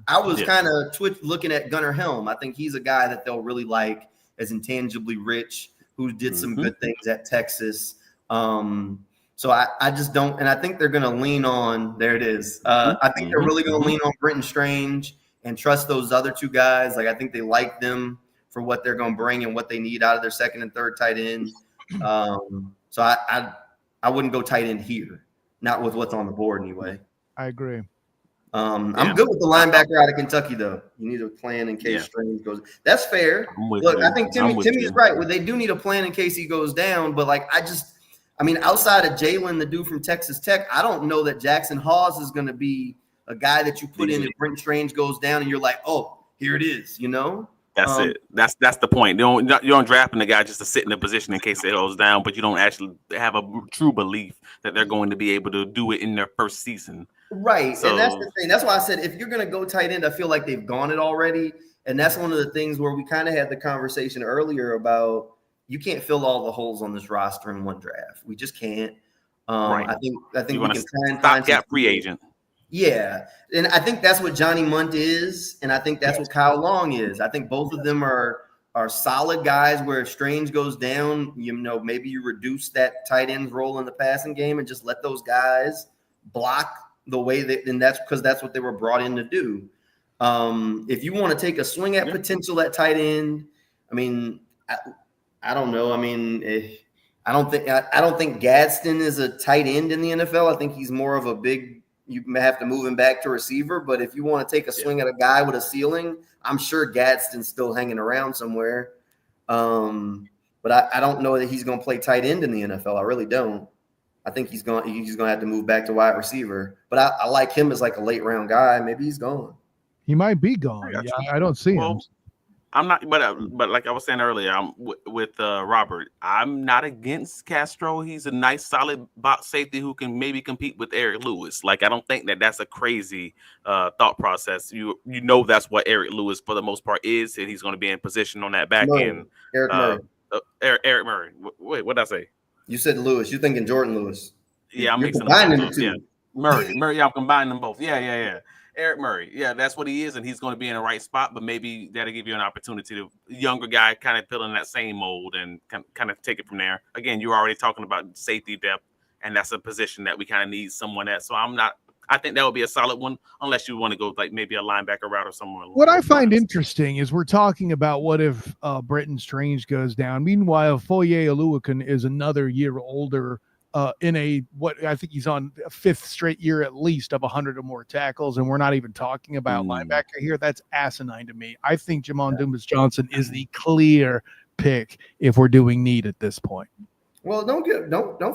Speaker 3: I was kind of looking at Gunnar Helm. I think he's a guy that they'll really like as intangibly rich, who did some good things at Texas. So I just don't, and I think they're going to lean on. There it is. I think they're really going to lean on Brenton Strange and trust those other two guys. Like I think they like them for what they're going to bring and what they need out of their second and third tight end. So I wouldn't go tight end here, not with what's on the board anyway.
Speaker 1: I agree.
Speaker 3: I'm good with the linebacker out of Kentucky, though. You need a plan in case Strange goes. That's fair. Look, I think Timmy is right. Well, they do need a plan in case he goes down. But outside of Jalen, the dude from Texas Tech, I don't know that Jackson Hawes is going to be a guy that you put in if Brenton Strange goes down and you're like, oh, here it is, you know?
Speaker 2: That's it. That's the point. You don't drafting the guy just to sit in a position in case it goes down, but you don't actually have a true belief that they're going to be able to do it in their first season.
Speaker 3: Right. So, and that's the thing. That's why I said if you're going to go tight end, I feel like they've gone it already. And that's one of the things where we kind of had the conversation earlier about you can't fill all the holes on this roster in one draft. We just can't.
Speaker 2: Right.
Speaker 3: I think we can try and find
Speaker 2: stopgap free agent.
Speaker 3: Yeah, and I think that's what Johnny Munt is, and I think that's what Kyle Long is. I think both of them are solid guys. Where if Strange goes down, maybe you reduce that tight end's role in the passing game and just let those guys block the way that, and that's because that's what they were brought in to do. If you want to take a swing at potential at tight end, I mean, I don't know. I mean, I don't think Gadsden is a tight end in the NFL. I think he's more of a big. You may have to move him back to receiver, but if you want to take a swing at a guy with a ceiling, I'm sure Gadsden's still hanging around somewhere. But I don't know that he's going to play tight end in the NFL. I really don't. I think he's going to have to move back to wide receiver. But I like him as like a late round guy. Maybe he's gone.
Speaker 1: He might be gone. Yeah, I don't see him.
Speaker 2: I'm not, but like I was saying earlier, I'm with Robert. I'm not against Castro. He's a nice, solid box safety who can maybe compete with Eric Lewis. Like I don't think that's a crazy thought process. You know that's what Eric Lewis for the most part is, and he's going to be in position on that back end.
Speaker 3: Eric Murray.
Speaker 2: Eric Murray. Wait, what did I say?
Speaker 3: You said Lewis. You're thinking Jordan Lewis.
Speaker 2: Yeah, I'm mixing
Speaker 3: combining the two.
Speaker 2: Yeah. Murray. Yeah, I'm combining them both. Yeah. Eric Murray, yeah, that's what he is, and he's going to be in the right spot. But maybe that'll give you an opportunity to younger guy kind of fill in that same mold and kind of take it from there. Again, you're already talking about safety depth, and that's a position that we kind of need someone at. So I think that would be a solid one, unless you want to go like maybe a linebacker route or somewhere.
Speaker 1: What I find interesting is we're talking about what if Brenton Strange goes down. Meanwhile, Foye Oluokun is another year older. In what I think he's on a 5th straight year at least of 100 or more tackles, and we're not even talking about linebacker here. That's asinine to me. I think Jamon Dumas-Johnson is the clear pick if we're doing need at this point.
Speaker 3: Well, don't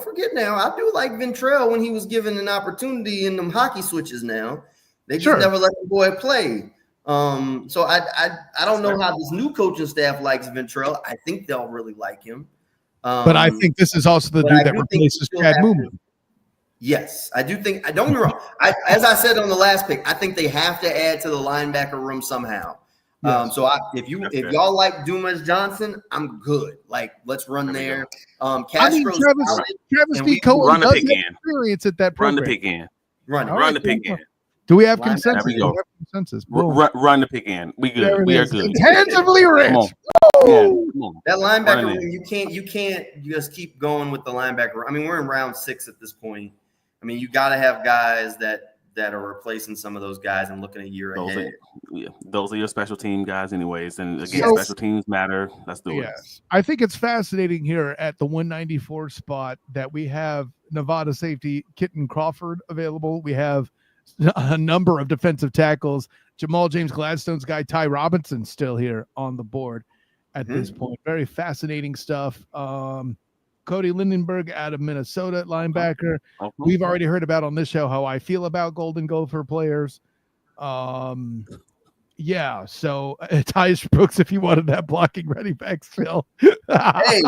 Speaker 3: forget now. I do like Ventrell when he was given an opportunity in them hockey switches. Now they just never let the boy play. So I don't know how this new coaching staff likes Ventrell. I think they'll really like him.
Speaker 1: But I think this is also the dude that replaces Chad Moonman.
Speaker 3: Yes, I do think. Don't get me wrong. As I said on the last pick, I think they have to add to the linebacker room somehow. Yes. If y'all like Dumas Johnson, I'm good. Like, let's run there.
Speaker 1: Travis D. Cohen does have experience at that program.
Speaker 2: Run the pick in.
Speaker 3: Run
Speaker 2: the pick in.
Speaker 1: Do we have consensus?
Speaker 2: We have consensus. Run the pick in. We good. We are good.
Speaker 1: Tangibly rich.
Speaker 3: That linebacker room, you can't just keep going with the linebacker. I mean, we're in round 6 at this point. I mean, you got to have guys that are replacing some of those guys and looking a year ahead.
Speaker 2: Those are your special team guys anyways. And again, special teams matter. Let's do it.
Speaker 1: I think it's fascinating here at the 194 spot that we have Nevada safety Kitten Crawford available. We have a number of defensive tackles. Jamal James Gladstone's guy, Ty Robinson, still here on the board at this point. Very fascinating stuff. Cody Lindenberg out of Minnesota, linebacker. We've already heard about on this show how I feel about Golden Gopher players. So Tyus Brooks, if you wanted that blocking ready back still.
Speaker 3: Hey,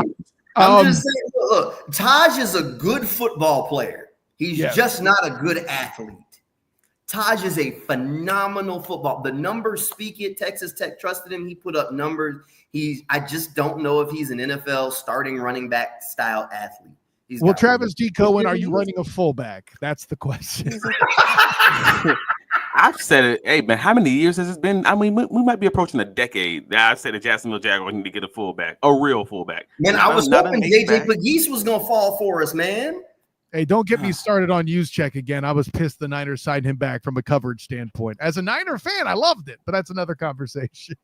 Speaker 3: I'm just saying, look, Taj is a good football player. He's just not a good athlete. Taj is a phenomenal football. The numbers speak it. Texas Tech trusted him. He put up numbers. I just don't know if he's an NFL starting running back style athlete.
Speaker 1: Travis D. Cohen, are you running a fullback? That's the question.
Speaker 2: I've said it. Hey, man, how many years has it been? I mean, we might be approaching a decade. I've said the Jacksonville Jaguars need to get a fullback, a real fullback.
Speaker 3: Man, I was hoping JJ Pegues was going to fall for us, man.
Speaker 1: Hey, don't get me started on Juszczyk again. I was pissed the Niners signed him back from a coverage standpoint. As a Niner fan, I loved it, but that's another conversation.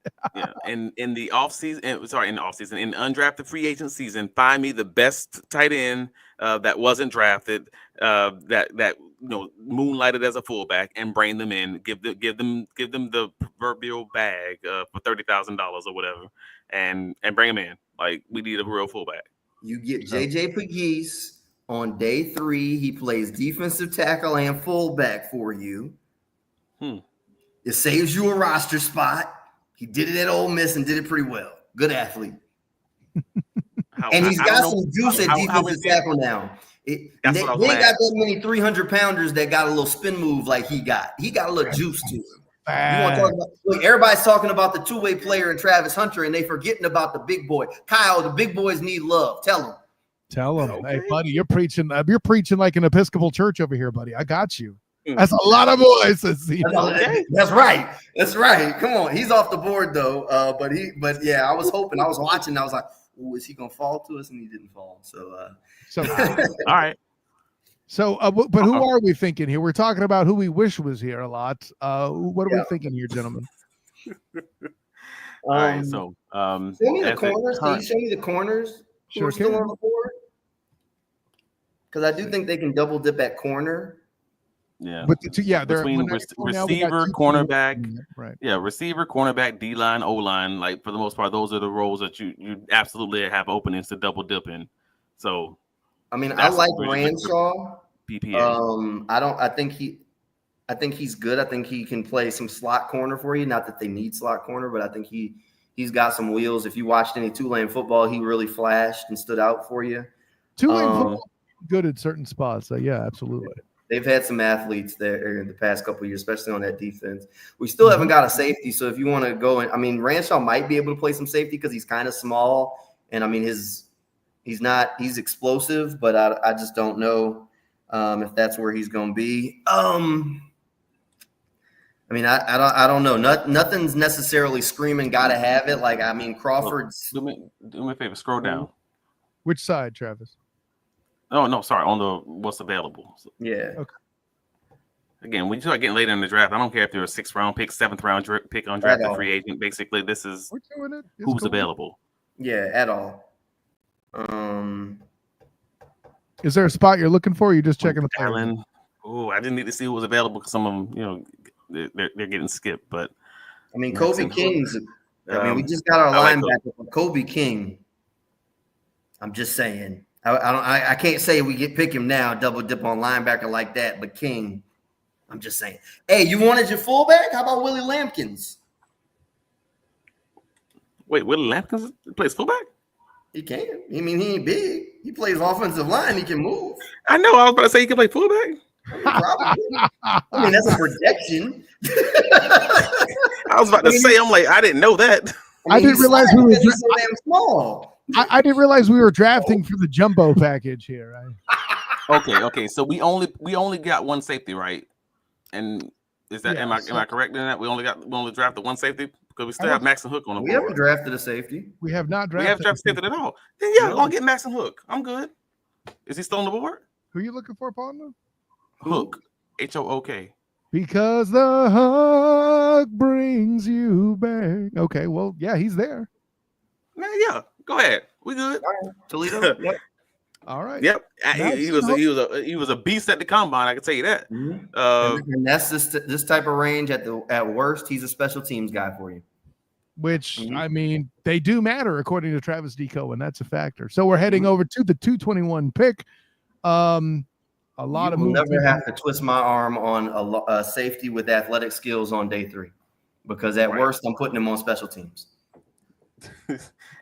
Speaker 2: And in the offseason, in the undrafted free agent season, find me the best tight end that wasn't drafted, that moonlighted as a fullback, and bring them in. Give them the proverbial bag for $30,000 or whatever, and bring them in. Like, we need a real fullback.
Speaker 3: You get JJ Pegues. On day 3, he plays defensive tackle and fullback for you. It saves you a roster spot. He did it at Ole Miss and did it pretty well. Good athlete. And he's got some juice at defensive tackle now. They ain't got that many 300-pounders that got a little spin move like he got. He got a little juice to him. You want to talk about? Look, everybody's talking about the two-way player in Travis Hunter, and they forgetting about the big boy. Kyle, the big boys need love. Tell them.
Speaker 1: Tell them, okay. Hey, buddy, you're preaching like an Episcopal church over here, buddy. I got you. That's a lot of voices.
Speaker 3: That's right. That's right. Come on, he's off the board though. But yeah, I was hoping. I was watching. I was like, "Ooh, is he gonna fall to us?" And he didn't fall. So
Speaker 2: all right.
Speaker 1: So, but who are we thinking here? We're talking about who we wish was here a lot. What are we thinking here, gentlemen?
Speaker 2: All right. So,
Speaker 3: show me the corners. Can you show me the corners? Who are still on the board? Because I do think they can double dip at corner.
Speaker 2: Yeah.
Speaker 1: But
Speaker 2: between receiver, cornerback, right? Yeah, receiver, cornerback, D line, O line. Like for the most part, those are the roles that you absolutely have openings to double dip in. So,
Speaker 3: I mean, I like Ranshaw.
Speaker 2: PPA.
Speaker 3: I think he's good. I think he can play some slot corner for you. Not that they need slot corner, but I think he's got some wheels. If you watched any Tulane football, he really flashed and stood out for you.
Speaker 1: Tulane football good at certain spots. So yeah, absolutely.
Speaker 3: They've had some athletes there in the past couple of years, especially on that defense. We still haven't got a safety. So if you want to go in, I mean, Ranshaw might be able to play some safety because he's kind of small. And I mean, he's explosive, but I just don't know if that's where he's going to be. I mean, I don't know. Nothing's necessarily screaming got to have it. Like, I mean, Crawford's.
Speaker 2: Do me a favor. Scroll down.
Speaker 1: Which side, Travis?
Speaker 2: Oh, no, sorry. On the what's available.
Speaker 3: Yeah.
Speaker 1: Okay.
Speaker 2: Again, when you start getting later in the draft, I don't care if they're a 6th round pick, 7th round pick on drafted free agent. Basically, this is who's available.
Speaker 3: Yeah, at all.
Speaker 1: Is there a spot you're looking for? Or you're just checking the players?
Speaker 2: Oh, I didn't need to see who was available because some of them, they're getting skipped. But
Speaker 3: I mean, Kobe King's. I mean, we just got our linebacker, Kobe King. I'm just saying. I can't say we pick him now, double dip on linebacker like that, but King, I'm just saying. Hey, you wanted your fullback? How about Willie Lampkins?
Speaker 2: Wait, Willie Lampkins plays fullback?
Speaker 3: He can. I mean, he ain't big. He plays offensive line. He can move.
Speaker 2: I know. I was about to say he can play fullback.
Speaker 3: Probably. I mean, that's a projection.
Speaker 2: I was about to say, I'm like, I didn't know that.
Speaker 1: I didn't realize we were
Speaker 3: so damn small.
Speaker 1: I didn't realize we were drafting for the jumbo package here.
Speaker 2: Okay. So we only got one safety, right? And is that am I correct in that? We only drafted one safety because we still have Max and Hook on the board.
Speaker 3: We haven't drafted a safety.
Speaker 1: We have not drafted.
Speaker 2: We haven't drafted safety at all. Then I'm gonna get Max and Hook. I'm good. Is he still on the board?
Speaker 1: Who are you looking for, partner?
Speaker 2: Hook. HOOK.
Speaker 1: Because the hug brings you back. Okay, well, yeah, he's there.
Speaker 2: Man, yeah. Go ahead. We good.
Speaker 3: All right. Toledo. Yep.
Speaker 1: All right.
Speaker 2: Yep. He was a beast at the combine. I can tell you that.
Speaker 3: Mm-hmm. And that's this type of range. At worst, he's a special teams guy for you.
Speaker 1: Which I mean, they do matter according to Travis Deco, and that's a factor. So we're heading over to the 221 pick. A lot of
Speaker 3: moves. Never have to twist my arm on a safety with athletic skills on day 3, because at worst, I'm putting him on special teams.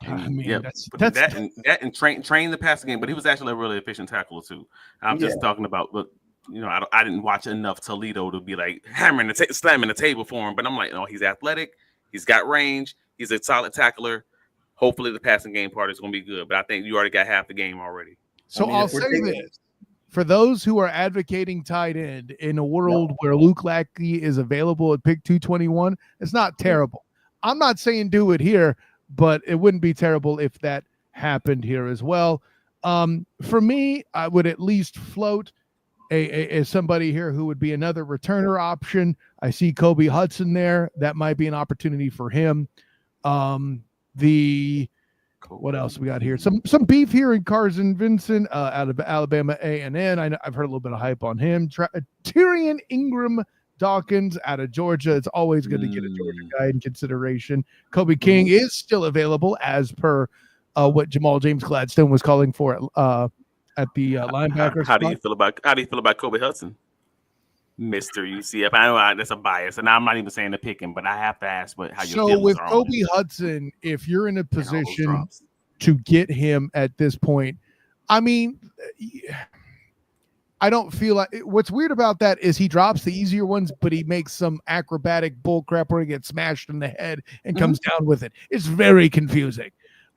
Speaker 1: I mean, that's
Speaker 2: and train the passing game, but he was actually a really efficient tackler too. I'm just talking about, but I didn't watch enough Toledo to be like slamming the table for him. But I'm like, no, he's athletic, he's got range, he's a solid tackler. Hopefully, the passing game part is going to be good. But I think you already got half the game already.
Speaker 1: So I'll say this: for those who are advocating tight end in a world where Luke Lackey is available at pick 221, it's not terrible. I'm not saying do it here, but it wouldn't be terrible if that happened here as well. For me, I would at least float a somebody here who would be another returner option. I see Kobe Hudson there. That might be an opportunity for him. What else we got here? Some beef here in Carson Vincent out of Alabama A&N. I've heard a little bit of hype on him. Tyrion Ingram Dawkins out of Georgia. It's always good to get a Georgia guy in consideration. Kobe King is still available as per what Jamal James Gladstone was calling for at the linebacker.
Speaker 2: How do you feel about Kobe Hudson, Mr. UCF? I know that's a bias, and I'm not even saying to pick him, but I have to ask how your feelings are.
Speaker 1: So with Kobe Hudson, if you're in a position to get him at this point, I mean, I don't feel like what's weird about that is he drops the easier ones, but he makes some acrobatic bull crap where he gets smashed in the head and comes down with it. It's very confusing.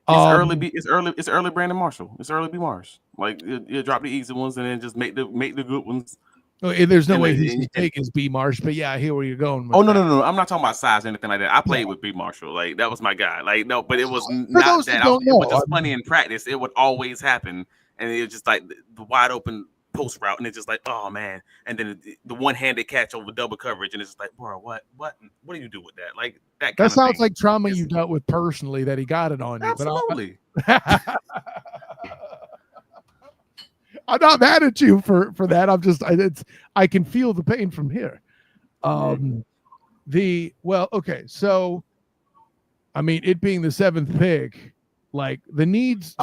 Speaker 2: It's early Brandon Marshall. It's early B Marsh. Like you drop the easy ones and then just make the good ones.
Speaker 1: There's no way he's big as B Marsh, but yeah, I hear where you're going with
Speaker 2: no. I'm not talking about size or anything like that. I played with B Marshall. Like that was my guy. Like no, but it was not that. It was just funny in practice. It would always happen. And it was just like the wide open post route, and it's just like, oh man, and then the one-handed catch over double coverage, and it's just like, bro, what do you do with that? Like that
Speaker 1: sounds like trauma you dealt with personally that he got it on you.
Speaker 2: Absolutely.
Speaker 1: But I'm not mad at you for that. I can feel the pain from here. Okay, so I mean, it being the 7th pick, like the needs.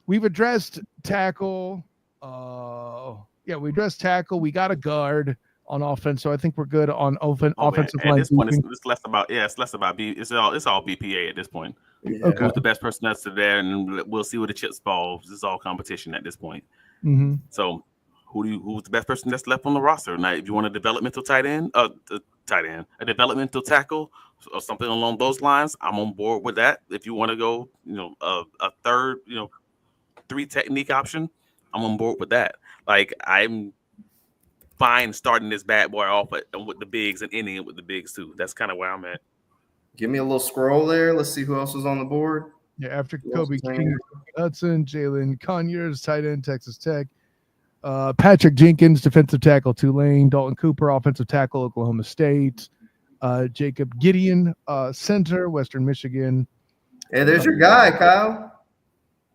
Speaker 1: We've addressed tackle. We addressed tackle. We got a guard on offense, so I think we're good on offensive line.
Speaker 2: At this point, it's less about B. It's all BPA at this point.
Speaker 1: Yeah. Okay.
Speaker 2: Who's the best person that's there, and we'll see where the chips fall. It's all competition at this point.
Speaker 1: Mm-hmm.
Speaker 2: So, who's the best person that's left on the roster? Now, if you want a developmental a developmental tackle or something along those lines, I'm on board with that. If you want to go, a third, 3 technique option, I'm on board with that. Like I'm fine starting this bad boy off with the bigs and ending it with the bigs too. That's kind of where I'm at.
Speaker 3: Give me a little scroll there. Let's see who else is on the board.
Speaker 1: Yeah, after Kobe King, Hudson, Jalen Conyers, tight end, Texas Tech. Patrick Jenkins, defensive tackle, Tulane. Dalton Cooper, offensive tackle, Oklahoma State. Jacob Gideon, center, Western Michigan.
Speaker 3: Hey, there's your guy, Kyle.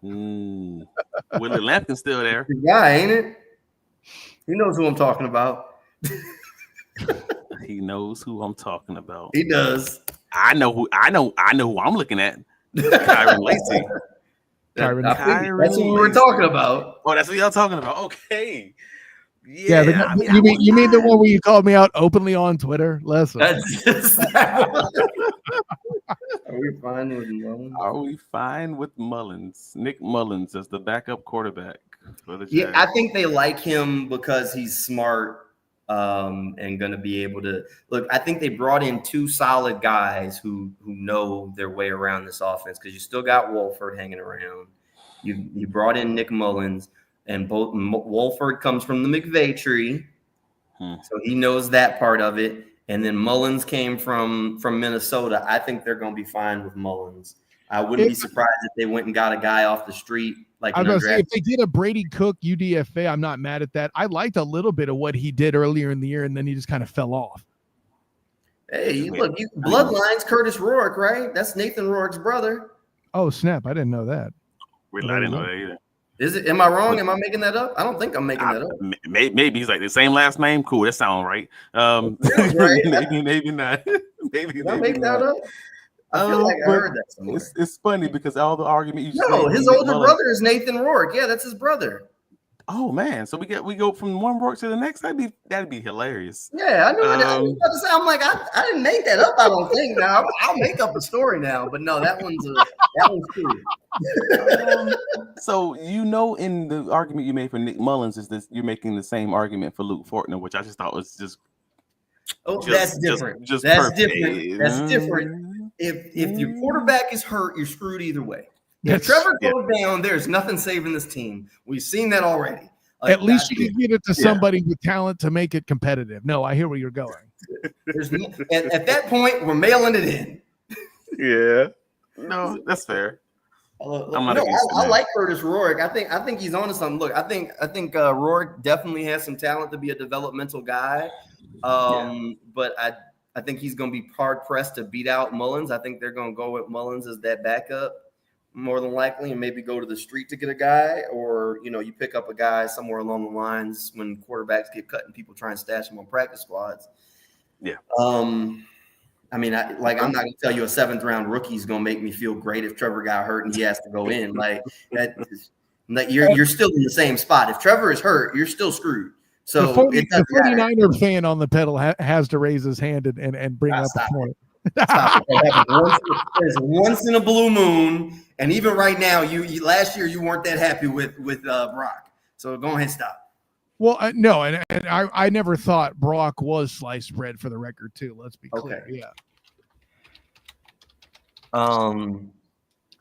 Speaker 2: Willie Lampkin's still there.
Speaker 3: The guy, ain't it? He knows who I'm talking about.
Speaker 2: He knows who I'm talking about.
Speaker 3: He does.
Speaker 2: I know who I'm looking at. Kyron Lacey.
Speaker 3: That's what we were talking about.
Speaker 2: Oh, that's what y'all talking about. Okay.
Speaker 1: Yeah, you mean the one where you called me out openly on Twitter? Listen.
Speaker 3: Are we fine with Mullins?
Speaker 2: Are we fine with Mullins? Nick Mullins as the backup quarterback for the Jags.
Speaker 3: Yeah, I think they like him because he's smart and going to be able to look. I think they brought in 2 solid guys who know their way around this offense because you still got Wolford hanging around. You brought in Nick Mullins, and both Wolford comes from the McVay tree, so he knows that part of it. And then Mullins came from Minnesota. I think they're going to be fine with Mullins. I wouldn't be surprised if they went and got a guy off the street. Like
Speaker 1: I was going to say, if they did a Brady Cook UDFA, I'm not mad at that. I liked a little bit of what he did earlier in the year, and then he just kind of fell off.
Speaker 3: Hey, look, Bloodlines, Curtis Rourke, right? That's Nathan Rourke's brother.
Speaker 1: Oh, snap. I didn't know that.
Speaker 2: Really, I didn't know that either.
Speaker 3: Is it? Am I wrong? Am I making that up? I don't think I'm making that up.
Speaker 2: Maybe he's like the same last name. Cool, that sounds right.
Speaker 3: Right.
Speaker 2: maybe not.
Speaker 3: Did I make that up? I feel like I heard that somewhere.
Speaker 2: It's funny because all the argument
Speaker 3: his older brother is Nathan Rourke. Yeah, that's his brother.
Speaker 2: Oh man, so we go from one Rourke to the next. That'd be hilarious.
Speaker 3: Yeah, I know. I was about to say, I'm like, I didn't make that up. I don't think. Now I'll make up a story now, but no, that one's true.
Speaker 2: So in the argument you made for Nick Mullins is this, you're making the same argument for Luke Fortner, which I just thought was just.
Speaker 3: Oh, that's different. That's different. That's different. If your quarterback is hurt, you're screwed either way. If Trevor goes down, there's nothing saving this team. We've seen that already. Like,
Speaker 1: at least you can get it to somebody with talent to make it competitive. No, I hear where you're going.
Speaker 3: At that point, we're mailing it in.
Speaker 2: Yeah. No, that's fair.
Speaker 3: I like Curtis Rourke. I think he's onto something. Look, I think Rourke definitely has some talent to be a developmental guy. But I think he's going to be hard pressed to beat out Mullins. I think they're going to go with Mullins as that backup more than likely, and maybe go to the street to get a guy, or you pick up a guy somewhere along the lines when quarterbacks get cut and people try and stash them on practice squads.
Speaker 2: Yeah.
Speaker 3: I mean, I'm not going to tell you a 7th round rookie is going to make me feel great if Trevor got hurt and he has to go in. Like that, you're still in the same spot. If Trevor is hurt, you're still screwed. So
Speaker 1: the 49er fan on the pedal has to raise his hand and bring up a point.
Speaker 3: There's once in a blue moon, and even right now, you last year you weren't that happy with Brock. So go ahead and stop.
Speaker 1: Well, no, and I never thought Brock was sliced bread for the record too. Let's be clear.
Speaker 3: Okay.
Speaker 1: Yeah.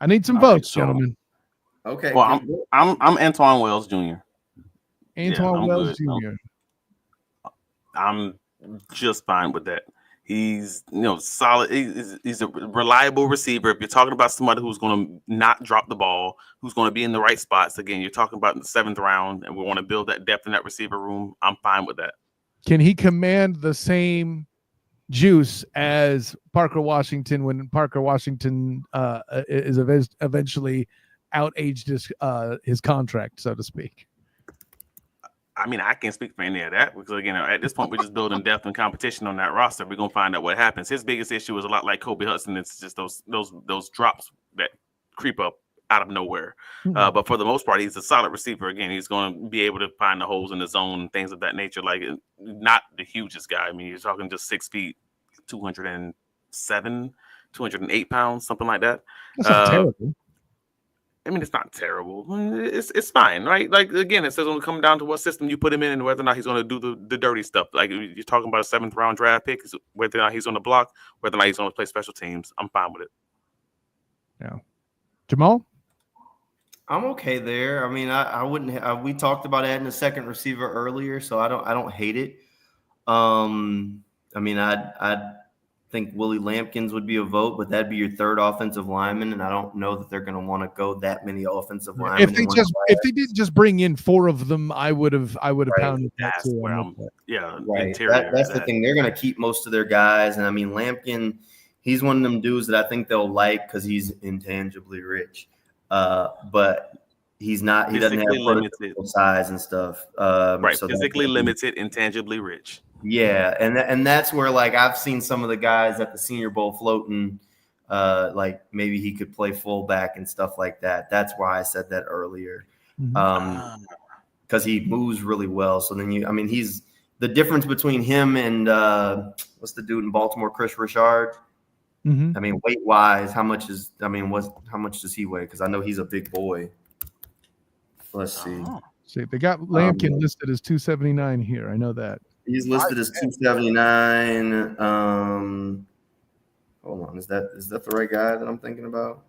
Speaker 1: I need some votes, gentlemen.
Speaker 3: Okay.
Speaker 2: Well, I'm Antoine Wells Jr.
Speaker 1: Antoine Wells Jr.
Speaker 2: I'm just fine with that. He's solid. He's a reliable receiver. If you're talking about somebody who's going to not drop the ball, who's going to be in the right spots, again, you're talking about in the 7th round, and we want to build that depth in that receiver room. I'm fine with that.
Speaker 1: Can he command the same juice as Parker Washington when Parker Washington is eventually outaged his contract, so to speak?
Speaker 2: I mean, I can't speak for any of that because, again, at this point, we're just building depth and competition on that roster. We're gonna find out what happens. His biggest issue is a lot like Kobe Hudson. It's just those drops that creep up out of nowhere. But for the most part, he's a solid receiver. Again, he's going to be able to find the holes in the zone and things of that nature. Like, not the hugest guy. I mean, you're talking just 6 feet, 207, 208 pounds, something like that.
Speaker 1: That's not terrible.
Speaker 2: I mean, it's not terrible. It's fine, right? Like, again, it says it'll come down to what system you put him in and whether or not he's going to do the dirty stuff. Like, you're talking about a 7th round draft pick, whether or not he's on the block, whether or not he's going to play special teams. I'm fine with it.
Speaker 1: Yeah. Jamal?
Speaker 3: I'm okay there. I mean, I wouldn't. We talked about adding a second receiver earlier, so I don't hate it. I mean, I think Willie Lampkins would be a vote, but that'd be your 3rd offensive lineman, and I don't know that they're going to want to go that many offensive linemen.
Speaker 1: If they didn't just bring in 4 of them, I would have pounded that too.
Speaker 3: Right. That's the thing. They're going to keep most of their guys, and I mean, Lampkin, he's one of them dudes that I think they'll like because he's intangibly rich, but he's not. He doesn't have limited size and stuff.
Speaker 2: Right. So physically limited, intangibly rich.
Speaker 3: Yeah, and that's where, like, I've seen some of the guys at the Senior Bowl floating, like maybe he could play fullback and stuff like that. That's why I said that earlier, because he moves really well. So then he's the difference between him and what's the dude in Baltimore, Chris Richard. I mean, weight wise, how much does he weigh? Because I know he's a big boy. Let's see.
Speaker 1: See, they got Lampkin listed as 279 here. I know that.
Speaker 3: He's listed as 279. Hold on, is that the right guy that I'm thinking about?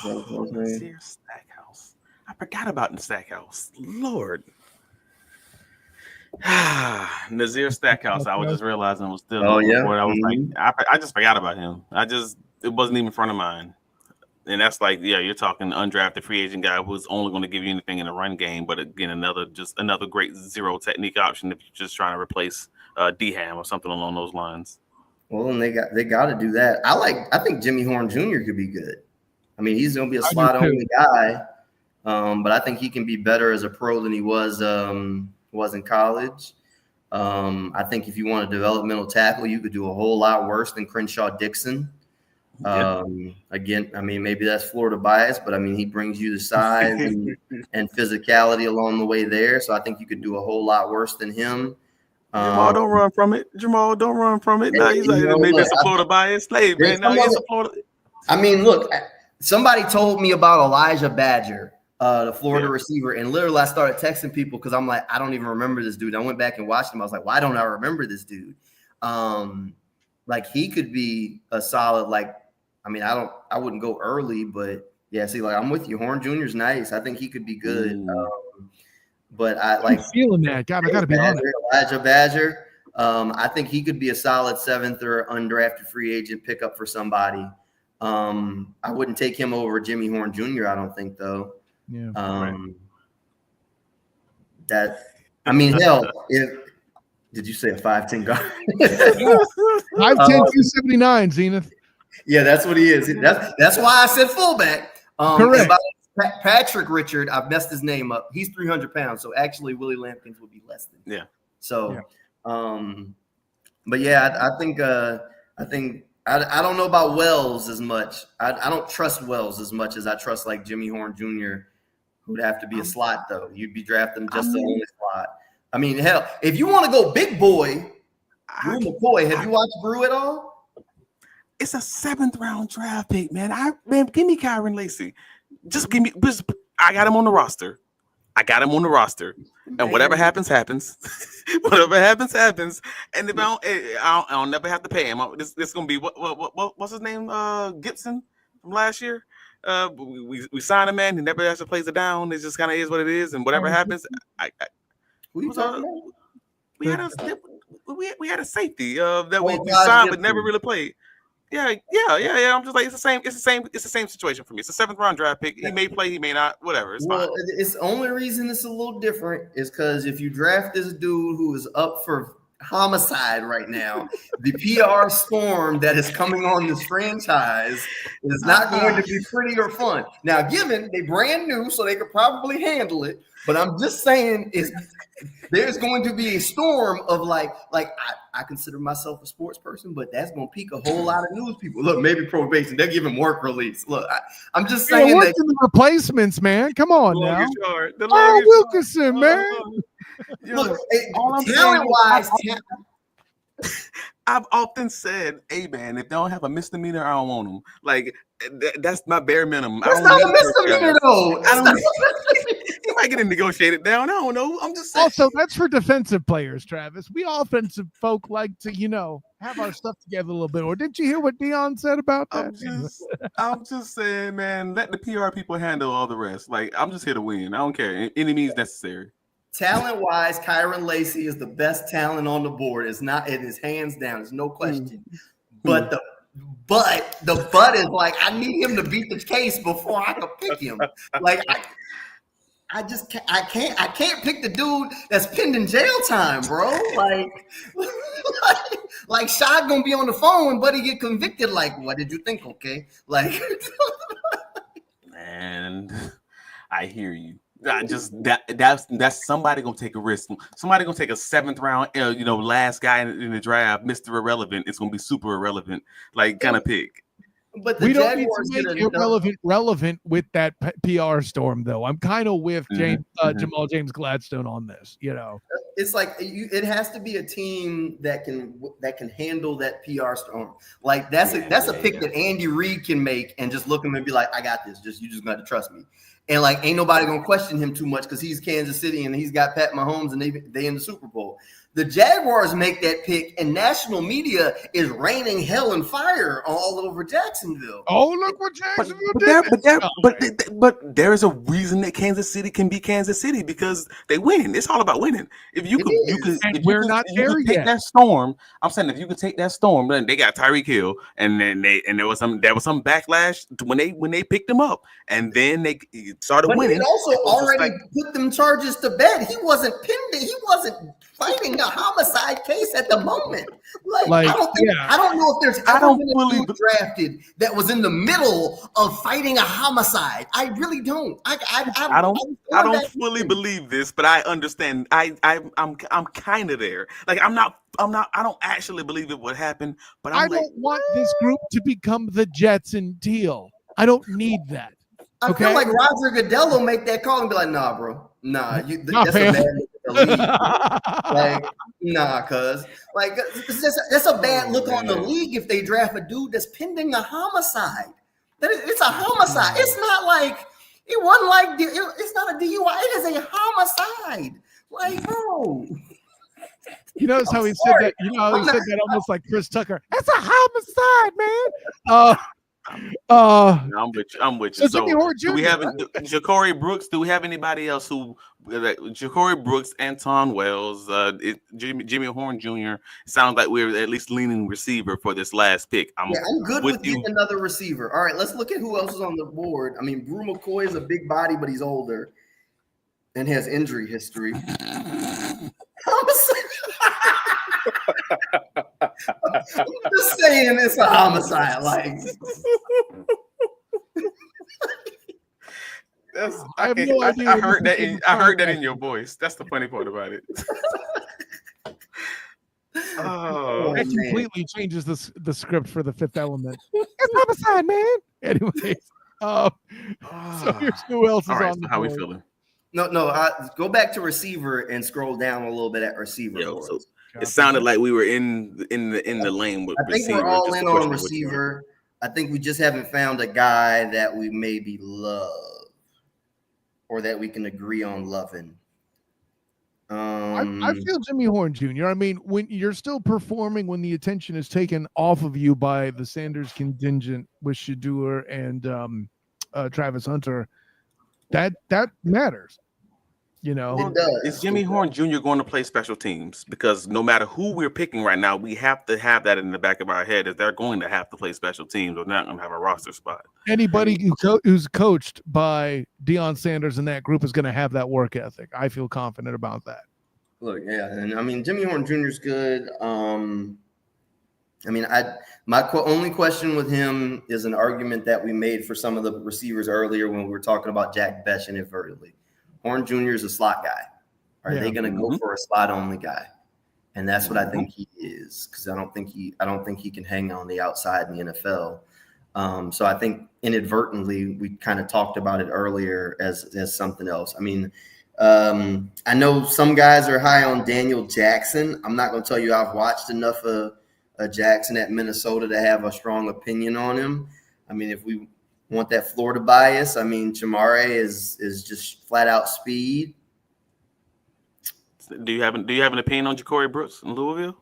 Speaker 2: Cyr Stackhouse. I forgot about the Stackhouse. Lord. Nazir Stackhouse. I was just realizing was still.
Speaker 3: Oh yeah.
Speaker 2: I was like, I just forgot about him. It wasn't even front of mind. And that's like, yeah, you're talking undrafted free agent guy who's only going to give you anything in the run game. But again, another great zero technique option if you're just trying to replace D-Ham or something along those lines.
Speaker 3: Well, and they got to do that. I think Jimmy Horn Jr. could be good. I mean, he's going to be a slot only guy, but I think he can be better as a pro than he was in college. I think if you want a developmental tackle, you could do a whole lot worse than Crenshaw Dixon. Again, I mean, maybe that's Florida bias, but I mean, he brings you the size and physicality along the way there. So I think you could do a whole lot worse than him.
Speaker 2: Jamal, don't run from it. Jamal, don't run from it. Now he's like, maybe it's a Florida bias. Hey, man, now he's a Florida.
Speaker 3: I mean, look, somebody told me about Elijah Badger, the Florida receiver, and literally I started texting people because I'm like, I don't even remember this dude. I went back and watched him. I was like, why don't I remember this dude? Like, he could be a solid, like, I mean, I wouldn't go early, but yeah, see, like, I'm with you. Horn Jr.'s nice. I think he could be good. But I'm
Speaker 1: feeling that. God, I got to be honest.
Speaker 3: Elijah Badger. I think he could be a solid 7th or undrafted free agent pickup for somebody. I wouldn't take him over Jimmy Horn Jr. I don't think, though.
Speaker 1: Yeah.
Speaker 3: Hell, did you say a 5'10" guard?
Speaker 1: 5'10", 279, Zenith.
Speaker 3: Yeah, that's what he is. That's why I said fullback.
Speaker 1: Correct.
Speaker 3: Patrick Richard, I've messed his name up. He's 300 pounds, so actually Willie Lampkins would be less than.
Speaker 2: Yeah.
Speaker 3: So, but yeah, I think I don't know about Wells as much. I don't trust Wells as much as I trust like Jimmy Horn Jr., who would have to be a slot though. You'd be drafting just the only slot. I mean, hell, if you want to go big boy, Brew McCoy. Have you watched Brew at all?
Speaker 2: It's a 7th round draft pick, man. Give me Kyron Lacy. Just I got him on the roster. I got him on the roster, and whatever happens, happens. Whatever happens, happens. And if I'll never have to pay him. This gonna be what's his name? Gibson from last year. We signed a man. He never has to place it down. It just kind of is what it is, and whatever happens,
Speaker 3: Who you talking about?
Speaker 2: we had a safety that we signed but never really played. Yeah. I'm just like it's the same situation for me. It's a 7th round draft pick. He may play, he may not. Whatever. It's fine.
Speaker 3: It's the only reason it's a little different is because if you draft this dude who is up for homicide right now, the PR storm that is coming on this franchise is not going to be pretty or fun. Now, given they brand new, so they could probably handle it. But I'm just saying there's going to be a storm of like I consider myself a sports person, but that's going to pique a whole lot of news people. Look, maybe probation, they're giving work release. Look, I'm just saying
Speaker 1: that the replacements, man. Come on now. Wilkinson, man.
Speaker 3: Look, talent-wise,
Speaker 2: I've often said, hey, man, if they don't have a misdemeanor, I don't want them. Like, that's my bare minimum.
Speaker 3: That's not a misdemeanor, though.
Speaker 2: You might get it negotiated down. I don't know. I'm just saying.
Speaker 1: Also, that's for defensive players, Travis. We offensive folk like to, have our stuff together a little bit. Or didn't you hear what Dion said about that?
Speaker 2: I'm just saying, man, let the PR people handle all the rest. Like, I'm just here to win. I don't care. Any means necessary.
Speaker 3: Talent-wise, Kyron Lacy is the best talent on the board. It is hands down. There's no question. But the but is like, I need him to beat the case before I can pick him. Like, I can't pick the dude that's pending jail time, bro. Like Shad gonna be on the phone, but he get convicted. Like, what did you think? Okay, like,
Speaker 2: and I hear you. That's somebody gonna take a risk. Somebody gonna take a 7th round, last guy in the draft, Mr. Irrelevant. It's gonna be super irrelevant, like kind of pick.
Speaker 3: But we don't need to
Speaker 1: make relevant with that PR storm, though. I'm kind of with Jamal James Gladstone on this.
Speaker 3: It's like it has to be a team that can handle that PR storm. Like that's a pick that Andy Reid can make and just look at him and be like, I got this. You just got to trust me. And like, ain't nobody gonna question him too much because he's Kansas City and he's got Pat Mahomes and they in the Super Bowl. The Jaguars make that pick, and national media is raining hell and fire all over Jacksonville.
Speaker 1: Oh, look what Jacksonville did!
Speaker 2: But there is a reason that Kansas City can be Kansas City because they win. It's all about winning. If you could take that storm, I'm saying if you could take that storm, then they got Tyreek Hill, and then there was some backlash when they picked him up, and then they started winning.
Speaker 3: He also already put them charges to bed. He wasn't pending. He wasn't fighting a homicide case at the moment. Like I don't know if there's ever been a dude drafted that was in the middle of fighting a homicide. I really don't. I
Speaker 2: don't fully believe this, but I understand. I'm kind of there. Like I don't actually believe it would happen, but I don't
Speaker 1: want this group to become the Jets and Teal. I don't need that.
Speaker 3: I feel like Roger Goodell will make that call and be like, nah, bro. Nah, that's a bad look at the league. Like, nah, cuz. Like, that's a bad look on the league if they draft a dude that's pending a homicide. It's a homicide. It's not like, it wasn't like, it's not a DUI. It is a homicide. Like, bro.
Speaker 1: You notice how he said that? You know how he said that almost like Chris Tucker. That's a homicide, man.
Speaker 2: I'm with you. So do we have Ja'Cory Brooks? Do we have anybody else who Ja'Cory Brooks, Anton Wells, Jimmy Horn Jr. Sounds like we're at least leaning receiver for this last pick. I'm
Speaker 3: good with getting another receiver. All right, let's look at who else is on the board. I mean, Brew McCoy is a big body, but he's older and has injury history. I'm just saying it's a homicide. Like,
Speaker 1: I have no idea.
Speaker 2: I heard that in your voice. That's the funny part about it.
Speaker 1: That completely changes the script for The Fifth Element. It's homicide, man. Anyways, so here's who else is on the board.
Speaker 2: How we feeling?
Speaker 3: No. Go back to receiver and scroll down a little bit at receiver.
Speaker 2: So it sounded like we were in the lane with receiver.
Speaker 3: I think we're all in on receiver. I think we just haven't found a guy that we maybe love. or that we can agree on loving?
Speaker 1: I feel Jimmy Horn Jr. I mean, when you're still performing, when the attention is taken off of you by the Sanders contingent with Shador and Travis Hunter, that matters. You know,
Speaker 3: It does.
Speaker 2: Is Jimmy Horn Jr. going to play special teams? Because no matter who we're picking right now, we have to have that in the back of our head that they're going to have to play special teams or not going to have a roster spot.
Speaker 1: Anybody who's coached by Deion Sanders and that group is going to have that work ethic. I feel confident about that.
Speaker 3: Look, yeah, and I mean Jimmy Horn Jr. is good. I mean, my only question with him is an argument that we made for some of the receivers earlier when we were talking about Jack Besh inadvertently. Horn Jr. is a slot guy. Are they going to go for a slot only guy? And that's what I think he is, because I don't think he can hang on the outside in the NFL. So I think inadvertently we kind of talked about it earlier as something else. I mean, I know some guys are high on Daniel Jackson. I'm not going to tell you I've watched enough of Jackson at Minnesota to have a strong opinion on him. I mean, if we want that Florida bias, I mean, Jamare is just flat out speed.
Speaker 2: Do you have an opinion on Ja'Cory Brooks in Louisville?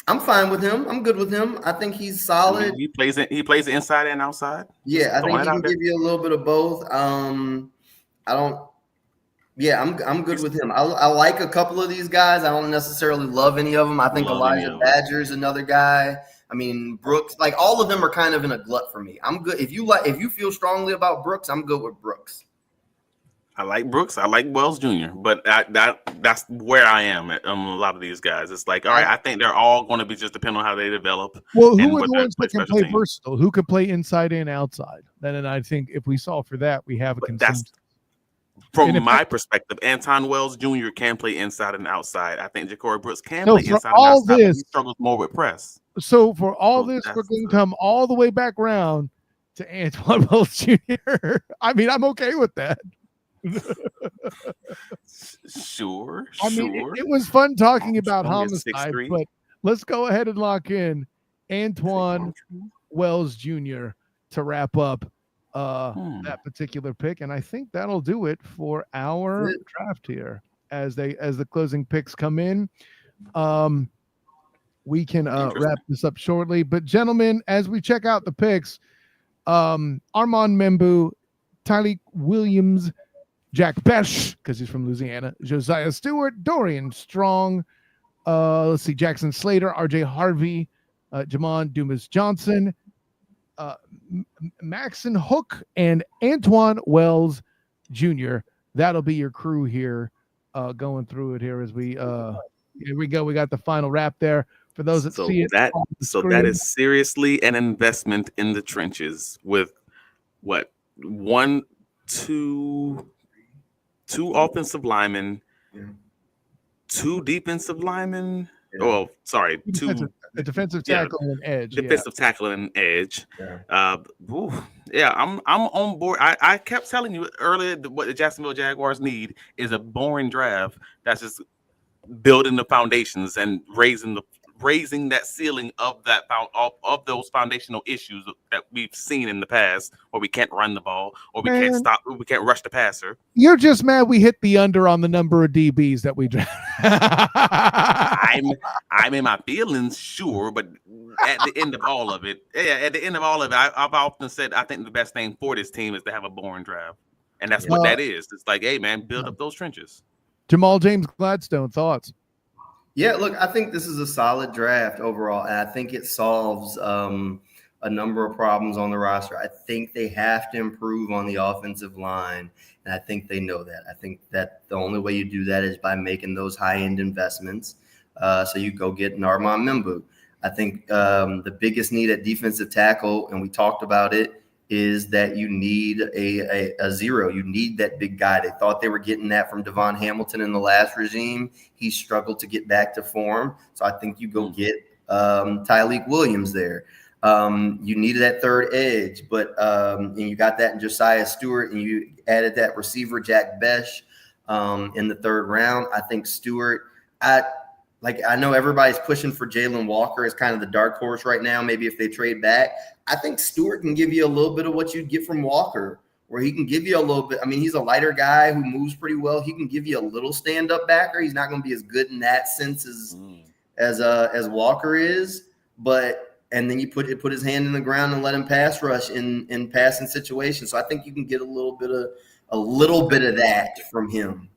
Speaker 3: I'm fine with him. I'm good with him. I think he's solid.
Speaker 2: I mean, he plays inside and outside.
Speaker 3: Yeah, I think he can give you a little bit of both. I'm good with him. I like a couple of these guys. I don't necessarily love any of them. I think Elijah Badger is another guy. I mean, Brooks, like all of them are kind of in a glut for me. I'm good. If you feel strongly about Brooks, I'm good with Brooks.
Speaker 2: I like Brooks. I like Wells Jr., but that's where I am at a lot of these guys. It's like, all right, I think they're all going to be just depending on how they develop.
Speaker 1: Well, who are the ones that can play versatile? Who can play inside and outside? Then I think if we solve for that, we have a consensus.
Speaker 2: From my perspective, Anton Wells Jr. can play inside and outside. I think Ja'Cory Brooks can play inside and outside, but he struggles more with press.
Speaker 1: So for all this, we're going to come all the way back around to Antoine Wells Jr. I mean, I'm okay with that.
Speaker 2: Sure.
Speaker 1: I mean, it was fun talking about homicide, but let's go ahead and lock in Antoine Wells Jr. to wrap up that particular pick, and I think that'll do it for our draft here. As the closing picks come in, we can wrap this up shortly. But gentlemen, as we check out the picks, Armand Membu, Tyleek Williams, Jack Besh, because he's from Louisiana, Josiah Stewart, Dorian Strong, let's see, Jackson Slater, RJ Harvey, Jamon Dumas Johnson, Maxon Hook, and Antoine Wells Jr. That'll be your crew here, going through it here as we here we go. We got the final wrap there for those that see it.
Speaker 2: That is seriously an investment in the trenches with what two offensive linemen, two defensive linemen.
Speaker 3: Yeah.
Speaker 2: Oh, sorry,
Speaker 1: a defensive tackle and an edge.
Speaker 2: Defensive tackle and edge. I'm on board. I kept telling you earlier what the Jacksonville Jaguars need is a boring draft that's just building the foundations and raising that ceiling of those foundational issues that we've seen in the past, where we can't run the ball, or we can't rush the passer.
Speaker 1: You're just mad we hit the under on the number of DBs that we draft.
Speaker 2: I'm in my feelings, sure, but at the end of all of it, I've often said I think the best thing for this team is to have a boring draft, and that's what that is. It's like, hey man, build up those trenches.
Speaker 1: Jamal James Gladstone, thoughts?
Speaker 3: Yeah, look, I think this is a solid draft overall, and I think it solves a number of problems on the roster. I think they have to improve on the offensive line, and I think they know that. I think that the only way you do that is by making those high-end investments. So you go get an Armand Membu. I think the biggest need at defensive tackle, and we talked about it, is that you need a zero. You need that big guy. They thought they were getting that from Devon Hamilton in the last regime. He struggled to get back to form. So I think you go get Tyleek Williams there. You needed that third edge, but and you got that in Josiah Stewart, and you added that receiver, Jack Besh, in the third round. I think Stewart, I know everybody's pushing for Jalen Walker as kind of the dark horse right now. Maybe if they trade back, I think Stewart can give you a little bit of what you'd get from Walker, where he can give you a little bit. I mean, he's a lighter guy who moves pretty well. He can give you a little stand-up backer. He's not going to be as good in that sense as Walker is, and then you put his hand in the ground and let him pass rush in passing situations. So I think you can get a little bit of that from him.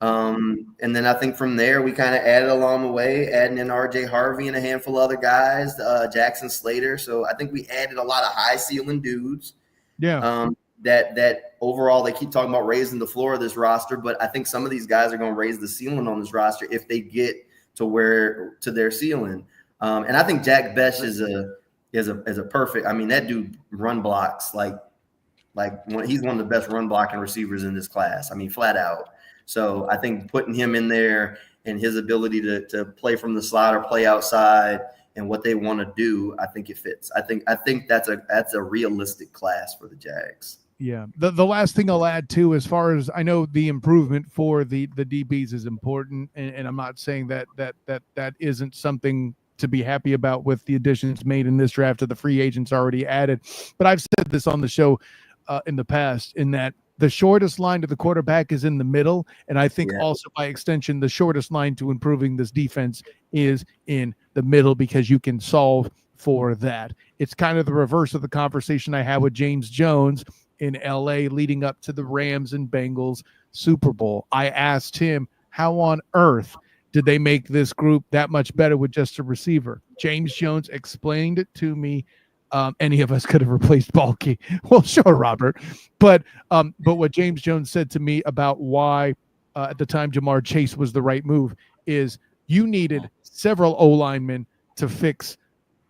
Speaker 3: And then I think from there we kind of added along the way, adding in RJ Harvey and a handful of other guys, Jackson Slater. So I think we added a lot of high ceiling dudes.
Speaker 1: Yeah.
Speaker 3: That overall they keep talking about raising the floor of this roster, but I think some of these guys are going to raise the ceiling on this roster if they get to their ceiling. And I think Jack Besh is a perfect. I mean, that dude run blocks he's one of the best run blocking receivers in this class. I mean, flat out. So I think putting him in there and his ability to play from the slot or play outside and what they want to do, I think it fits. I think that's a realistic class for the Jags.
Speaker 1: Yeah. The last thing I'll add too, as far as I know, the improvement for the DBs is important, and I'm not saying that isn't something to be happy about with the additions made in this draft of the free agents already added. But I've said this on the show in the past, in that the shortest line to the quarterback is in the middle. And I think also by extension, the shortest line to improving this defense is in the middle, because you can solve for that. It's kind of the reverse of the conversation I had with James Jones in LA leading up to the Rams and Bengals Super Bowl. I asked him, how on earth did they make this group that much better with just a receiver? James Jones explained it to me. Any of us could have replaced Balky. Well, sure, Robert. But what James Jones said to me about why at the time Jamar Chase was the right move is you needed several O-linemen to fix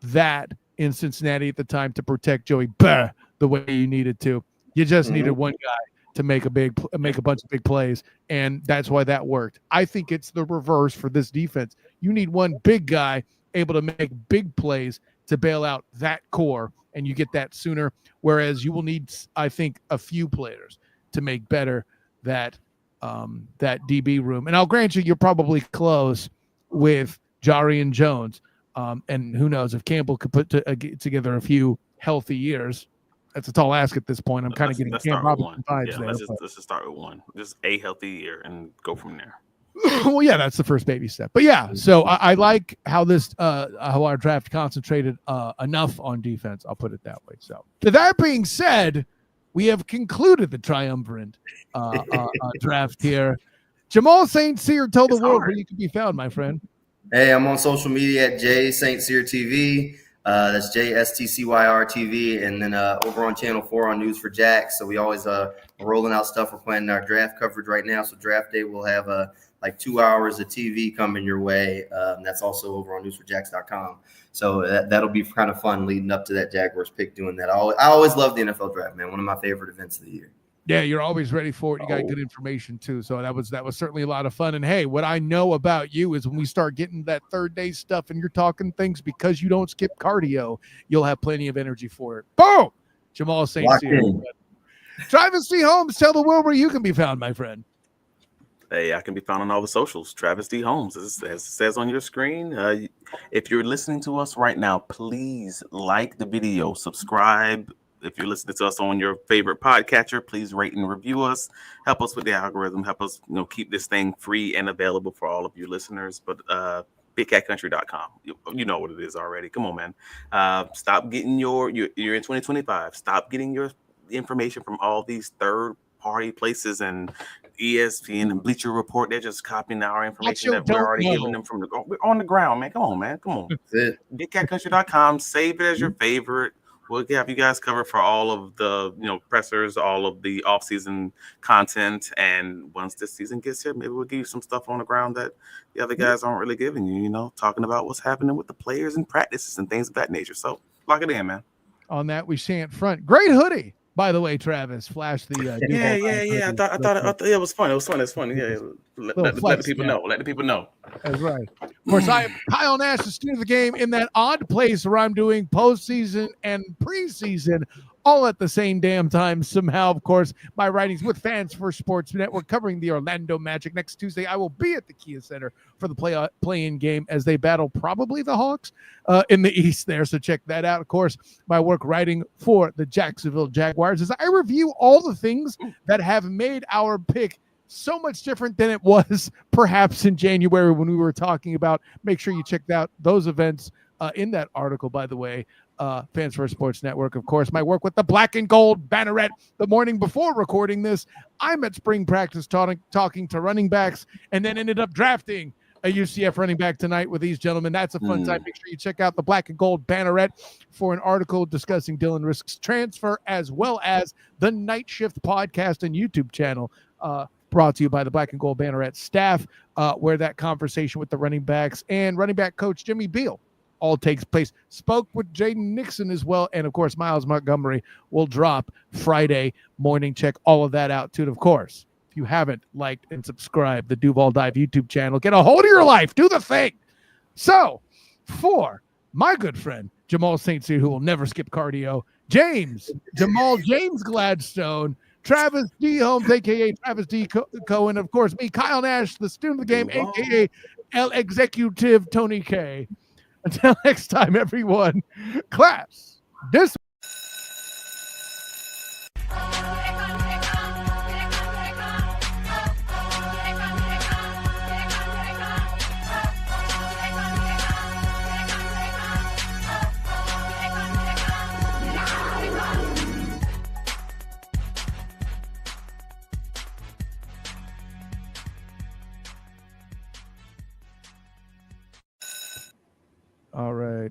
Speaker 1: that in Cincinnati at the time to protect Joey Burr the way you needed to. You just needed one guy to make a bunch of big plays, and that's why that worked. I think it's the reverse for this defense. You need one big guy able to make big plays to bail out that core, and you get that sooner, whereas you will need, I think, a few players to make better that DB room. And I'll grant you, you're probably close with Jarian Jones, and who knows if Campbell could put together a few healthy years. That's a tall ask at this point. I'm kind of getting Cam Robinson vibes there.
Speaker 2: Let's just start with one. Just a healthy year and go from there.
Speaker 1: Well, yeah, that's the first baby step. But yeah, so I like how how our draft concentrated enough on defense. I'll put it that way. So, to that being said, we have concluded the triumvirate draft here. Jamal St. Cyr, tell the world where you can be found, my friend.
Speaker 3: Hey, I'm on social media at J St. Cyr TV. That's JSTCYR TV, and then over on Channel 4 on News for Jacks. So we always rolling out stuff. We're planning our draft coverage right now. So draft day, we'll have like 2 hours of TV coming your way. That's also over on newsforjacks.com. So that'll be kind of fun leading up to that Jaguars pick, doing that. I always love the NFL draft, man. One of my favorite events of the year.
Speaker 1: Yeah, you're always ready for it. You got good information too. So that was certainly a lot of fun. And hey, what I know about you is when we start getting that third day stuff and you're talking things, because you don't skip cardio, you'll have plenty of energy for it. Boom! Jamal St. Cyr. Travis D. Holmes, tell the world where you can be found, my friend.
Speaker 2: Hey, I can be found on all the socials. Travis D. Holmes, as it says on your screen. If you're listening to us right now, please like the video, subscribe. If you're listening to us on your favorite podcatcher, please rate and review us. Help us with the algorithm. Help us, keep this thing free and available for all of you listeners. But BigCatCountry.com, you know what it is already. Come on, man. Stop getting you're in 2025. Stop getting your information from all these third-party places and ESPN and Bleacher Report. They're just copying our information that we're already giving them we're on the ground, man. Come on, man. Come on. BigCatCountry.com. Save it as your favorite. We'll have you guys covered for all of the, pressers, all of the off-season content. And once this season gets here, maybe we'll give you some stuff on the ground that the other guys aren't really giving you, talking about what's happening with the players and practices and things of that nature. So lock it in, man.
Speaker 1: On that, we shan't front. Great hoodie, by the way, Travis. Flash the
Speaker 2: yeah. I thought it was fun. It's funny. Yeah. Let the people know. Let the people know.
Speaker 1: That's right. Of course, I am Kyle Nash, the student of the game, in that odd place where I'm doing postseason and preseason all at the same damn time somehow. Of course, my writings with Fans First Sports Network covering the Orlando Magic. Next Tuesday, I will be at the Kia Center for the play-in game as they battle probably the Hawks in the East there. So check that out. Of course, my work writing for the Jacksonville Jaguars as I review all the things that have made our pick so much different than it was perhaps in January when we were talking about. Make sure you check out those events in that article, by the way. Fans First Sports Network, of course. My work with the Black and Gold Banneret the morning before recording this. I'm at spring practice talking to running backs and then ended up drafting a UCF running back tonight with these gentlemen. That's a fun time. Make sure you check out the Black and Gold Banneret for an article discussing Dylan Risk's transfer, as well as the Night Shift podcast and YouTube channel brought to you by the Black and Gold Banneret staff, where that conversation with the running backs and running back coach Jimmy Beal all takes place. Spoke with Jaden Nixon as well. And, of course, Miles Montgomery will drop Friday morning. Check all of that out, too. And, of course, if you haven't liked and subscribed the Duval Dive YouTube channel, get a hold of your life. Do the thing. So, for my good friend, Jamal St, who will never skip cardio, Jamal James Gladstone, Travis D. Holmes, a.k.a. Travis D. Cohen, of course, me, Kyle Nash, the student of the game, a.k.a. El Executive Tony K. Until next time, everyone, class dismissed. All right.